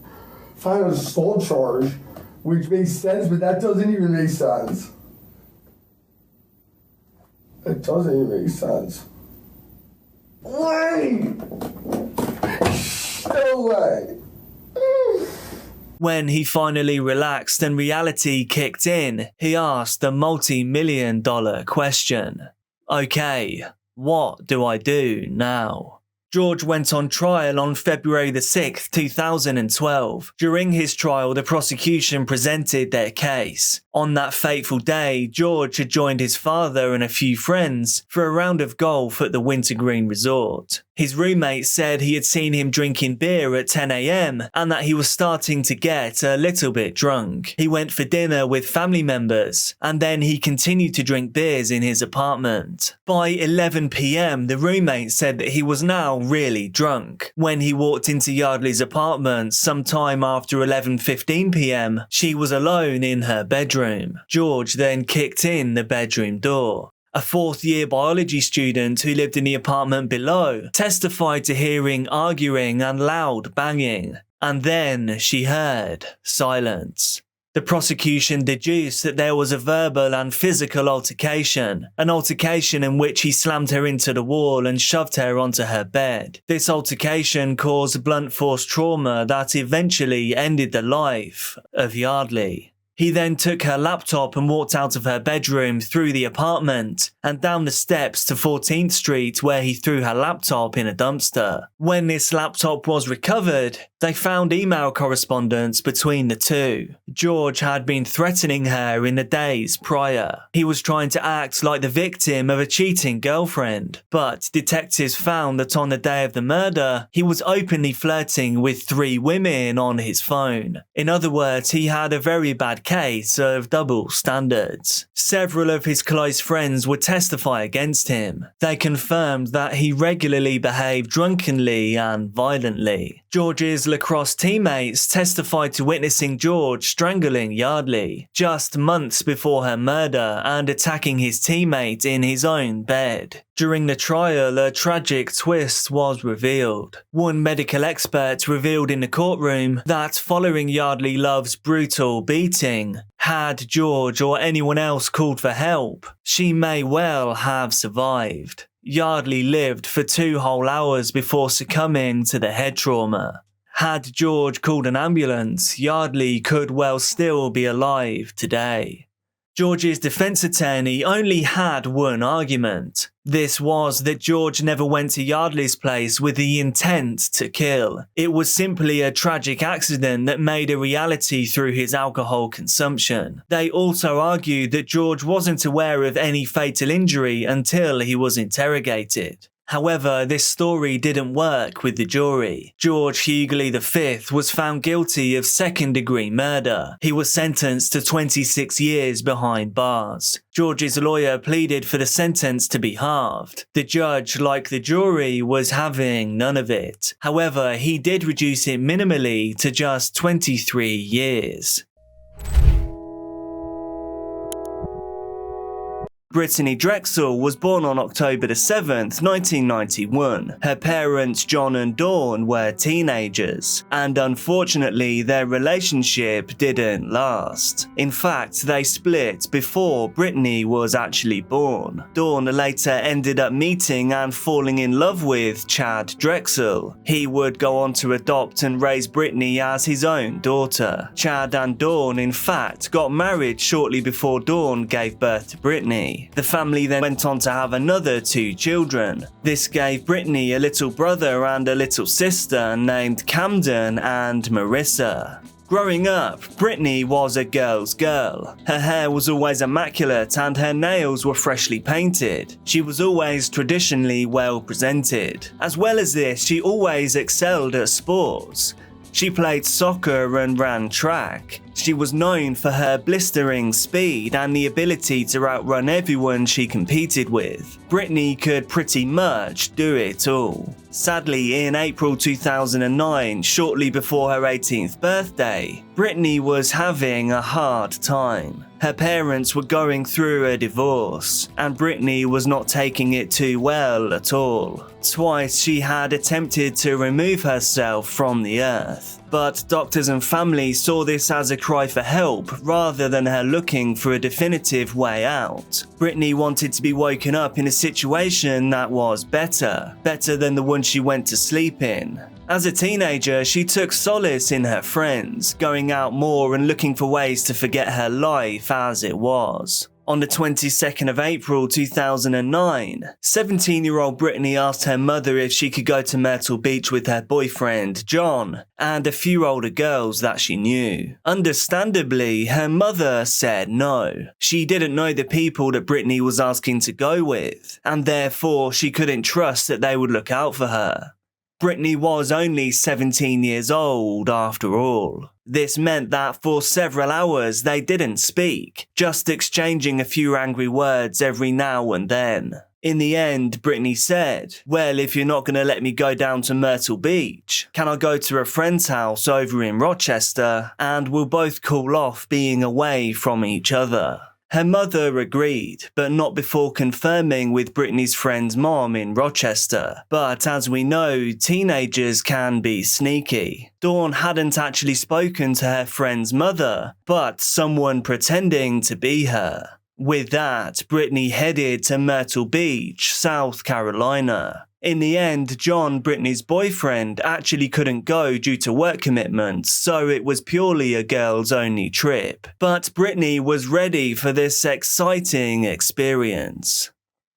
filing an assault charge, which makes sense, but that doesn't even make sense. It doesn't even make sense. Way! No way! When he relaxed and reality kicked in, he asked the multi-million-dollar question. Okay, what do I do now? George went on trial on February the 6th, 2012. During his trial, the prosecution presented their case. On that fateful day, George had joined his father and a few friends for a round of golf at the Wintergreen Resort. His roommate said he had seen him drinking beer at 10 a.m. and that he was starting to get a little bit drunk. He went for dinner with family members and then he continued to drink beers in his apartment. By 11 p.m. the roommate said that he was now really drunk. When he walked into Yardley's apartment sometime after 11:15 p.m. she was alone in her bedroom. George then kicked in the bedroom door. A fourth-year biology student who lived in the apartment below testified to hearing arguing and loud banging, and then she heard silence. The prosecution deduced that there was a verbal and physical altercation, an altercation in which he slammed her into the wall and shoved her onto her bed. This altercation caused blunt force trauma that eventually ended the life of Yardley. He then took her laptop and walked out of her bedroom through the apartment and down the steps to 14th Street where he threw her laptop in a dumpster. When this laptop was recovered, they found email correspondence between the two. George had been threatening her in the days prior. He was trying to act like the victim of a cheating girlfriend, but detectives found that on the day of the murder, he was openly flirting with 3 women on his phone. In other words, he had a very bad case of double standards. Several of his close friends would testify against him. They confirmed that he regularly behaved drunkenly and violently. George's lacrosse teammates testified to witnessing George strangling Yardley just months before her murder and attacking his teammate in his own bed. During the trial, a tragic twist was revealed. One medical expert revealed in the courtroom that following Yardley Love's brutal beating, had George or anyone else called for help, she may well have survived. Yardley lived for 2 whole hours before succumbing to the head trauma. Had George called an ambulance, Yardley could well still be alive today. George's defense attorney only had one argument. This was that George never went to Yardley's place with the intent to kill. It was simply a tragic accident that made a reality through his alcohol consumption. They also argued that George wasn't aware of any fatal injury until he was interrogated. However, this story didn't work with the jury. George Hughley V was found guilty of second-degree murder. He was sentenced to 26 years behind bars. George's lawyer pleaded for the sentence to be halved. The judge, like the jury, was having none of it. However, he did reduce it minimally to just 23 years. Brittany Drexel was born on October 7th, 1991. Her parents, John and Dawn, were teenagers, and unfortunately their relationship didn't last. In fact, they split before Brittany was actually born. Dawn later ended up meeting and falling in love with Chad Drexel. He would go on to adopt and raise Brittany as his own daughter. Chad and Dawn, in fact, got married shortly before Dawn gave birth to Brittany. The family then went on to have another 2 children. This gave Brittany a little brother and a little sister named Camden and Marissa. Growing up, Brittany was a girl's girl. Her hair was always immaculate and her nails were freshly painted. She was always traditionally well presented. As well as this, she always excelled at sports. She played soccer and ran track. She was known for her blistering speed and the ability to outrun everyone she competed with. Brittany could pretty much do it all. Sadly, in April 2009, shortly before her 18th birthday, Brittany was having a hard time. Her parents were going through a divorce, and Brittany was not taking it too well at all. Twice she had attempted to remove herself from the earth, but doctors and family saw this as a cry for help rather than her looking for a definitive way out. Brittany wanted to be woken up in a situation that was better than the one she went to sleep in. As a teenager, she took solace in her friends, going out more and looking for ways to forget her life as it was. On the 22nd of April 2009, 17-year-old Brittany asked her mother if she could go to Myrtle Beach with her boyfriend, John, and a few older girls that she knew. Understandably, her mother said no. She didn't know the people that Brittany was asking to go with, and therefore she couldn't trust that they would look out for her. Brittany was only 17 years old after all. This meant that for several hours they didn't speak, just exchanging a few angry words every now and then. In the end, Brittany said, "Well, if you're not going to let me go down to Myrtle Beach, can I go to a friend's house over in Rochester and we'll both cool off being away from each other?" Her mother agreed, but not before confirming with Brittany's friend's mom in Rochester. But as we know, teenagers can be sneaky. Dawn hadn't actually spoken to her friend's mother, but someone pretending to be her. With that, Brittany headed to Myrtle Beach, South Carolina. In the end, John, Brittany's boyfriend, actually couldn't go due to work commitments, so it was purely a girls-only trip. But Brittany was ready for this exciting experience.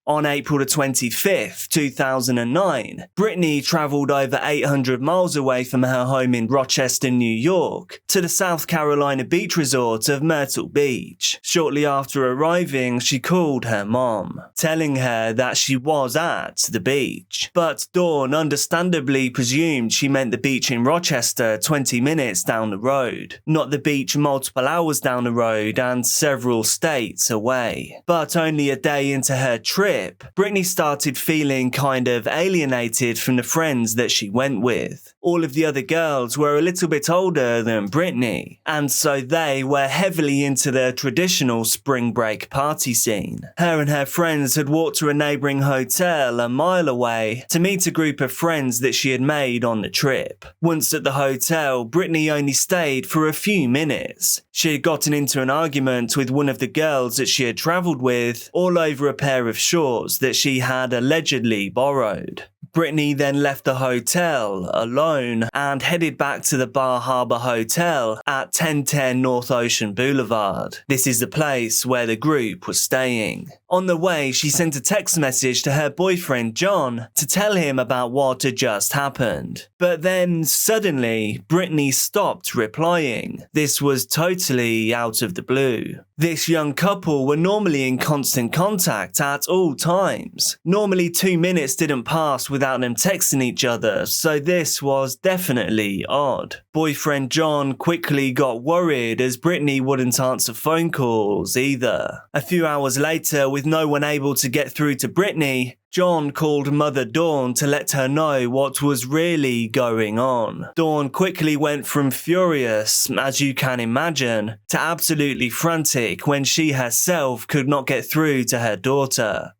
On April the 25th, 2009, Brittany travelled over 800 miles away from her home in Rochester, New York, to the South Carolina beach resort of Myrtle Beach. Shortly after arriving, she called her mom, telling her that she was at the beach. But Dawn understandably presumed she meant the beach in Rochester 20 minutes down the road, not the beach multiple hours down the road and several states away. But only a day into her trip, Brittany started feeling kind of alienated from the friends that she went with. All of the other girls were a little bit older than Brittany, and so they were heavily into the traditional spring break party scene. Her and her friends had walked to a neighbouring hotel a mile away to meet a group of friends that she had made on the trip. Once at the hotel, Brittany only stayed for a few minutes. She had gotten into an argument with one of the girls that she had travelled with, all over a pair of shorts that she had allegedly borrowed. Brittany then left the hotel alone and headed back to the Bar Harbor Hotel at 1010 North Ocean Boulevard. This is the place where the group was staying. On the way, she sent a text message to her boyfriend John to tell him about what had just happened. But then, suddenly, Brittany stopped replying. This was totally out of the blue. This young couple were normally in constant contact at all times. Normally 2 minutes didn't pass without them texting each other, so this was definitely odd. Boyfriend John quickly got worried as Brittany wouldn't answer phone calls either. A few hours later, with no one able to get through to Brittany, John called Mother Dawn to let her know what was really going on. Dawn quickly went from furious, as you can imagine, to absolutely frantic when she herself could not get through to her daughter.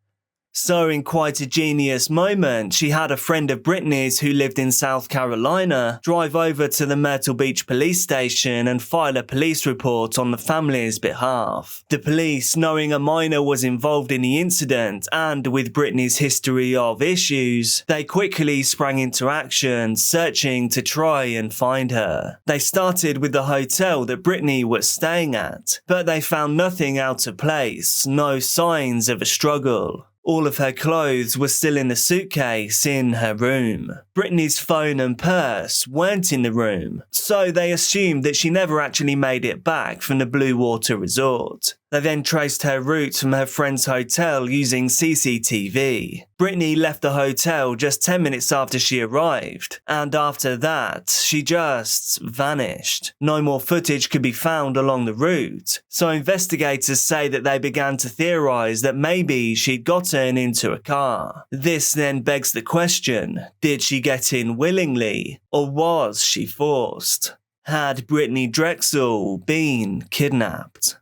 So in quite a genius moment, she had a friend of Brittany's who lived in South Carolina drive over to the Myrtle Beach police station and file a police report on the family's behalf. The police, knowing a minor was involved in the incident and with Brittany's history of issues, they quickly sprang into action, searching to try and find her. They started with the hotel that Brittany was staying at, but they found nothing out of place, no signs of a struggle. All of her clothes were still in the suitcase in her room. Brittany's phone and purse weren't in the room, so they assumed that she never actually made it back from the Blue Water Resort. They then traced her route from her friend's hotel using CCTV. Brittany left the hotel just 10 minutes after she arrived, and after that, she just vanished. No more footage could be found along the route, so investigators say that they began to theorize that maybe she'd gotten into a car. This then begs the question, did she get in willingly, or was she forced? Had Brittany Drexel been kidnapped?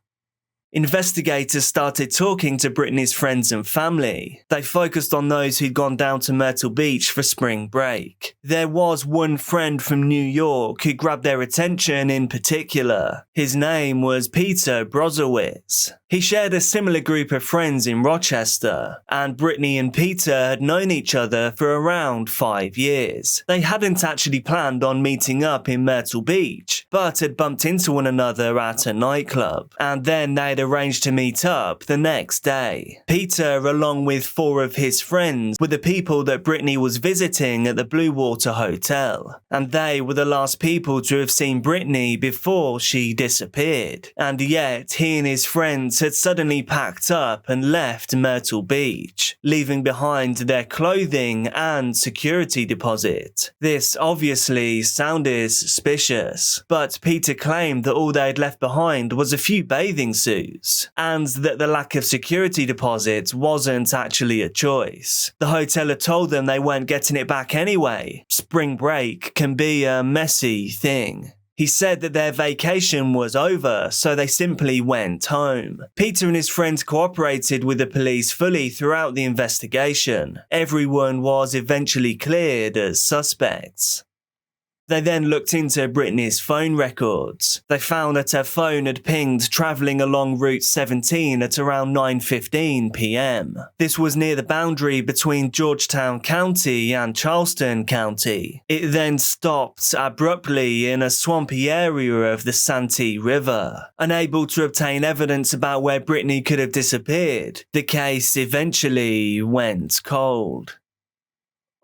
Investigators started talking to Brittany's friends and family. They focused on those who'd gone down to Myrtle Beach for spring break. There was one friend from New York who grabbed their attention in particular. His name was Peter Brozowitz. He shared a similar group of friends in Rochester, and Brittany and Peter had known each other for around 5 years. They hadn't actually planned on meeting up in Myrtle Beach, but had bumped into one another at a nightclub, and then they had arranged to meet up the next day. Peter, along with 4 of his friends, were the people that Brittany was visiting at the Blue Water Hotel, and they were the last people to have seen Brittany before she disappeared. And yet, he and his friends had suddenly packed up and left Myrtle Beach, leaving behind their clothing and security deposit. This obviously sounded suspicious, but Peter claimed that all they'd left behind was a few bathing suits, and that the lack of security deposit wasn't actually a choice. The hotel had told them they weren't getting it back anyway. Spring break can be a messy thing. He said that their vacation was over, so they simply went home. Peter and his friends cooperated with the police fully throughout the investigation. Everyone was eventually cleared as suspects. They then looked into Brittany's phone records. They found that her phone had pinged travelling along Route 17 at around 9:15 p.m. This was near the boundary between Georgetown County and Charleston County. It then stopped abruptly in a swampy area of the Santee River. Unable to obtain evidence about where Brittany could have disappeared, the case eventually went cold.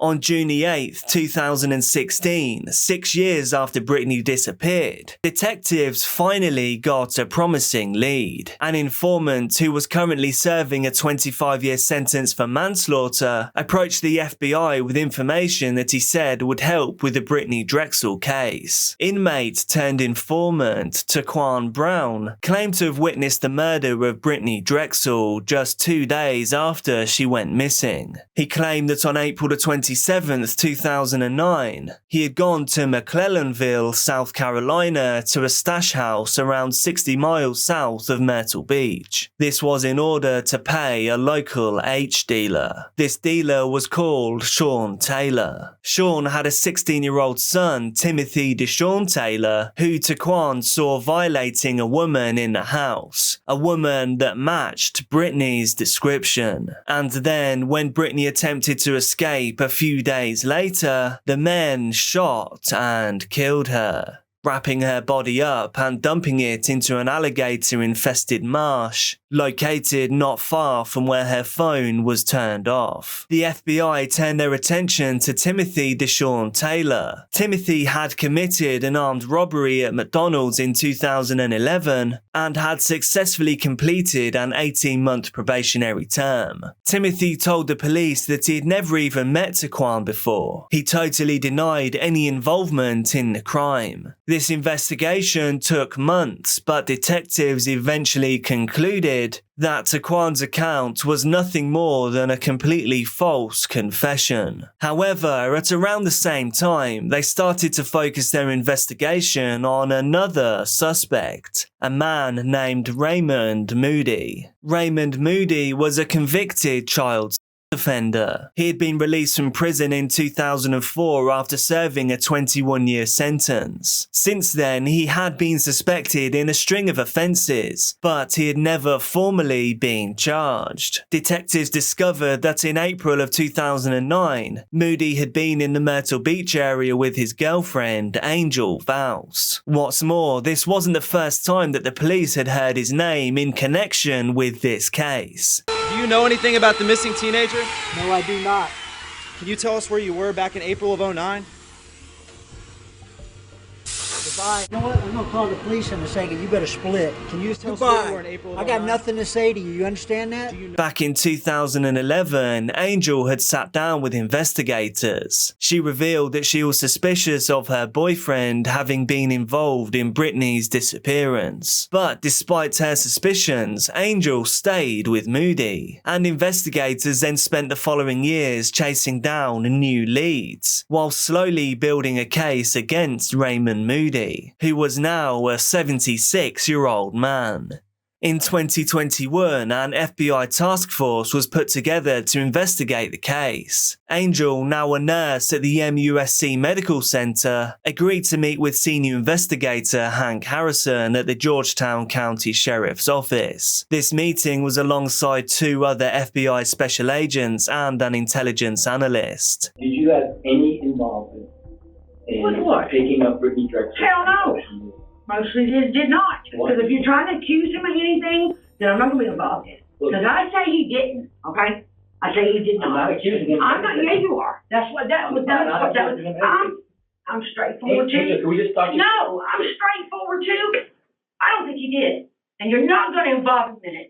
On June 8, 2016, 6 years after Brittany disappeared, detectives finally got a promising lead. An informant who was currently serving a 25-year sentence for manslaughter approached the FBI with information that he said would help with the Brittany Drexel case. Inmate turned informant Taquan Brown claimed to have witnessed the murder of Brittany Drexel just 2 days after she went missing. He claimed that on April 27, 2009, he had gone to McClellanville, South Carolina to a stash house around 60 miles south of Myrtle Beach. This was in order to pay a local H dealer. This dealer was called Sean Taylor. Sean had a 16-year-old son, Timothy Deshaun Taylor, who Taquan saw violating a woman in the house, a woman that matched Brittany's description. And then, when Brittany attempted to escape a few days later, the men shot and killed her, wrapping her body up and dumping it into an alligator-infested marsh located not far from where her phone was turned off. The FBI turned their attention to Timothy Deshaun Taylor. Timothy had committed an armed robbery at McDonald's in 2011 and had successfully completed an 18-month probationary term. Timothy told the police that he had never even met Taquan before. He totally denied any involvement in the crime. This investigation took months, but detectives eventually concluded that Taquan's account was nothing more than a completely false confession. However, at around the same time, they started to focus their investigation on another suspect, a man named Raymond Moody. Raymond Moody was a convicted child offender. He had been released from prison in 2004 after serving a 21-year sentence. Since then, he had been suspected in a string of offences, but he had never formally been charged. Detectives discovered that in April of 2009, Moody had been in the Myrtle Beach area with his girlfriend, Angel Vals. What's more, this wasn't the first time that the police had heard his name in connection with this case. Do you know anything about the missing teenager? No, I do not. Can you tell us where you were back in April of '09? Goodbye. You know what? I'm gonna call the police in a second. You better split. Can you just tell us where you were in April of 09? I got nothing to say to you. You understand that? Back in 2011, Angel had sat down with investigators. She revealed that she was suspicious of her boyfriend having been involved in Brittany's disappearance. But despite her suspicions, Angel stayed with Moody, and investigators then spent the following years chasing down new leads, while slowly building a case against Raymond Moody, who was now a 76-year-old man. In 2021, an FBI task force was put together to investigate the case. Angel, now a nurse at the MUSC Medical Center, agreed to meet with senior investigator Hank Harrison at the Georgetown County Sheriff's Office. This meeting was alongside 2 other FBI special agents and an intelligence analyst. Did you have any involvement in picking up Brittany Drexel? Hell no. Mostly did not. Because if you're trying to accuse him of anything, then I'm not going to be involved in it. Because I say he didn't, okay? I say he did not. I'm not accusing him. I'm not, yeah, you are. That's what that was. I'm straightforward too. Can we just talk? No, I'm straightforward too. I don't think he did. And you're not going to involve him in it.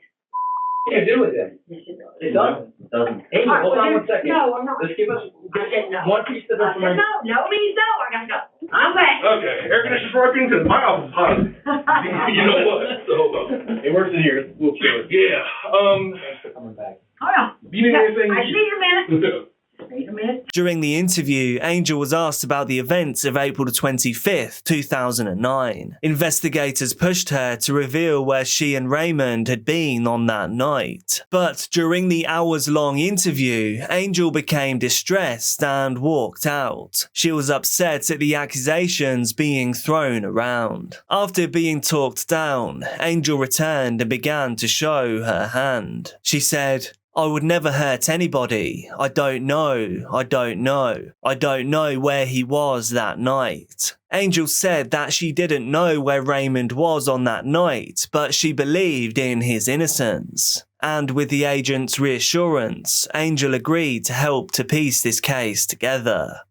What do you do with him? Yes, it does. It doesn't. It doesn't. Amy, hold on 1 second. No, I'm not. Let's give us I said no. one piece of I said information. no. No means no. I gotta go. I'm back. Okay, air conditioner's working because my office is hot. You know what? So, It works in here. We'll chill it. yeah. Thanks for coming back. Hold on. You need anything? I just need a minute. Wait a minute. During the interview, Angel was asked about the events of April 25th, 2009. Investigators pushed her to reveal where she and Raymond had been on that night. But during the hours-long interview, Angel became distressed and walked out. She was upset at the accusations being thrown around. After being talked down, Angel returned and began to show her hand. She said, "I would never hurt anybody. I don't know. I don't know. I don't know where he was that night." Angel said that she didn't know where Raymond was on that night, but she believed in his innocence. And with the agent's reassurance, Angel agreed to help to piece this case together.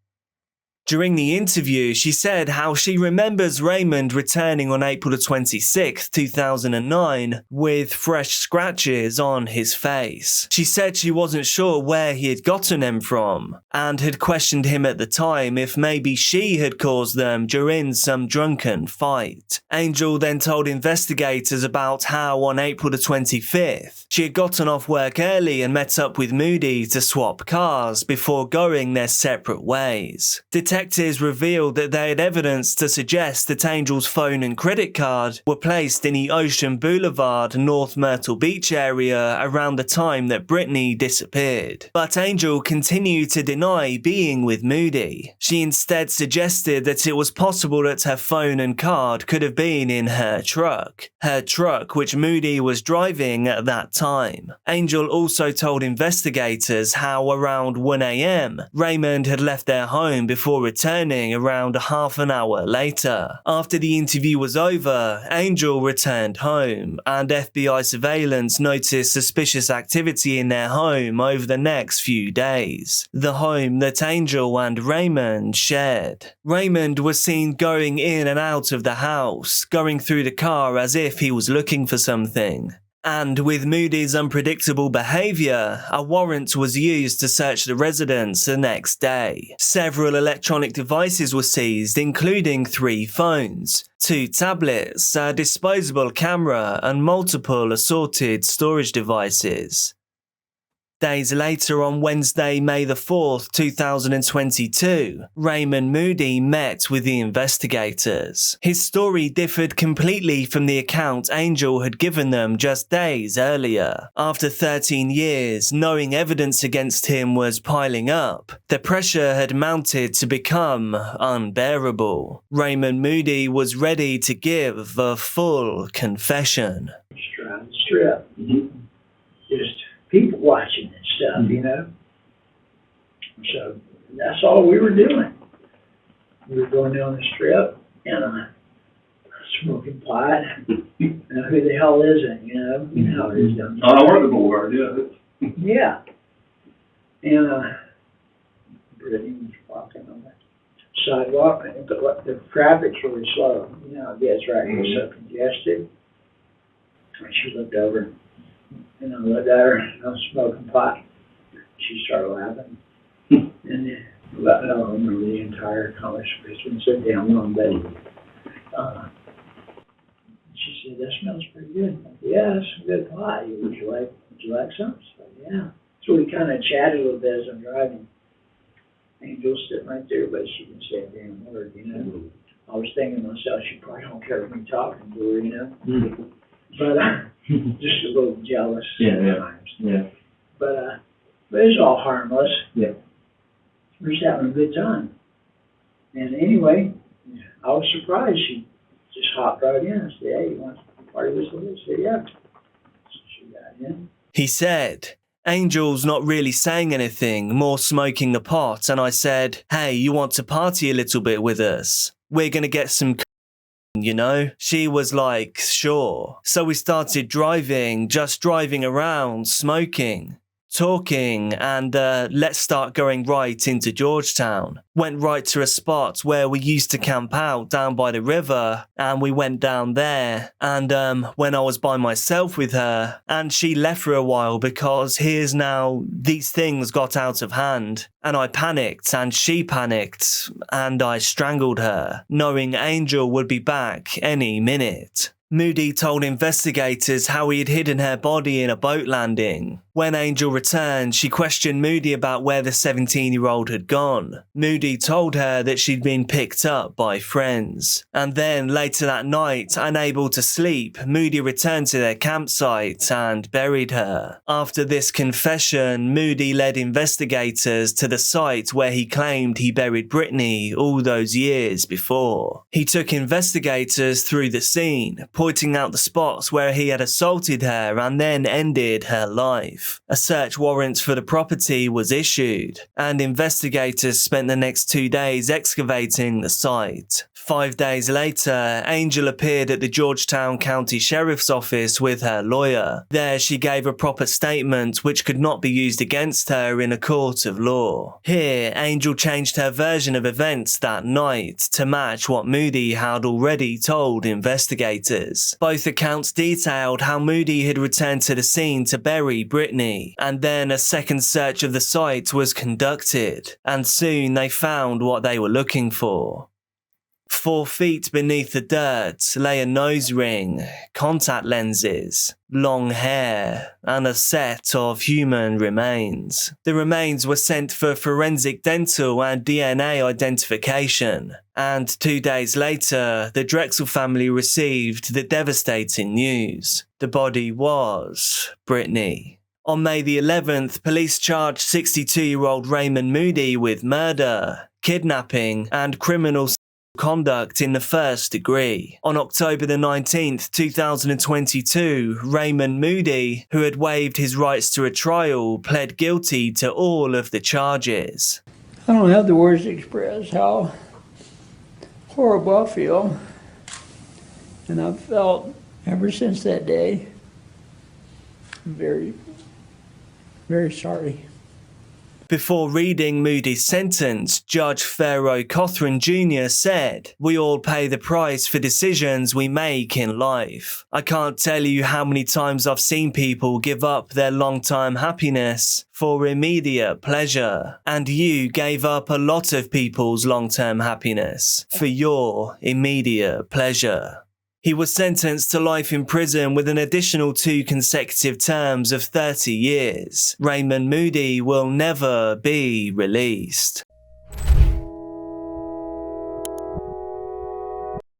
During the interview, she said how she remembers Raymond returning on April 26, 2009, with fresh scratches on his face. She said she wasn't sure where he had gotten them from, and had questioned him at the time if maybe she had caused them during some drunken fight. Angel then told investigators about how on April 25th, she had gotten off work early and met up with Moody to swap cars before going their separate ways. Detectives revealed that they had evidence to suggest that Angel's phone and credit card were placed in the Ocean Boulevard, North Myrtle Beach area around the time that Brittany disappeared. But Angel continued to deny being with Moody. She instead suggested that it was possible that her phone and card could have been in her truck which Moody was driving at that time. Angel also told investigators how around 1 a.m. Raymond had left their home before returning around half an hour later. After the interview was over, Angel returned home, and FBI surveillance noticed suspicious activity in their home over the next few days. The home that Angel and Raymond shared. Raymond was seen going in and out of the house, going through the car as if he was looking for something. And with Moody's unpredictable behaviour, a warrant was used to search the residence the next day. Several electronic devices were seized, including 3 phones, 2 tablets, a disposable camera, and multiple assorted storage devices. Days later, on Wednesday, May the 4th, 2022, Raymond Moody met with the investigators. His story differed completely from the account Angel had given them just days earlier. After 13 years, knowing evidence against him was piling up, the pressure had mounted to become unbearable. Raymond Moody was ready to give a full confession. Strip. Just people watching and stuff, you know. So that's all we were doing. We were going down the strip and smoking pot. Who the hell is it, you know? You know how it is down there. I work the boulevard, yeah. Yeah. And Brittany was walking on the sidewalk, and the traffic's really slow. You know, it gets right. It's so congested. And she looked over. And I looked at her, I was smoking pot. She started laughing. And I don't remember the entire conversation. It's been so damn long, but she said, "That smells pretty good." I said, "Yeah, that's some good pot. Would you like some?" So, yeah. So we kind of chatted a little bit as I'm driving. Angel's sitting right there, but she didn't say a damn word, you know. I was thinking to myself, she probably don't care if me talking to her, you know. But just a little jealous sometimes. Yeah. But it's all harmless. Yeah. We're just having a good time. And anyway, I was surprised. She just hopped right in and said, "Hey, you want to party with us?" I said, "Yeah." So she got in. He said, Angel's not really saying anything, more smoking the pot, and I said, "Hey, you want to party a little bit with us? We're gonna get some you know? She was like, sure. So we started driving, just driving around, smoking, talking, and let's start going right into Georgetown. Went right to a spot where we used to camp out down by the river, and we went down there. And when I was by myself with her, and she left for a while because here's now these things got out of hand, and I panicked and she panicked, and I strangled her, knowing Angel would be back any minute. Moody told investigators how he had hidden her body in a boat landing. When Angel returned, she questioned Moody about where the 17-year-old had gone. Moody told her that she'd been picked up by friends. And then, later that night, unable to sleep, Moody returned to their campsite and buried her. After this confession, Moody led investigators to the site where he claimed he buried Brittany all those years before. He took investigators through the scene, pointing out the spots where he had assaulted her and then ended her life. A search warrant for the property was issued, and investigators spent the next 2 days excavating the site. 5 days later, Angel appeared at the Georgetown County Sheriff's Office with her lawyer. There she gave a proper statement which could not be used against her in a court of law. Here, Angel changed her version of events that night to match what Moody had already told investigators. Both accounts detailed how Moody had returned to the scene to bury Brittany, and then a second search of the site was conducted, and soon they found what they were looking for. 4 feet beneath the dirt lay a nose ring, contact lenses, long hair, and a set of human remains. The remains were sent for forensic dental and DNA identification, and 2 days later, the Drexel family received the devastating news. The body was Brittany. On May the 11th, police charged 62-year-old Raymond Moody with murder, kidnapping, and criminal conduct in the first degree. On October the 19th, 2022, Raymond Moody, who had waived his rights to a trial, pled guilty to all of the charges. I don't have the words to express how horrible I feel, and I've felt ever since that day very, very sorry. Before reading Moody's sentence, Judge Pharaoh Cothran Jr. said, "We all pay the price for decisions we make in life. I can't tell you how many times I've seen people give up their long-time happiness for immediate pleasure. And you gave up a lot of people's long-term happiness for your immediate pleasure." He was sentenced to life in prison with an additional 2 consecutive terms of 30 years. Raymond Moody will never be released.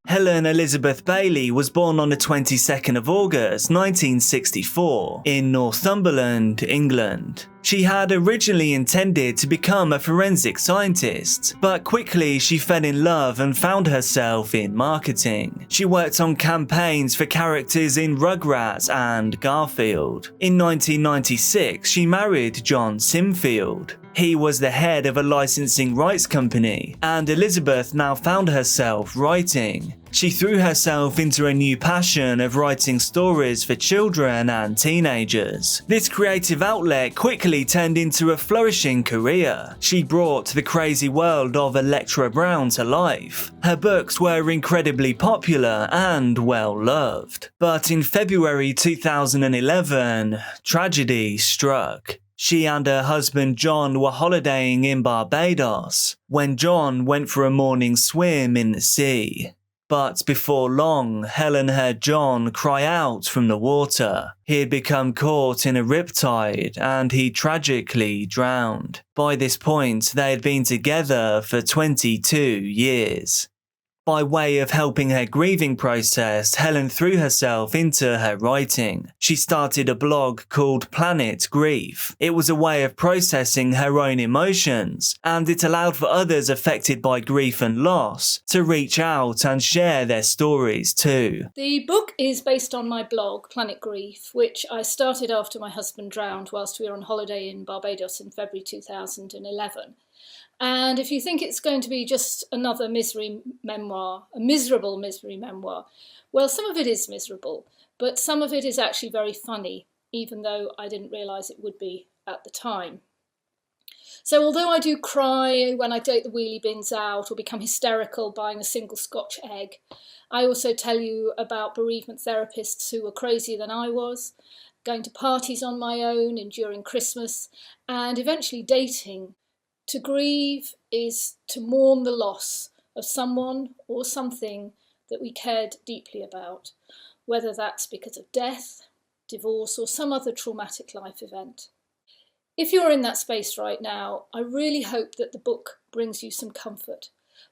Helen Elizabeth Bailey was born on the 22nd of August 1964 in Northumberland, England. She had originally intended to become a forensic scientist, but quickly she fell in love and found herself in marketing. She worked on campaigns for characters in Rugrats and Garfield. In 1996, she married John Simfield. He was the head of a licensing rights company, and Elizabeth now found herself writing. She threw herself into a new passion of writing stories for children and teenagers. This creative outlet quickly turned into a flourishing career. She brought the crazy world of Electra Brown to life. Her books were incredibly popular and well loved. But in February 2011, tragedy struck. She and her husband John were holidaying in Barbados when John went for a morning swim in the sea. But before long, Helen heard John cry out from the water. He had become caught in a riptide and he tragically drowned. By this point, they had been together for 22 years. By way of helping her grieving process, Helen threw herself into her writing. She started a blog called Planet Grief. It was a way of processing her own emotions, and it allowed for others affected by grief and loss to reach out and share their stories too. The book is based on my blog, Planet Grief, which I started after my husband drowned whilst we were on holiday in Barbados in February 2011. And if you think it's going to be just another misery memoir, a miserable misery memoir, well, some of it is miserable, but some of it is actually very funny, even though I didn't realise it would be at the time. So although I do cry when I take the wheelie bins out or become hysterical buying a single Scotch egg, I also tell you about bereavement therapists who were crazier than I was, going to parties on my own, enduring Christmas, and eventually dating. To grieve is to mourn the loss of someone or something that we cared deeply about, whether that's because of death, divorce, or some other traumatic life event. If you're in that space right now, I really hope that the book brings you some comfort.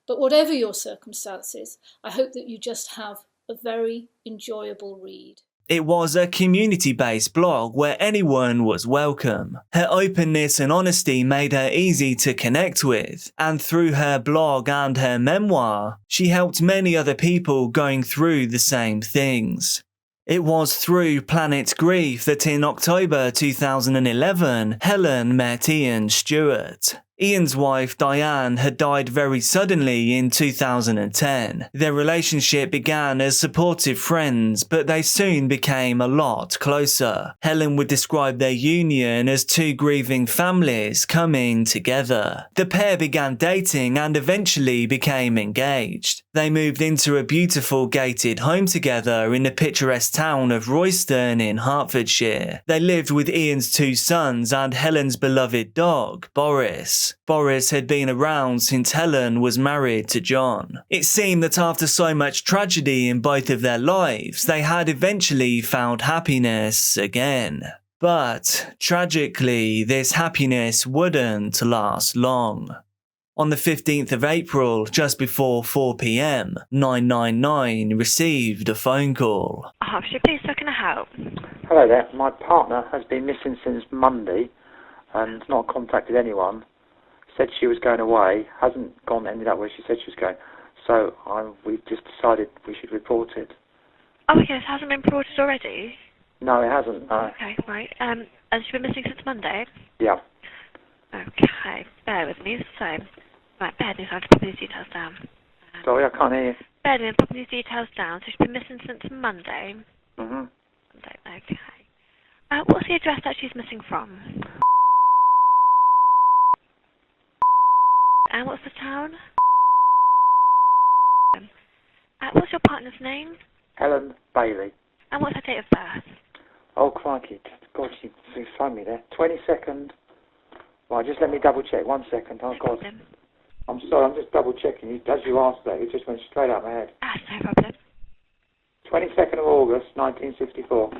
But whatever your circumstances, I hope that you just have a very enjoyable read. It was a community-based blog where anyone was welcome. Her openness and honesty made her easy to connect with, and through her blog and her memoir, she helped many other people going through the same things. It was through Planet Grief that in October 2011, Helen met Ian Stewart. Ian's wife, Diane, had died very suddenly in 2010. Their relationship began as supportive friends, but they soon became a lot closer. Helen would describe their union as two grieving families coming together. The pair began dating and eventually became engaged. They moved into a beautiful gated home together in the picturesque town of Royston in Hertfordshire. They lived with Ian's two sons and Helen's beloved dog, Boris. Boris had been around since Helen was married to John. It seemed that after so much tragedy in both of their lives, they had eventually found happiness again. But, tragically, this happiness wouldn't last long. On the 15th of April, just before 4 p.m, 999 received a phone call. Hertfordshire Police, how can I help? Hello there. My partner has been missing since Monday and not contacted anyone. Said she was going away, hasn't ended up where she said she was going. So we've just decided we should report it. Oh, okay, it hasn't been reported already? No, it hasn't, no. Okay, right. And she's been missing since Monday? Yeah. Okay, bear with me. So, right, bear with me, so I have to put these details down. Sorry, I can't hear you. Bear with me, I'm popping these details down. So she's been missing since Monday? Mm-hmm. Monday, okay. What's the address that she's missing from? And what's the town? What's your partner's name? Helen Bailey. And what's her date of birth? Oh, crikey. God, she phoned me there. 22nd. Right, just let me double check. 1 second. Oh, God. I'm sorry, I'm just double checking. As you asked that, it just went straight out my head. No problem. 22nd of August, 1964.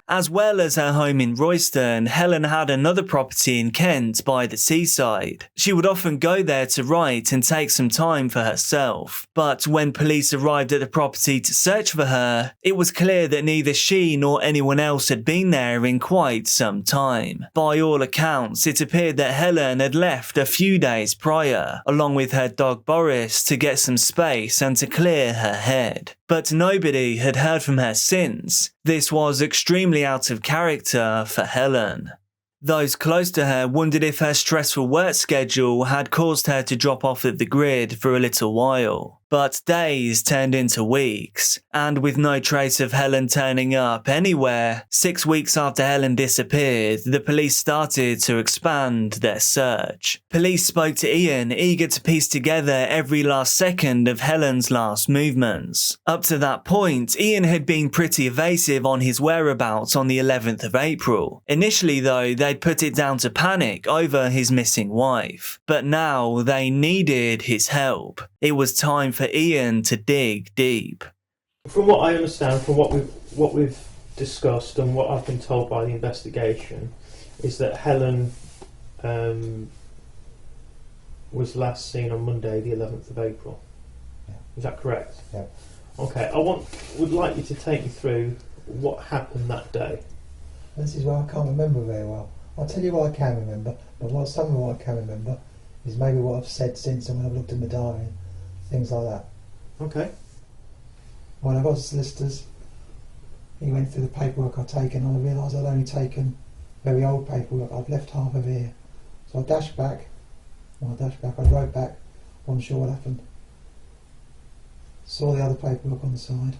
As well as her home in Royston, Helen had another property in Kent by the seaside. She would often go there to write and take some time for herself. But when police arrived at the property to search for her, it was clear that neither she nor anyone else had been there in quite some time. By all accounts, it appeared that Helen had left a few days prior, along with her dog Boris, to get some space and to clear her head. But nobody had heard from her since. This was extremely out of character for Helen. Those close to her wondered if her stressful work schedule had caused her to drop off of the grid for a little while. But days turned into weeks, and with no trace of Helen turning up anywhere, 6 weeks after Helen disappeared, the police started to expand their search. Police spoke to Ian, eager to piece together every last second of Helen's last movements. Up to that point, Ian had been pretty evasive on his whereabouts on the 11th of April. Initially though, they'd put it down to panic over his missing wife. But now they needed his help. It was time for Ian to dig deep. From what I understand, from what we've discussed and what I've been told by the investigation, is that Helen was last seen on Monday, the 11th of April. Yeah. Is that correct? Yeah. Okay. Would like you to take me through what happened that day. This is what I can't remember very well. I'll tell you what I can remember, but some of what I can remember is maybe what I've said since and when I've looked in the diary. Things like that. Okay. When I got to solicitors, he went through the paperwork I'd taken and I realised I'd only taken very old paperwork. I'd left half of here. So I dashed back on my dashback. I drove back, wasn't sure what happened. Saw the other paperwork on the side.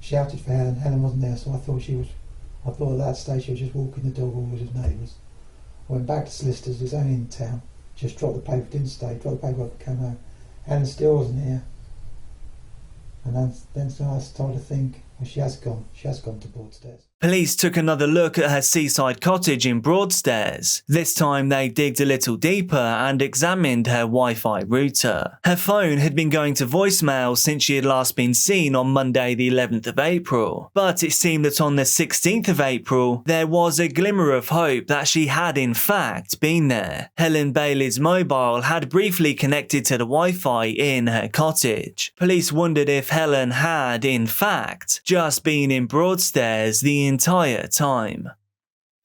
Shouted for Helen. Helen wasn't there, so I thought at that stage she was just walking the dog or was his neighbours. I went back to solicitors, was only in town. Just dropped the paper, didn't stay, dropped the paperwork and came home. Helen still wasn't here. And then I started to think, well, she has gone to Broadstairs. Police took another look at her seaside cottage in Broadstairs. This time they digged a little deeper and examined her Wi-Fi router. Her phone had been going to voicemail since she had last been seen on Monday the 11th of April. But it seemed that on the 16th of April, there was a glimmer of hope that she had in fact been there. Helen Bailey's mobile had briefly connected to the Wi-Fi in her cottage. Police wondered if Helen had, in fact, just been in Broadstairs the entire time.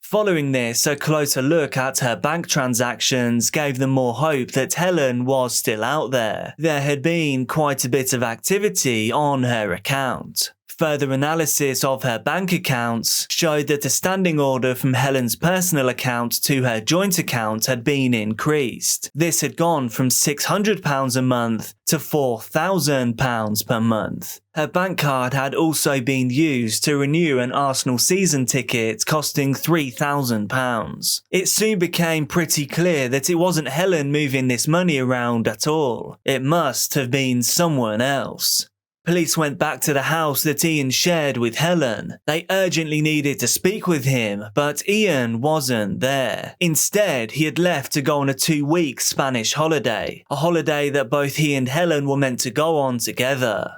Following this, a closer look at her bank transactions gave them more hope that Helen was still out there. There had been quite a bit of activity on her account. Further analysis of her bank accounts showed that a standing order from Helen's personal account to her joint account had been increased. This had gone from £600 a month to £4,000 per month. Her bank card had also been used to renew an Arsenal season ticket costing £3,000. It soon became pretty clear that it wasn't Helen moving this money around at all. It must have been someone else. Police went back to the house that Ian shared with Helen. They urgently needed to speak with him, but Ian wasn't there. Instead, he had left to go on a 2-week Spanish holiday, a holiday that both he and Helen were meant to go on together.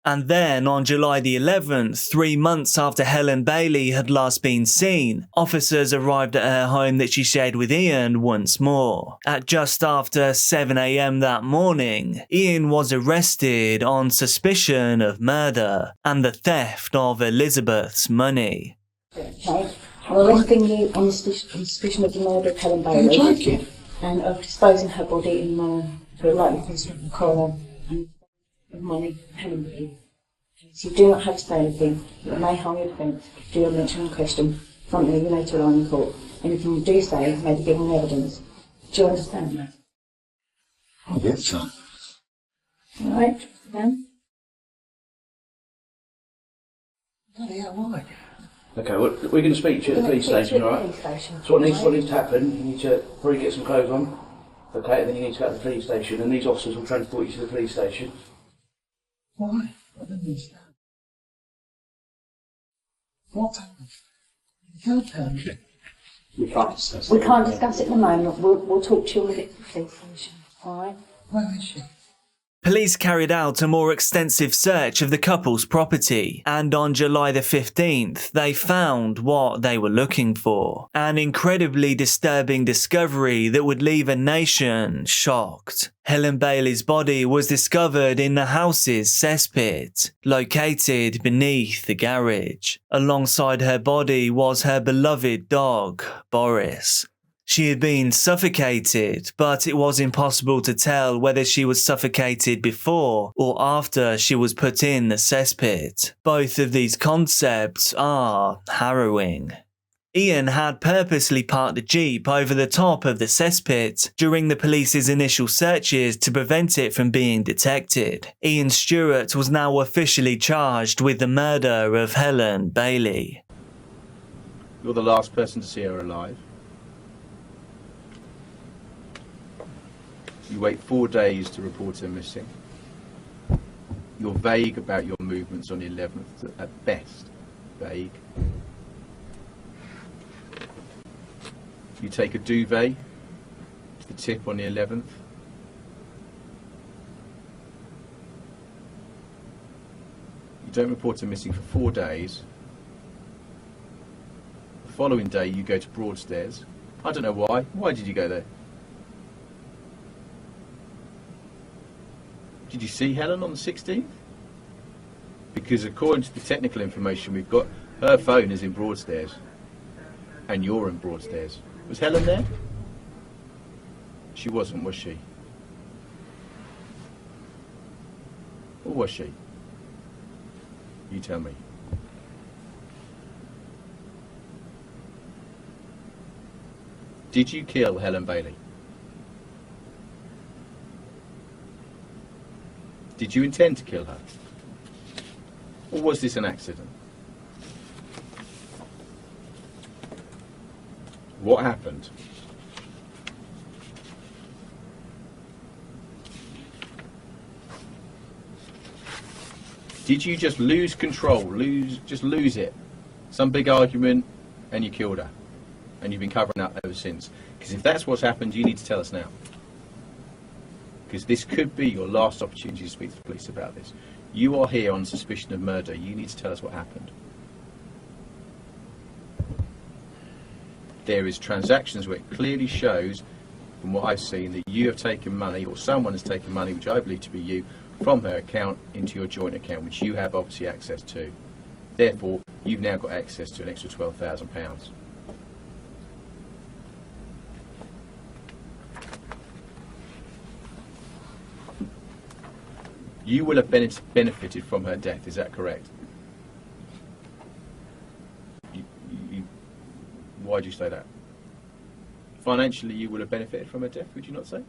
And then, on July the 11th, 3 months after Helen Bailey had last been seen, officers arrived at her home that she shared with Ian once more. At just after 7 AM that morning, Ian was arrested on suspicion of murder and the theft of Elizabeth's money. Okay, I'm arresting you on suspicion of the murder of Helen Bailey and of disposing her body in to a likely cause of the coroner and of money Helen Bailey. So you do not have to say anything that may harm your defence do your mention in question, something you may to rely in court. Anything you do say may be given evidence. Do you understand that? I guess so. Alright, then? Bloody hell, why? Okay, well, we're going to speak to you at the police station, alright? So what needs to happen, you need to probably get some clothes on, okay, and then you need to go to the police station, and these officers will transport you to the police station. Why? I don't understand. What happened? You can't tell me. We can't discuss it. We can't discuss it at the moment. We'll talk to you when we get to the police station, alright? Where is she? Police carried out a more extensive search of the couple's property, and on July the 15th, they found what they were looking for. An incredibly disturbing discovery that would leave a nation shocked. Helen Bailey's body was discovered in the house's cesspit, located beneath the garage. Alongside her body was her beloved dog, Boris. She had been suffocated, but it was impossible to tell whether she was suffocated before or after she was put in the cesspit. Both of these concepts are harrowing. Ian had purposely parked the Jeep over the top of the cesspit during the police's initial searches to prevent it from being detected. Ian Stewart was now officially charged with the murder of Helen Bailey. You're the last person to see her alive. You wait 4 days to report her missing. You're vague about your movements on the 11th, at best, vague. You take a duvet to the tip on the 11th. You don't report her missing for 4 days. The following day you go to Broadstairs. I don't know why. Why did you go there? Did you see Helen on the 16th? Because according to the technical information we've got, her phone is in Broadstairs. And you're in Broadstairs. Was Helen there? She wasn't, was she? Or was she? You tell me. Did you kill Helen Bailey? Did you intend to kill her? Or was this an accident? What happened? Did you just lose control, just lose it? Some big argument and you killed her. And you've been covering up ever since. Because if that's what's happened, you need to tell us now. Because this could be your last opportunity to speak to the police about this. You are here on suspicion of murder. You need to tell us what happened. There is transactions where it clearly shows, from what I've seen, that you have taken money, or someone has taken money, which I believe to be you, from her account into your joint account, which you have obviously access to. Therefore, you've now got access to an extra £12,000. You will have benefited from her death, is that correct? Why do you say that? Financially, you will have benefited from her death, would you not say?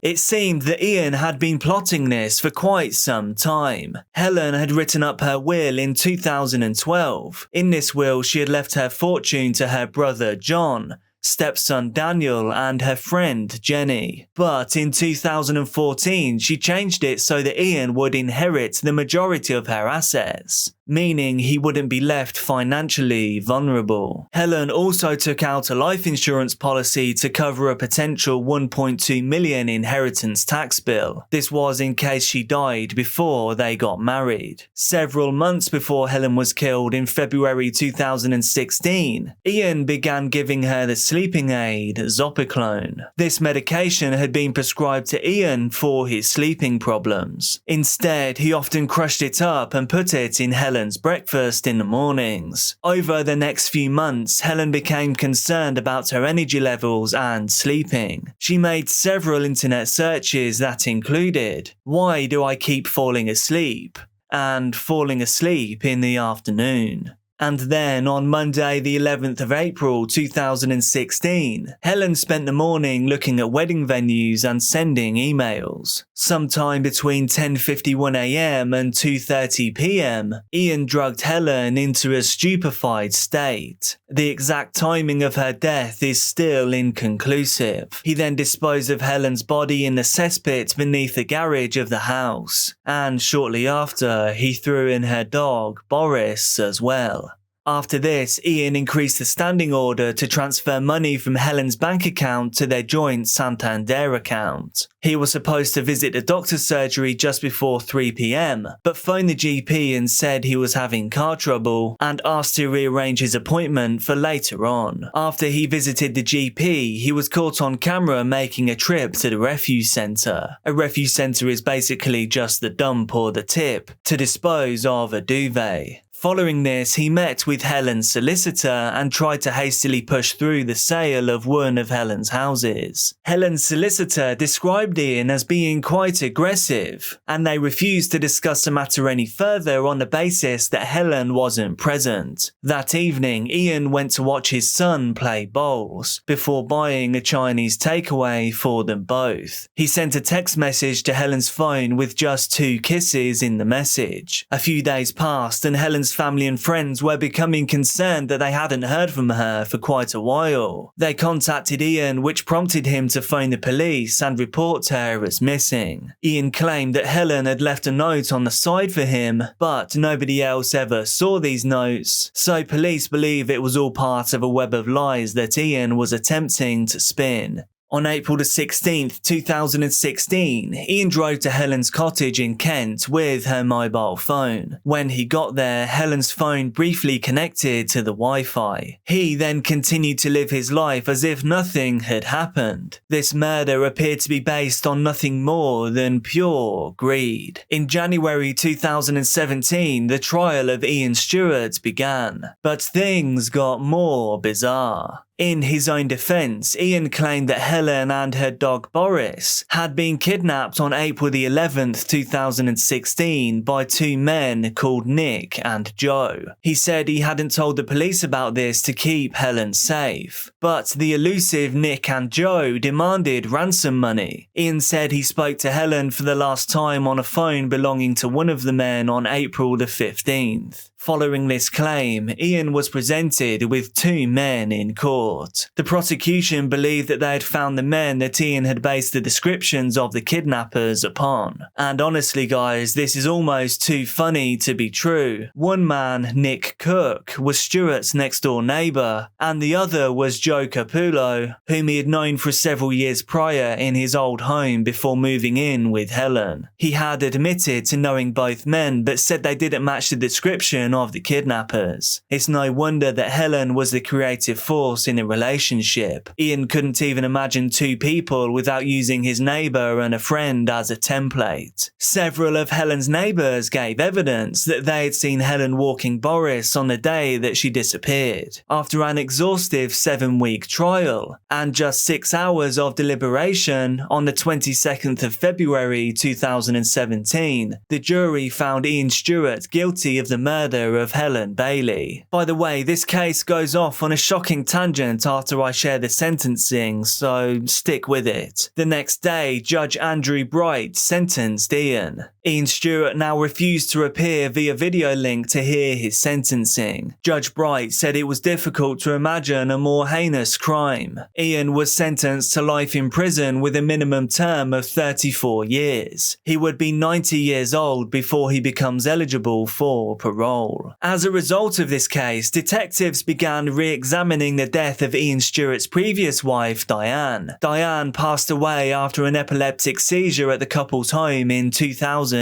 It seemed that Ian had been plotting this for quite some time. Helen had written up her will in 2012. In this will, she had left her fortune to her brother John, stepson Daniel, and her friend Jenny. But in 2014, she changed it so that Ian would inherit the majority of her assets, meaning he wouldn't be left financially vulnerable. Helen also took out a life insurance policy to cover a potential $1.2 million inheritance tax bill. This was in case she died before they got married. Several months before Helen was killed in February 2016, Ian began giving her the sleeping aid Zopiclone. This medication had been prescribed to Ian for his sleeping problems. Instead, he often crushed it up and put it in Helen's breakfast in the mornings. Over the next few months, Helen became concerned about her energy levels and sleeping. She made several internet searches that included, "Why do I keep falling asleep?" and "falling asleep in the afternoon." And then on Monday the 11th of April 2016, Helen spent the morning looking at wedding venues and sending emails. Sometime between 10:51 AM and 2:30 PM, Ian drugged Helen into a stupefied state. The exact timing of her death is still inconclusive. He then disposed of Helen's body in the cesspit beneath the garage of the house, and shortly after he threw in her dog, Boris, as well. After this, Ian increased the standing order to transfer money from Helen's bank account to their joint Santander account. He was supposed to visit the doctor's surgery just before 3 PM, but phoned the GP and said he was having car trouble and asked to rearrange his appointment for later on. After he visited the GP, he was caught on camera making a trip to the refuse centre. A refuse centre is basically just the dump or the tip to dispose of a duvet. Following this, he met with Helen's solicitor and tried to hastily push through the sale of one of Helen's houses. Helen's solicitor described Ian as being quite aggressive, and they refused to discuss the matter any further on the basis that Helen wasn't present. That evening, Ian went to watch his son play bowls, before buying a Chinese takeaway for them both. He sent a text message to Helen's phone with just 2 kisses in the message. A few days passed and Helen's family and friends were becoming concerned that they hadn't heard from her for quite a while. They contacted Ian, which prompted him to phone the police and report her as missing. Ian claimed that Helen had left a note on the side for him, but nobody else ever saw these notes, so police believe it was all part of a web of lies that Ian was attempting to spin. On April 16th, 2016, Ian drove to Helen's cottage in Kent with her mobile phone. When he got there, Helen's phone briefly connected to the Wi-Fi. He then continued to live his life as if nothing had happened. This murder appeared to be based on nothing more than pure greed. In January 2017, the trial of Ian Stewart began, but things got more bizarre. In his own defense, Ian claimed that Helen and her dog Boris had been kidnapped on April the 11th, 2016 by two men called Nick and Joe. He said he hadn't told the police about this to keep Helen safe, but the elusive Nick and Joe demanded ransom money. Ian said he spoke to Helen for the last time on a phone belonging to one of the men on April the 15th. Following this claim, Ian was presented with two men in court. The prosecution believed that they had found the men that Ian had based the descriptions of the kidnappers upon. And honestly guys, this is almost too funny to be true. One man, Nick Cook, was Stuart's next door neighbour, and the other was Joe Capullo, whom he had known for several years prior in his old home before moving in with Helen. He had admitted to knowing both men, but said they didn't match the description of the kidnappers. It's no wonder that Helen was the creative force in the relationship. Ian couldn't even imagine two people without using his neighbour and a friend as a template. Several of Helen's neighbours gave evidence that they had seen Helen walking Boris on the day that she disappeared. After an exhaustive 7-week trial and just 6 hours of deliberation, on the 22nd of February 2017, the jury found Ian Stewart guilty of the murder of Helen Bailey. By the way, this case goes off on a shocking tangent after I share the sentencing, so stick with it. The next day, Judge Andrew Bright sentenced Ian. Ian Stewart now refused to appear via video link to hear his sentencing. Judge Bright said it was difficult to imagine a more heinous crime. Ian was sentenced to life in prison with a minimum term of 34 years. He would be 90 years old before he becomes eligible for parole. As a result of this case, detectives began re-examining the death of Ian Stewart's previous wife, Diane. Diane passed away after an epileptic seizure at the couple's home in 2010.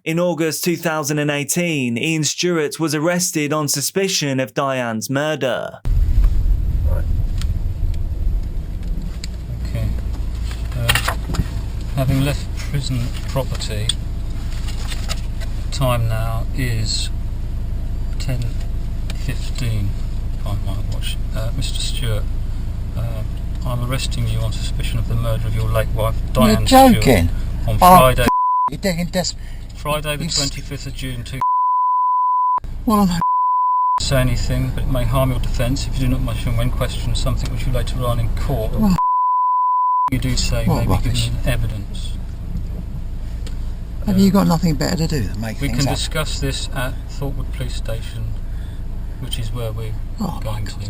In August 2018, Ian Stewart was arrested on suspicion of Diane's murder. Okay. Having left prison property, time now is 10:15 by my watch. Mr. Stewart, I'm arresting you on suspicion of the murder of your late wife, Diane You're joking. Stewart, on Friday. You're digging this. Friday the 25th of June. Well, I'm say anything, but it may harm your defence if you do not mention when questioned something which you later on in court. Well, you do say what may be rubbish. given evidence. Have you got nothing better to do than make We things can up? discuss this at Thorpewood Police Station, which is where we're going to.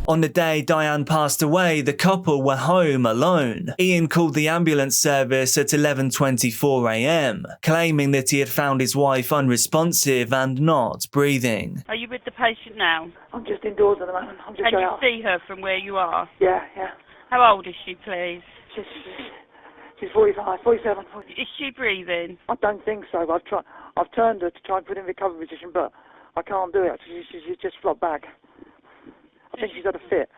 On the day Diane passed away, the couple were home alone. Ian called the ambulance service at 11:24 a.m, claiming that he had found his wife unresponsive and not breathing. Are you with the patient now? I'm just indoors at the moment. I'm just Can going you out. see her from where you are? Yeah, yeah. How old is she, please? She's 45, 47. Is she breathing? I don't think so. I've turned her to try and put her in recovery position, but I can't do it. She's just flopped back. I think she's had a fit.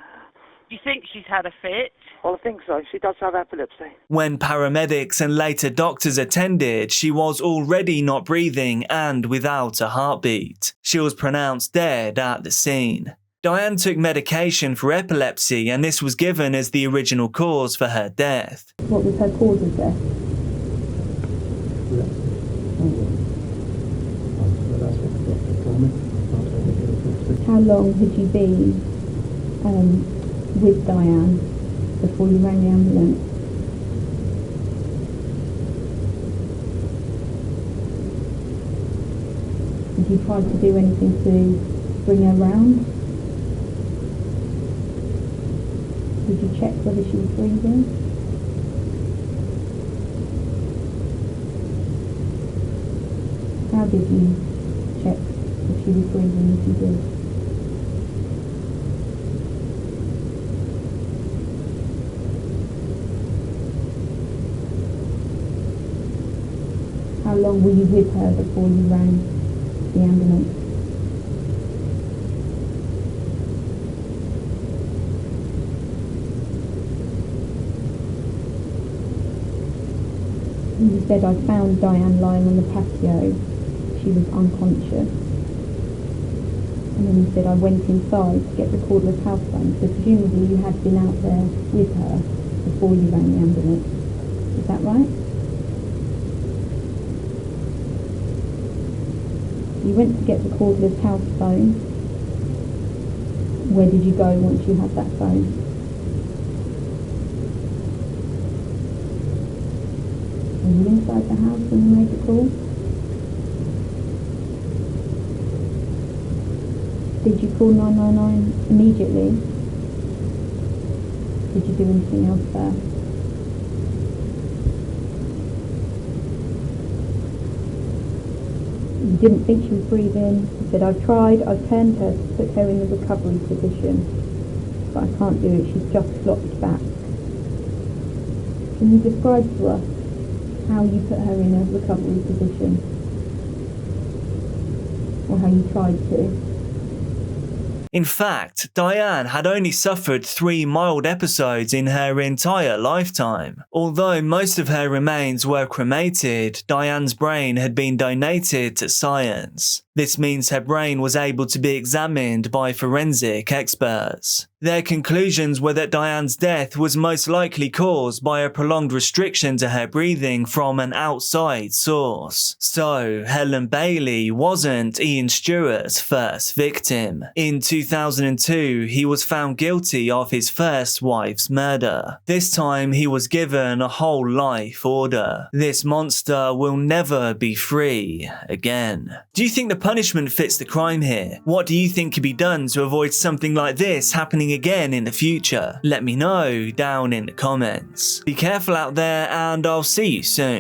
You think she's had a fit? Well, I think so. She does have epilepsy. When paramedics and later doctors attended, she was already not breathing and without a heartbeat. She was pronounced dead at the scene. Diane took medication for epilepsy, and this was given as the original cause for her death. What was her cause of death? How long had you been with Diane before you rang the ambulance? Did you try to do anything to bring her round? Did you check whether she was breathing? How did you check if she was breathing if you did? How long were you with her before you rang the ambulance? You said, I found Diane lying on the patio. She was unconscious. And then you said, I went inside to get the cordless house phone. So presumably you had been out there with her before you rang the ambulance. Is that right? You went to get the cordless house phone. Where did you go once you had that phone? Were you inside the house when you made the call? Did you call 999 immediately? Did you do anything else there? You didn't think she was breathing. You said, I've tried, I've turned her to put her in the recovery position, but I can't do it, she's just flopped back. Can you describe to us how you put her in a recovery position? Or how you tried to? In fact, Diane had only suffered 3 mild episodes in her entire lifetime. Although most of her remains were cremated, Diane's brain had been donated to science. This means her brain was able to be examined by forensic experts. Their conclusions were that Diane's death was most likely caused by a prolonged restriction to her breathing from an outside source. So, Helen Bailey wasn't Ian Stewart's first victim. In 2002, he was found guilty of his first wife's murder. This time, he was given a whole life order. This monster will never be free again. Do you think the punishment fits the crime here? What do you think could be done to avoid something like this happening again in the future? Let me know down in the comments. Be careful out there, and I'll see you soon.